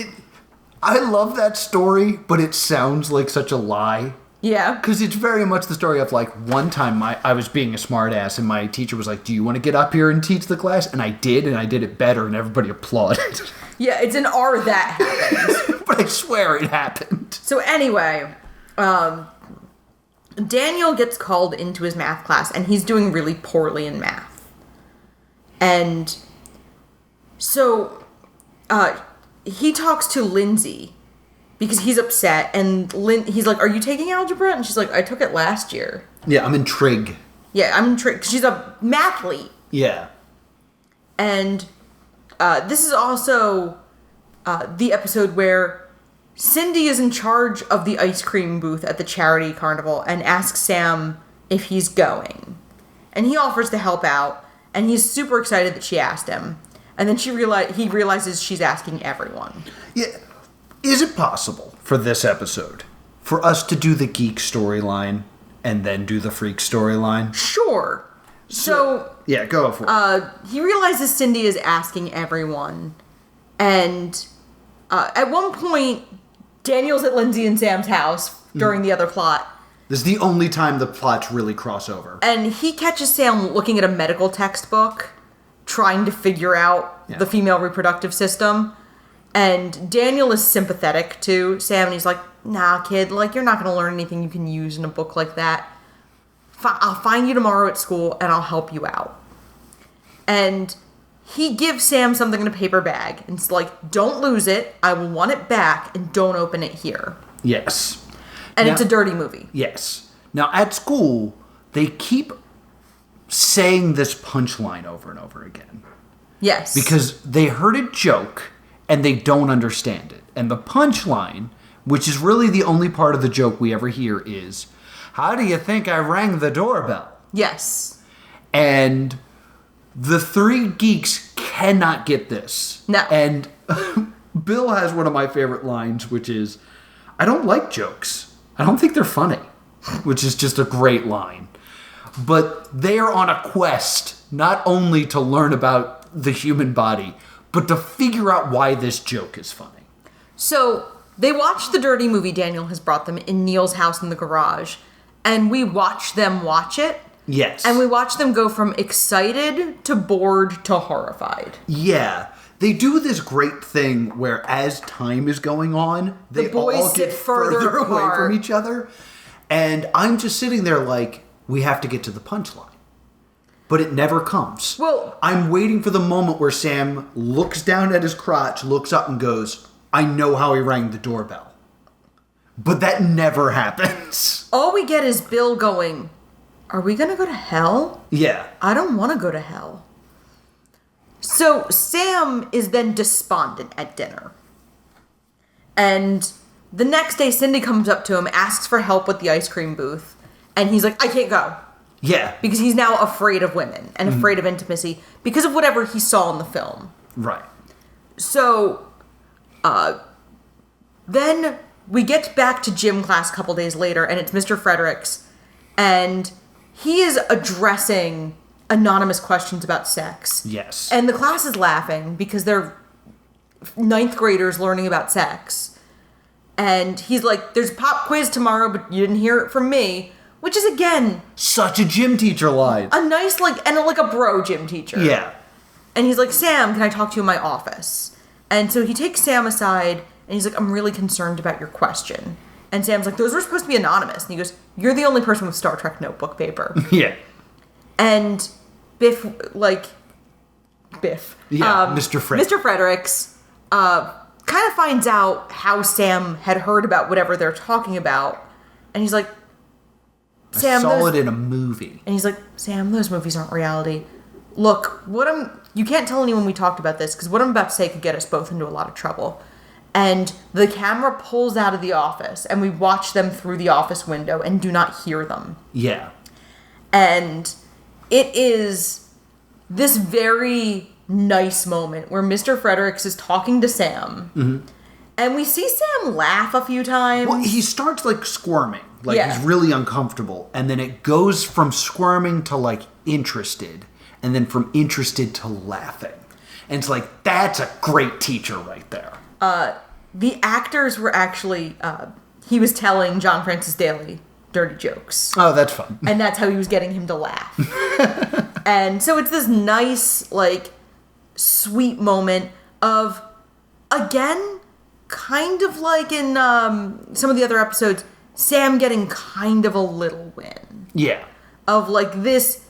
Speaker 1: I love that story, but it sounds like such a lie.
Speaker 2: Yeah.
Speaker 1: Because it's very much the story of, like, one time I was being a smartass, and my teacher was like, do you want to get up here and teach the class? And I did it better, and everybody applauded.
Speaker 2: Yeah, it's an R that happened.
Speaker 1: But I swear it happened.
Speaker 2: So anyway, Daniel gets called into his math class, and he's doing really poorly in math. And so he talks to Lindsay because he's upset, and he's like, "Are you taking algebra?" And she's like, "I took it last year."
Speaker 1: Yeah, I'm in trig.
Speaker 2: Yeah, I'm in trig. She's a mathlete.
Speaker 1: Yeah.
Speaker 2: And this is also the episode where Cindy is in charge of the ice cream booth at the charity carnival and asks Sam if he's going. And he offers to help out, and he's super excited that she asked him. And then he realizes she's asking everyone.
Speaker 1: Yeah. Is it possible for this episode for us to do the geek storyline and then do the freak storyline?
Speaker 2: Sure. So
Speaker 1: yeah, go for it.
Speaker 2: He realizes Cindy is asking everyone. And at one point, Daniel's at Lindsay and Sam's house during the other plot.
Speaker 1: This is the only time the plots really cross over.
Speaker 2: And he catches Sam looking at a medical textbook, trying to figure out the female reproductive system. And Daniel is sympathetic to Sam, and he's like, "Nah, kid, like, you're not going to learn anything you can use in a book like that. I'll find you tomorrow at school, and I'll help you out." And he gives Sam something in a paper bag, and it's like, "Don't lose it, I will want it back, and don't open it here."
Speaker 1: Yes.
Speaker 2: And it's a dirty movie.
Speaker 1: Yes. Now, at school, they keep saying this punchline over and over again.
Speaker 2: Yes.
Speaker 1: Because they heard a joke, and they don't understand it. And the punchline, which is really the only part of the joke we ever hear, is, "How do you think I rang the doorbell?"
Speaker 2: Yes.
Speaker 1: And the three geeks cannot get this.
Speaker 2: No.
Speaker 1: And Bill has one of my favorite lines, which is, "I don't like jokes. I don't think they're funny," which is just a great line. But they are on a quest, not only to learn about the human body, but to figure out why this joke is funny.
Speaker 2: So they watch the dirty movie Daniel has brought them in Neil's house in the garage, and we watch them watch it.
Speaker 1: Yes.
Speaker 2: And we watch them go from excited to bored to horrified.
Speaker 1: Yeah. They do this great thing where as time is going on, they
Speaker 2: boys
Speaker 1: all
Speaker 2: sit
Speaker 1: get
Speaker 2: further
Speaker 1: away
Speaker 2: apart.
Speaker 1: from each other. And I'm just sitting there like, we have to get to the punchline. But it never comes.
Speaker 2: Well,
Speaker 1: I'm waiting for the moment where Sam looks down at his crotch, looks up and goes, "I know how he rang the doorbell." But that never happens.
Speaker 2: All we get is Bill going, "Are we going to go to hell?"
Speaker 1: Yeah.
Speaker 2: "I don't want to go to hell." So Sam is then despondent at dinner. And the next day, Cindy comes up to him, asks for help with the ice cream booth. And he's like, "I can't go."
Speaker 1: Yeah.
Speaker 2: Because he's now afraid of women and afraid of intimacy because of whatever he saw in the film.
Speaker 1: Right.
Speaker 2: So, then we get back to gym class a couple days later, and it's Mr. Fredericks, and he is addressing anonymous questions about sex.
Speaker 1: Yes.
Speaker 2: And the class is laughing because they're 9th graders learning about sex. And he's like, "There's a pop quiz tomorrow, but you didn't hear it from me." Which is, again,
Speaker 1: such a gym teacher line.
Speaker 2: A nice, a bro gym teacher.
Speaker 1: Yeah.
Speaker 2: And he's like, "Sam, can I talk to you in my office?" And so he takes Sam aside, and he's like, "I'm really concerned about your question." And Sam's like, "Those were supposed to be anonymous." And he goes, "You're the only person with Star Trek notebook paper."
Speaker 1: Yeah.
Speaker 2: And Biff.
Speaker 1: Yeah, Mr. Fredericks.
Speaker 2: Mr. Fredericks kind of finds out how Sam had heard about whatever they're talking about. And he's like, "Sam,
Speaker 1: I saw it in a movie."
Speaker 2: And he's like, "Sam, those movies aren't reality. Look, you can't tell anyone we talked about this, because what I'm about to say could get us both into a lot of trouble." And the camera pulls out of the office, and we watch them through the office window and do not hear them.
Speaker 1: Yeah.
Speaker 2: And it is this very nice moment where Mr. Fredericks is talking to Sam.
Speaker 1: Mm-hmm.
Speaker 2: And we see Sam laugh a few times.
Speaker 1: Well, he starts, squirming.
Speaker 2: Yeah.
Speaker 1: He's really uncomfortable. And then it goes from squirming to, interested. And then from interested to laughing. And it's like, that's a great teacher right there.
Speaker 2: The actors were actually... he was telling John Francis Daly dirty jokes.
Speaker 1: Oh, that's fun.
Speaker 2: And that's how he was getting him to laugh. And so it's this nice, sweet moment of, again, kind of like in some of the other episodes, Sam getting kind of a little win.
Speaker 1: Yeah.
Speaker 2: Of this,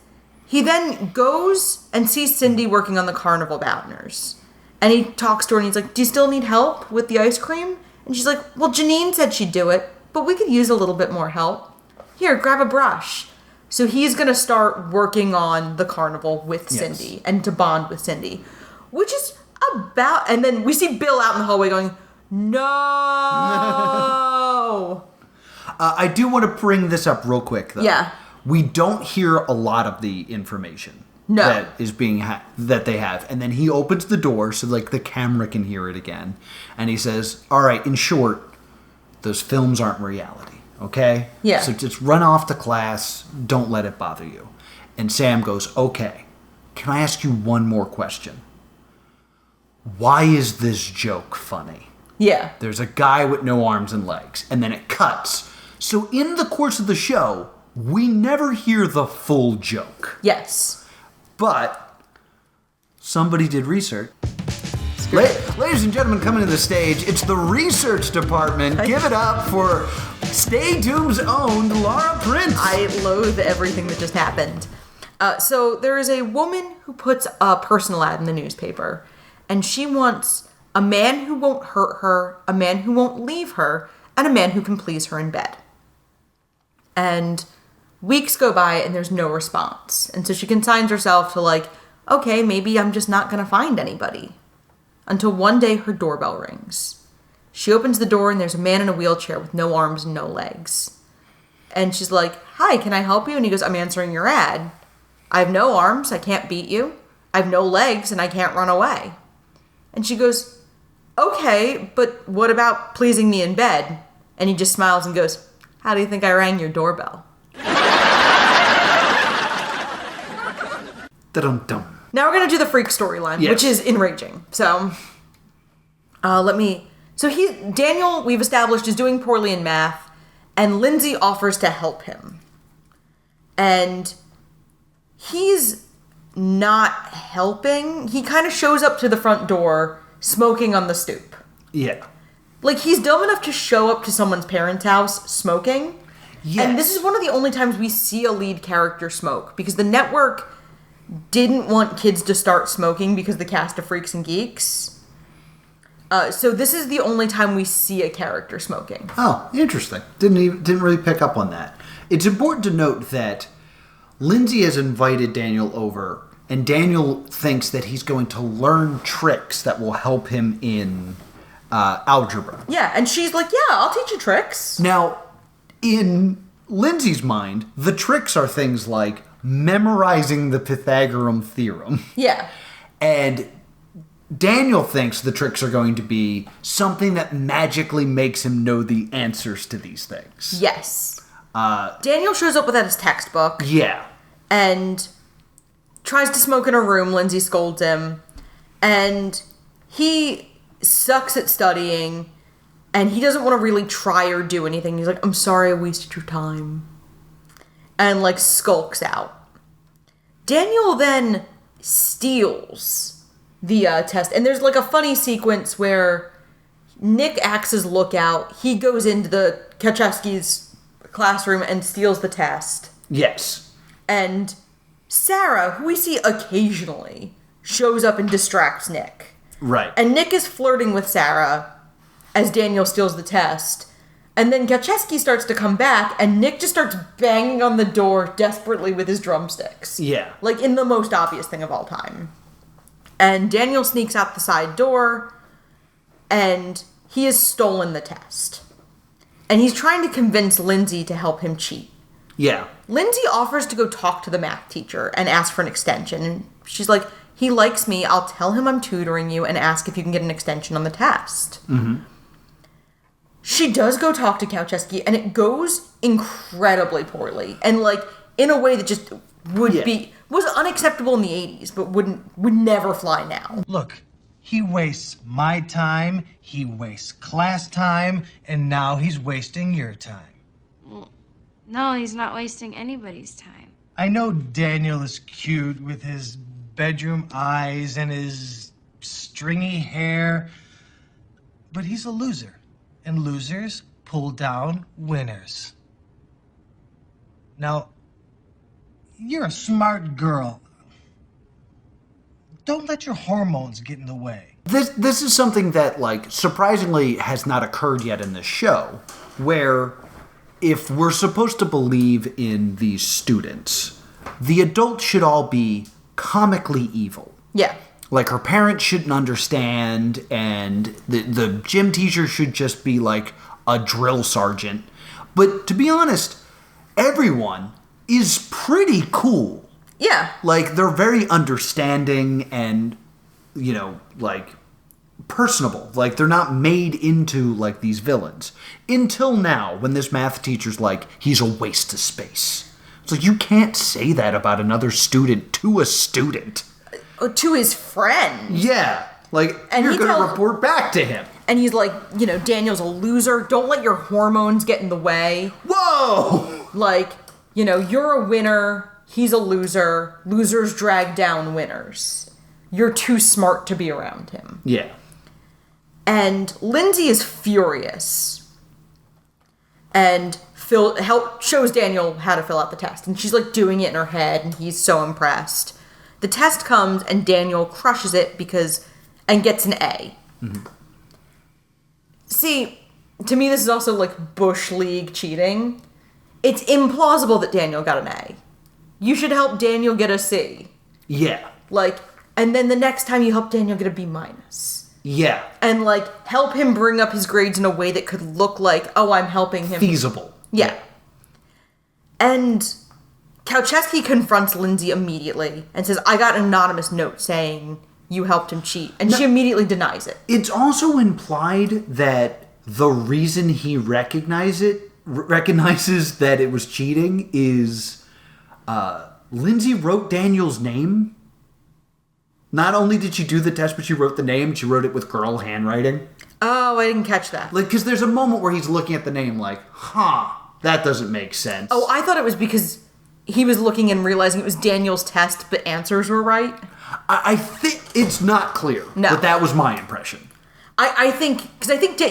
Speaker 2: he then goes and sees Cindy working on the carnival banners. And he talks to her and he's like, do you still need help with the ice cream? And she's like, well, Janine said she'd do it, but we could use a little bit more help. Here, grab a brush. So he's going to start working on the carnival with Cindy and to bond with Cindy, which is about... And then we see Bill out in the hallway going, no!
Speaker 1: I do want to bring this up real quick, though.
Speaker 2: Yeah.
Speaker 1: We don't hear a lot of the information that is being that they have. And then he opens the door so like the camera can hear it again. And he says, all right, in short, those films aren't reality. Okay?
Speaker 2: Yeah.
Speaker 1: So just run off to class. Don't let it bother you. And Sam goes, okay, can I ask you one more question? Why is this joke funny?
Speaker 2: Yeah.
Speaker 1: There's a guy with no arms and legs. And then it cuts. So in the course of the show, we never hear the full joke.
Speaker 2: Yes.
Speaker 1: But somebody did research. Ladies and gentlemen, coming to the stage, it's the research department. Give it up for Stay Doom's own Laura Prince.
Speaker 2: I loathe everything that just happened. So there is a woman who puts a personal ad in the newspaper, and she wants a man who won't hurt her, a man who won't leave her, and a man who can please her in bed. And weeks go by and there's no response. And so she consigns herself to like, okay, maybe I'm just not going to find anybody. Until one day her doorbell rings. She opens the door and there's a man in a wheelchair with no arms and no legs. And she's like, hi, can I help you? And he goes, I'm answering your ad. I have no arms, I can't beat you. I have no legs and I can't run away. And she goes, okay, but what about pleasing me in bed? And he just smiles and goes, how do you think I rang your doorbell?
Speaker 1: Dum-dum.
Speaker 2: Now we're going to do the freak storyline, which is enraging. So, Daniel, we've established, is doing poorly in math, and Lindsay offers to help him. And he's not helping. He kind of shows up to the front door, smoking on the stoop.
Speaker 1: Yeah.
Speaker 2: Like, he's dumb enough to show up to someone's parents' house smoking. Yes. And this is one of the only times we see a lead character smoke, because the network didn't want kids to start smoking because the cast of Freaks and Geeks. So this is the only time we see a character smoking.
Speaker 1: Oh, interesting. Didn't really pick up on that. It's important to note that Lindsay has invited Daniel over, and Daniel thinks that he's going to learn tricks that will help him in algebra.
Speaker 2: Yeah, and she's like, yeah, I'll teach you tricks.
Speaker 1: Now, in Lindsay's mind, the tricks are things like memorizing the Pythagorean theorem.
Speaker 2: Yeah.
Speaker 1: And Daniel thinks the tricks are going to be something that magically makes him know the answers to these things.
Speaker 2: Yes. Daniel shows up without his textbook.
Speaker 1: Yeah.
Speaker 2: And tries to smoke in a room. Lindsay scolds him. And he sucks at studying. And he doesn't want to really try or do anything. He's like, I'm sorry I wasted your time. And, like, skulks out. Daniel then steals the test. And there's, like, a funny sequence where Nick acts as lookout. He goes into the Kaczewski's classroom and steals the test.
Speaker 1: Yes.
Speaker 2: And Sarah, who we see occasionally, shows up and distracts Nick.
Speaker 1: Right.
Speaker 2: And Nick is flirting with Sarah as Daniel steals the test. And then Kaczewski starts to come back, and Nick just starts banging on the door desperately with his drumsticks.
Speaker 1: Yeah.
Speaker 2: Like, in the most obvious thing of all time. And Daniel sneaks out the side door, and he has stolen the test. And he's trying to convince Lindsay to help him cheat.
Speaker 1: Yeah.
Speaker 2: Lindsay offers to go talk to the math teacher and ask for an extension. And she's like, he likes me, I'll tell him I'm tutoring you and ask if you can get an extension on the test.
Speaker 1: Mm-hmm.
Speaker 2: She does go talk to Kaczewski, and it goes incredibly poorly. And, like, in a way that just was unacceptable in the 80s, but would never fly now.
Speaker 15: Look, he wastes my time, he wastes class time, and now he's wasting your time.
Speaker 9: Well, no, he's not wasting anybody's time.
Speaker 15: I know Daniel is cute with his bedroom eyes and his stringy hair, but he's a loser. And losers pull down winners. Now, you're a smart girl. Don't let your hormones get in the way.
Speaker 1: This is something that, like, surprisingly has not occurred yet in this show, where if we're supposed to believe in these students, the adults should all be comically evil.
Speaker 2: Yeah.
Speaker 1: Like, her parents shouldn't understand, and the gym teacher should just be, like, a drill sergeant. But to be honest, everyone is pretty cool.
Speaker 2: Yeah.
Speaker 1: Like, they're very understanding and, you know, like, personable. Like, they're not made into, like, these villains. Until now, when this math teacher's like, he's a waste of space. It's like, you can't say that about another student to a student.
Speaker 2: To his friend.
Speaker 1: Yeah. Like, and you're going to report back to him.
Speaker 2: And he's like, you know, Daniel's a loser. Don't let your hormones get in the way.
Speaker 1: Whoa!
Speaker 2: Like, you know, you're a winner. He's a loser. Losers drag down winners. You're too smart to be around him.
Speaker 1: Yeah.
Speaker 2: And Lindsay is furious. And shows Daniel how to fill out the test. And she's like doing it in her head. And he's so impressed. The test comes and Daniel crushes it and gets an A. Mm-hmm. See, to me this is also like Bush League cheating. It's implausible that Daniel got an A. You should help Daniel get a C.
Speaker 1: Yeah.
Speaker 2: Like, and then the next time you help Daniel get a B-.
Speaker 1: Yeah.
Speaker 2: And like, help him bring up his grades in a way that could look like, oh, I'm helping him.
Speaker 1: Feasible.
Speaker 2: Yeah. And Kauczewski confronts Lindsay immediately and says, I got an anonymous note saying you helped him cheat. And she immediately denies it.
Speaker 1: It's also implied that the reason he recognizes that it was cheating is Lindsay wrote Daniel's name. Not only did she do the test, but she wrote the name. She wrote it with girl handwriting.
Speaker 2: Oh, I didn't catch that.
Speaker 1: Like, because there's a moment where he's looking at the name like, that doesn't make sense.
Speaker 2: Oh, I thought it was because he was looking and realizing it was Daniel's test, but answers were right.
Speaker 1: I think it's not clear. No. But that was my impression.
Speaker 2: I think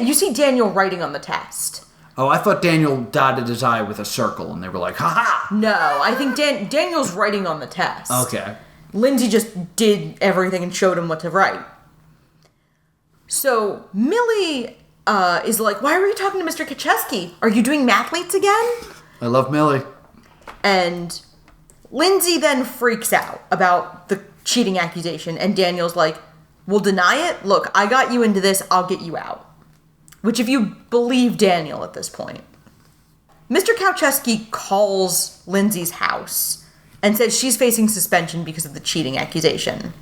Speaker 2: you see Daniel writing on the test.
Speaker 1: Oh, I thought Daniel dotted his I with a circle, and they were like, ha-ha!
Speaker 2: No, I think Daniel's writing on the test.
Speaker 1: Okay.
Speaker 2: Lindsay just did everything and showed him what to write. So, Millie is like, why were you talking to Mr. Kauczewski? Are you doing mathletes again?
Speaker 1: I love Millie.
Speaker 2: And Lindsay then freaks out about the cheating accusation, and Daniel's like, we'll deny it? Look, I got you into this, I'll get you out. Which, if you believe Daniel at this point. Mr. Kauczewski calls Lindsay's house and says she's facing suspension because of the cheating accusation.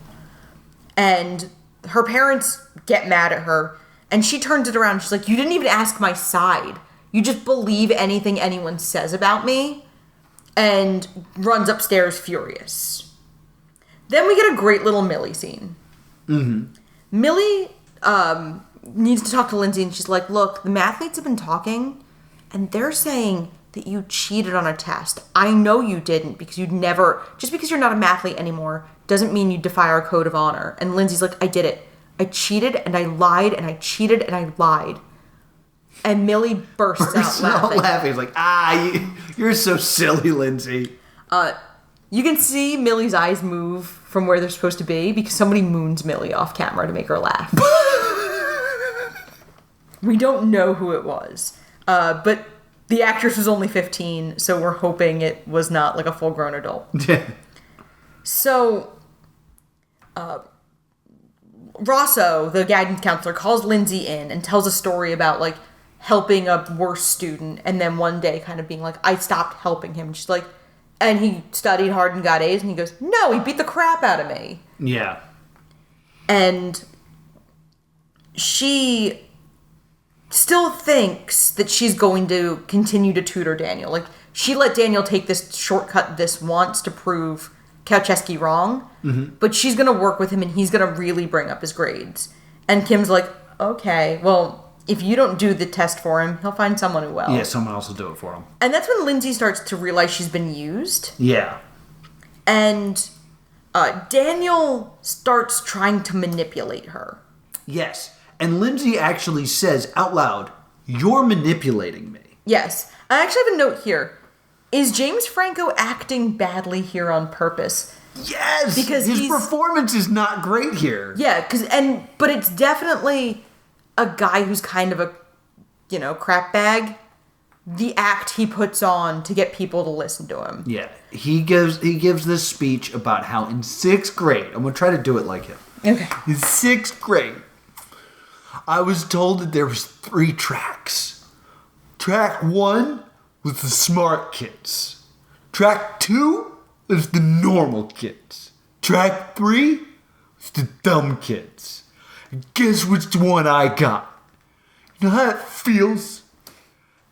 Speaker 2: And her parents get mad at her, and she turns it around. She's like, you didn't even ask my side. You just believe anything anyone says about me. And runs upstairs furious. Then we get a great little Millie scene. Mm-hmm. Millie needs to talk to Lindsay, and she's like, look, the mathletes have been talking, and they're saying that you cheated on a test. I know you didn't, because just because you're not a mathlete anymore doesn't mean you defy our code of honor. And Lindsay's like, I did it. I cheated, and I lied, and I cheated, and I lied. And Millie bursts out laughing.
Speaker 1: He's like, you're so silly, Lindsay.
Speaker 2: You can see Millie's eyes move from where they're supposed to be because somebody moons Millie off camera to make her laugh. We don't know who it was. But the actress was only 15, so we're hoping it was not like a full-grown adult. So, Rosso, the guidance counselor, calls Lindsay in and tells a story about, like, helping a worse student, and then one day kind of being like, I stopped helping him. She's like, and he studied hard and got A's, and he goes, no, he beat the crap out of me.
Speaker 1: Yeah.
Speaker 2: And she still thinks that she's going to continue to tutor Daniel. Like, she let Daniel take this shortcut this once to prove Kauczewski wrong, but she's going to work with him, and he's going to really bring up his grades. And Kim's like, okay, well, if you don't do the test for him, he'll find someone who will.
Speaker 1: Yeah, someone else will do it for him.
Speaker 2: And that's when Lindsay starts to realize she's been used.
Speaker 1: Yeah.
Speaker 2: And Daniel starts trying to manipulate her.
Speaker 1: Yes. And Lindsay actually says out loud, you're manipulating me.
Speaker 2: Yes. I actually have a note here. is James Franco acting badly here on purpose?
Speaker 1: Yes!
Speaker 2: Because
Speaker 1: his performance is not great here.
Speaker 2: Yeah, but it's definitely a guy who's kind of a, crap bag. The act he puts on to get people to listen to him.
Speaker 1: Yeah, he gives this speech about how in 6th grade, I'm going to try to do it like him.
Speaker 2: Okay.
Speaker 1: In 6th grade, I was told that there was 3 tracks. Track 1 was the smart kids. Track 2 was the normal kids. Track 3 was the dumb kids. And guess which one I got? You know how it feels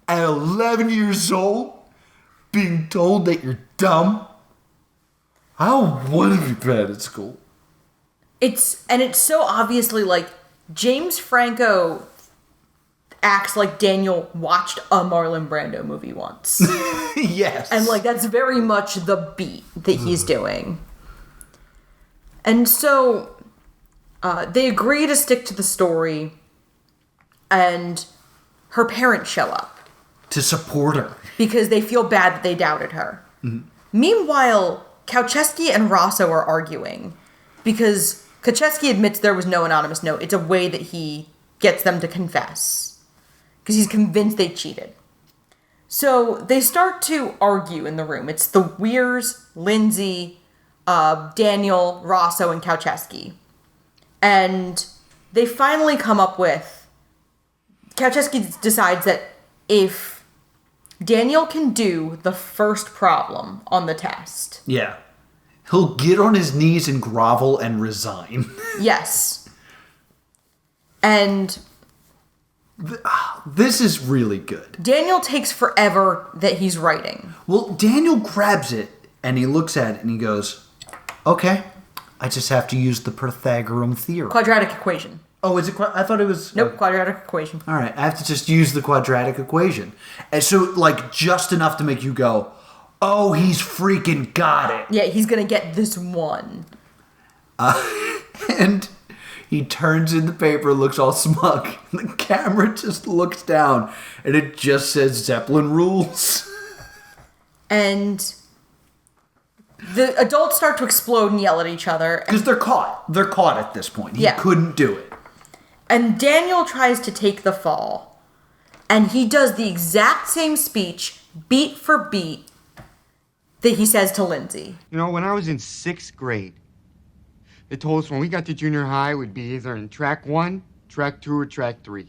Speaker 1: at 11 years old being told that you're dumb? I don't want to be bad at school.
Speaker 2: It's so obviously like James Franco acts like Daniel watched a Marlon Brando movie once.
Speaker 1: Yes.
Speaker 2: And like that's very much the beat that he's doing. And so they agree to stick to the story, and her parents show up.
Speaker 1: To support her.
Speaker 2: Because they feel bad that they doubted her.
Speaker 1: Mm-hmm.
Speaker 2: Meanwhile, Kauczewski and Rosso are arguing because Kauczewski admits there was no anonymous note. It's a way that he gets them to confess because he's convinced they cheated. So they start to argue in the room. It's the Weirs, Lindsay, Daniel, Rosso, and Kauczewski. And they finally come up with... Kauczewski decides that if Daniel can do the first problem on the test...
Speaker 1: Yeah. He'll get on his knees and grovel and resign.
Speaker 2: Yes. And...
Speaker 1: This is really good.
Speaker 2: Daniel takes forever that he's writing.
Speaker 1: Well, Daniel grabs it and he looks at it and he goes, okay, I just have to use the Pythagorean theorem.
Speaker 2: Quadratic equation.
Speaker 1: Oh, is it? I thought it was...
Speaker 2: Nope, quadratic equation.
Speaker 1: All right, I have to just use the quadratic equation. And so, like, just enough to make you go, oh, he's freaking got it.
Speaker 2: Yeah, he's going to get this one.
Speaker 1: And he turns in the paper, looks all smug. And the camera just looks down, and it just says Zeppelin rules.
Speaker 2: And the adults start to explode and yell at each other.
Speaker 1: Because they're caught. They're caught at this point. He couldn't do it.
Speaker 2: And Daniel tries to take the fall. And he does the exact same speech, beat for beat, that he says to Lindsay.
Speaker 16: You know, when I was in 6th grade, they told us when we got to junior high, we'd be either in track 1, track 2, or track 3.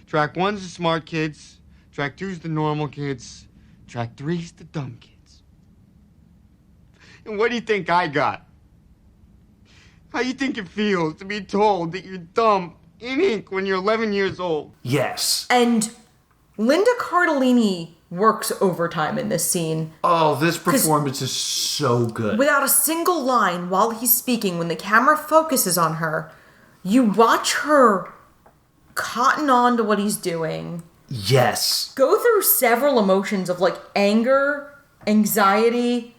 Speaker 16: Track 1's the smart kids, track 2's the normal kids, track 3's the dumb kids. And what do you think I got? How do you think it feels to be told that you're dumb in ink when you're 11 years old?
Speaker 1: Yes.
Speaker 2: And Linda Cardellini works overtime in this scene.
Speaker 1: Oh, this performance is so good.
Speaker 2: Without a single line while he's speaking, when the camera focuses on her, you watch her cotton on to what he's doing.
Speaker 1: Yes.
Speaker 2: Go through several emotions of like anger, anxiety,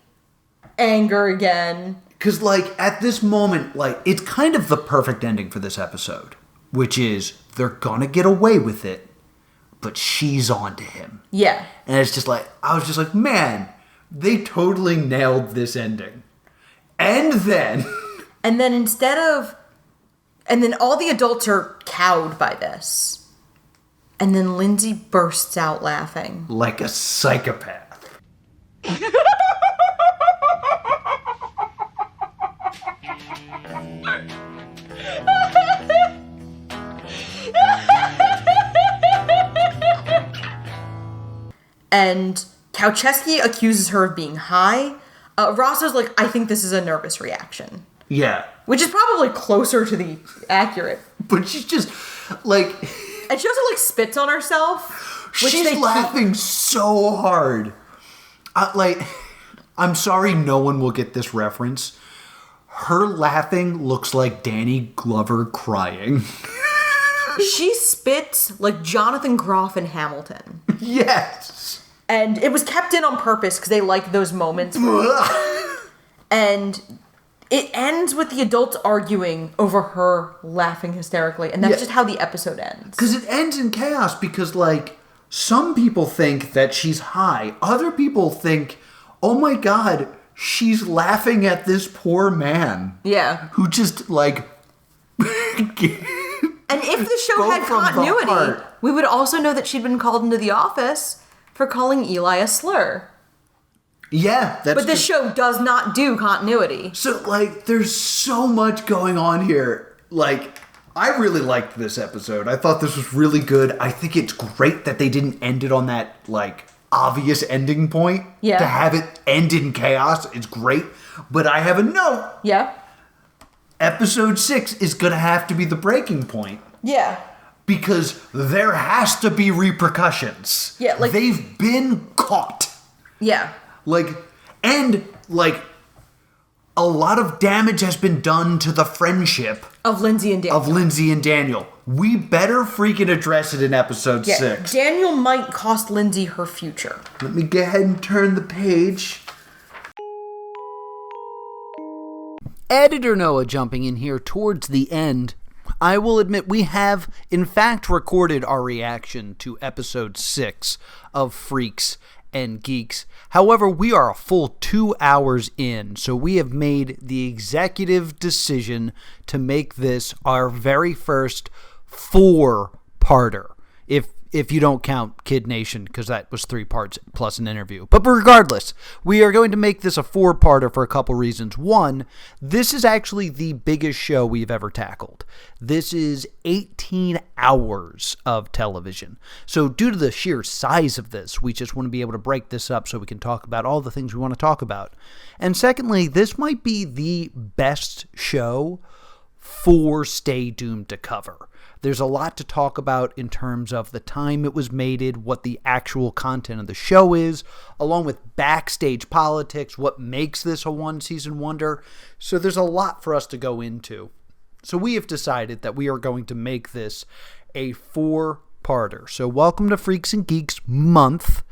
Speaker 2: anger again.
Speaker 1: Because, like, at this moment, like, it's kind of the perfect ending for this episode. Which is, they're gonna get away with it, but she's on to him.
Speaker 2: Yeah.
Speaker 1: And it's just like, I was just like, man, they totally nailed this ending. And then...
Speaker 2: And then and then all the adults are cowed by this. And then Lindsay bursts out laughing.
Speaker 1: Like a psychopath.
Speaker 2: And Kauczewski accuses her of being high. Rosso's like, I think this is a nervous reaction.
Speaker 1: Yeah.
Speaker 2: Which is probably closer to the accurate.
Speaker 1: But she's just, like...
Speaker 2: And she also, like, spits on herself.
Speaker 1: She's laughing so hard. I'm sorry no one will get this reference. Her laughing looks like Danny Glover crying.
Speaker 2: She spits like Jonathan Groff in Hamilton.
Speaker 1: Yes.
Speaker 2: And it was kept in on purpose because they like those moments. And it ends with the adults arguing over her laughing hysterically. And that's just how the episode ends.
Speaker 1: Because it ends in chaos because, like, some people think that she's high. Other people think, oh my God, she's laughing at this poor man.
Speaker 2: Yeah.
Speaker 1: Who just, like...
Speaker 2: And if the show had continuity, we would also know that she'd been called into the office for calling Eli a slur.
Speaker 1: Yeah,
Speaker 2: But this show does not do continuity.
Speaker 1: So, like, there's so much going on here. Like, I really liked this episode. I thought this was really good. I think it's great that they didn't end it on that, like, obvious ending point.
Speaker 2: Yeah.
Speaker 1: To have it end in chaos, it's great. But I have a note.
Speaker 2: Yeah.
Speaker 1: Episode 6 is going to have to be the breaking point.
Speaker 2: Yeah.
Speaker 1: Because there has to be repercussions.
Speaker 2: Yeah, like...
Speaker 1: They've been caught.
Speaker 2: Yeah.
Speaker 1: Like, a lot of damage has been done to the friendship
Speaker 2: of Lindsay and Daniel.
Speaker 1: We better freaking address it in episode 6.
Speaker 2: Daniel might cost Lindsay her future.
Speaker 1: Let me go ahead and turn the page. Editor Noah jumping in here towards the end. I will admit we have, in fact, recorded our reaction to episode 6 of Freaks and Geeks. However, we are a full 2 hours in, so we have made the executive decision to make this our very first 4-parter. If you don't count Kid Nation, because that was 3 parts plus an interview. But regardless, we are going to make this a 4-parter for a couple reasons. One, this is actually the biggest show we've ever tackled. This is 18 hours of television. So due to the sheer size of this, we just want to be able to break this up so we can talk about all the things we want to talk about. And secondly, this might be the best show for Stay Doomed to cover. There's a lot to talk about in terms of the time it was mated, what the actual content of the show is, along with backstage politics, what makes this a one-season wonder. So there's a lot for us to go into. So we have decided that we are going to make this a 4-parter. So welcome to Freaks and Geeks month.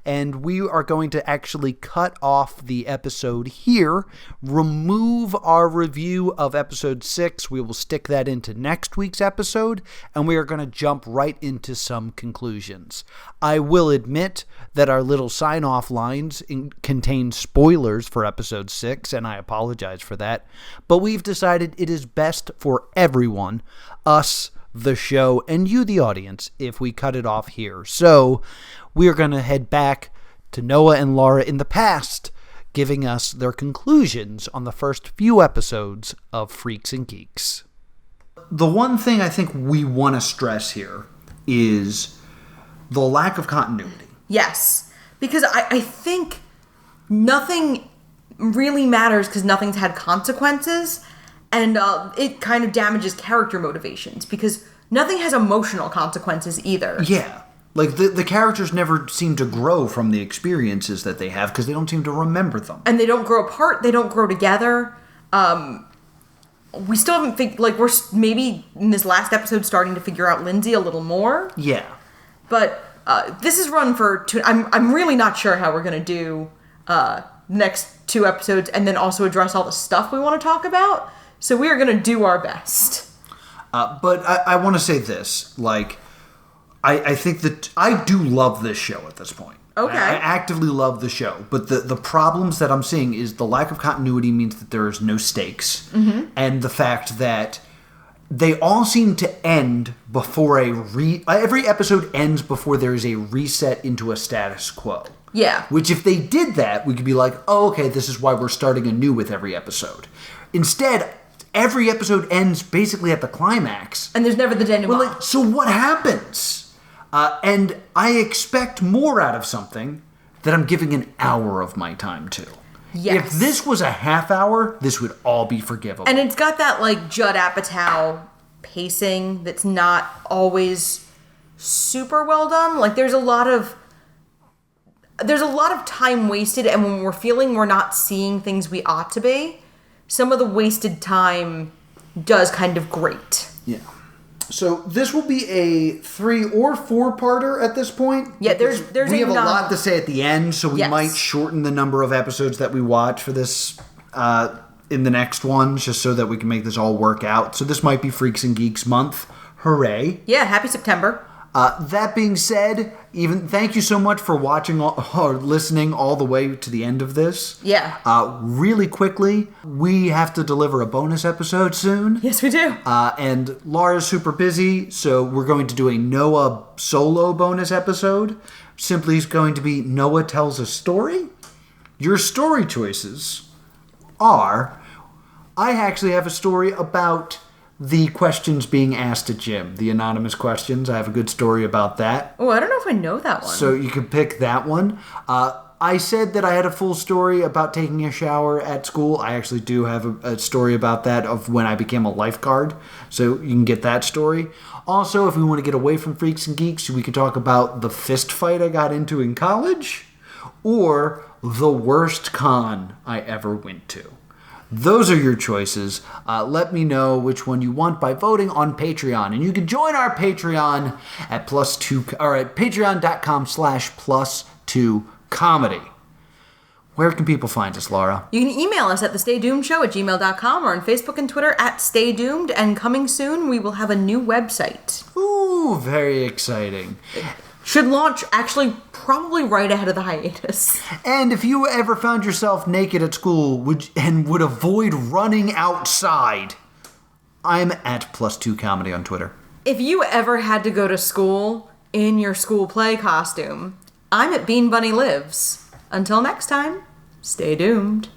Speaker 1: And we are going to actually cut off the episode here, remove our review of episode 6. We will stick that into next week's episode, and we are going to jump right into some conclusions. I will admit that our little sign-off lines contain spoilers for episode 6, and I apologize for that. But we've decided it is best for everyone, us, the show, and you, the audience, if we cut it off here. So we are going to head back to Noah and Laura in the past, giving us their conclusions on the first few episodes of Freaks and Geeks. The one thing I think we want to stress here is the lack of continuity.
Speaker 2: Yes, because I think nothing really matters because nothing's had consequences, and it kind of damages character motivations because nothing has emotional consequences either.
Speaker 1: Yeah. Like, the characters never seem to grow from the experiences that they have because they don't seem to remember them.
Speaker 2: And they don't grow apart, they don't grow together. We still haven't we're maybe in this last episode starting to figure out Lindsay a little more.
Speaker 1: Yeah.
Speaker 2: But this is run for two. I'm really not sure how we're going to do next 2 episodes and then also address all the stuff we want to talk about. So we are going to do our best.
Speaker 1: But I want to say this, like, I think that I do love this show at this point.
Speaker 2: Okay.
Speaker 1: I actively love the show. But the problems that I'm seeing is the lack of continuity means that there is no stakes.
Speaker 2: Mm-hmm.
Speaker 1: And the fact that they all seem to end before every episode ends before there is a reset into a status quo.
Speaker 2: Yeah.
Speaker 1: Which if they did that, we could be like, oh, okay, this is why we're starting anew with every episode. Instead, every episode ends basically at the climax.
Speaker 2: And there's never the denouement.
Speaker 1: So what happens? And I expect more out of something that I'm giving an hour of my time to.
Speaker 2: Yes.
Speaker 1: If this was a half hour, this would all be forgivable.
Speaker 2: And it's got that, like, Judd Apatow pacing that's not always super well done. Like, there's a lot of time wasted, and when we're feeling we're not seeing things we ought to be, some of the wasted time does kind of grate.
Speaker 1: Yeah. So this will be a 3 or 4-parter at this point.
Speaker 2: Yeah, there's
Speaker 1: we have a lot to say at the end, so we
Speaker 2: Yes.
Speaker 1: might shorten the number of episodes that we watch for this in the next one, just so that we can make this all work out. So this might be Freaks and Geeks month. Hooray.
Speaker 2: Yeah, happy September.
Speaker 1: That being said, thank you so much for watching or listening all the way to the end of this.
Speaker 2: Yeah.
Speaker 1: Really quickly, we have to deliver a bonus episode soon.
Speaker 2: Yes, we do.
Speaker 1: And Laura's super busy, so we're going to do a Noah solo bonus episode. Simply is going to be Noah Tells a Story. Your story choices are... I actually have a story about the questions being asked at gym, the anonymous questions. I have a good story about that.
Speaker 2: Oh, I don't know if I know that one.
Speaker 1: So you can pick that one. I said that I had a full story about taking a shower at school. I actually do have a story about that of when I became a lifeguard. So you can get that story. Also, if we want to get away from Freaks and Geeks, we can talk about the fist fight I got into in college or the worst con I ever went to. Those are your choices. Let me know which one you want by voting on Patreon. And you can join our Patreon at patreon.com/+2comedy. Where can people find us, Laura?
Speaker 2: You can email us at thestaydoomedshow@gmail.com or on Facebook and Twitter @StayDoomed. And coming soon, we will have a new website.
Speaker 1: Ooh, very exciting.
Speaker 2: Should launch actually probably right ahead of the hiatus.
Speaker 1: And if you ever found yourself naked at school and would avoid running outside, I'm at +2comedy on Twitter.
Speaker 2: If you ever had to go to school in your school play costume, I'm at Bean Bunny Lives. Until next time, stay doomed.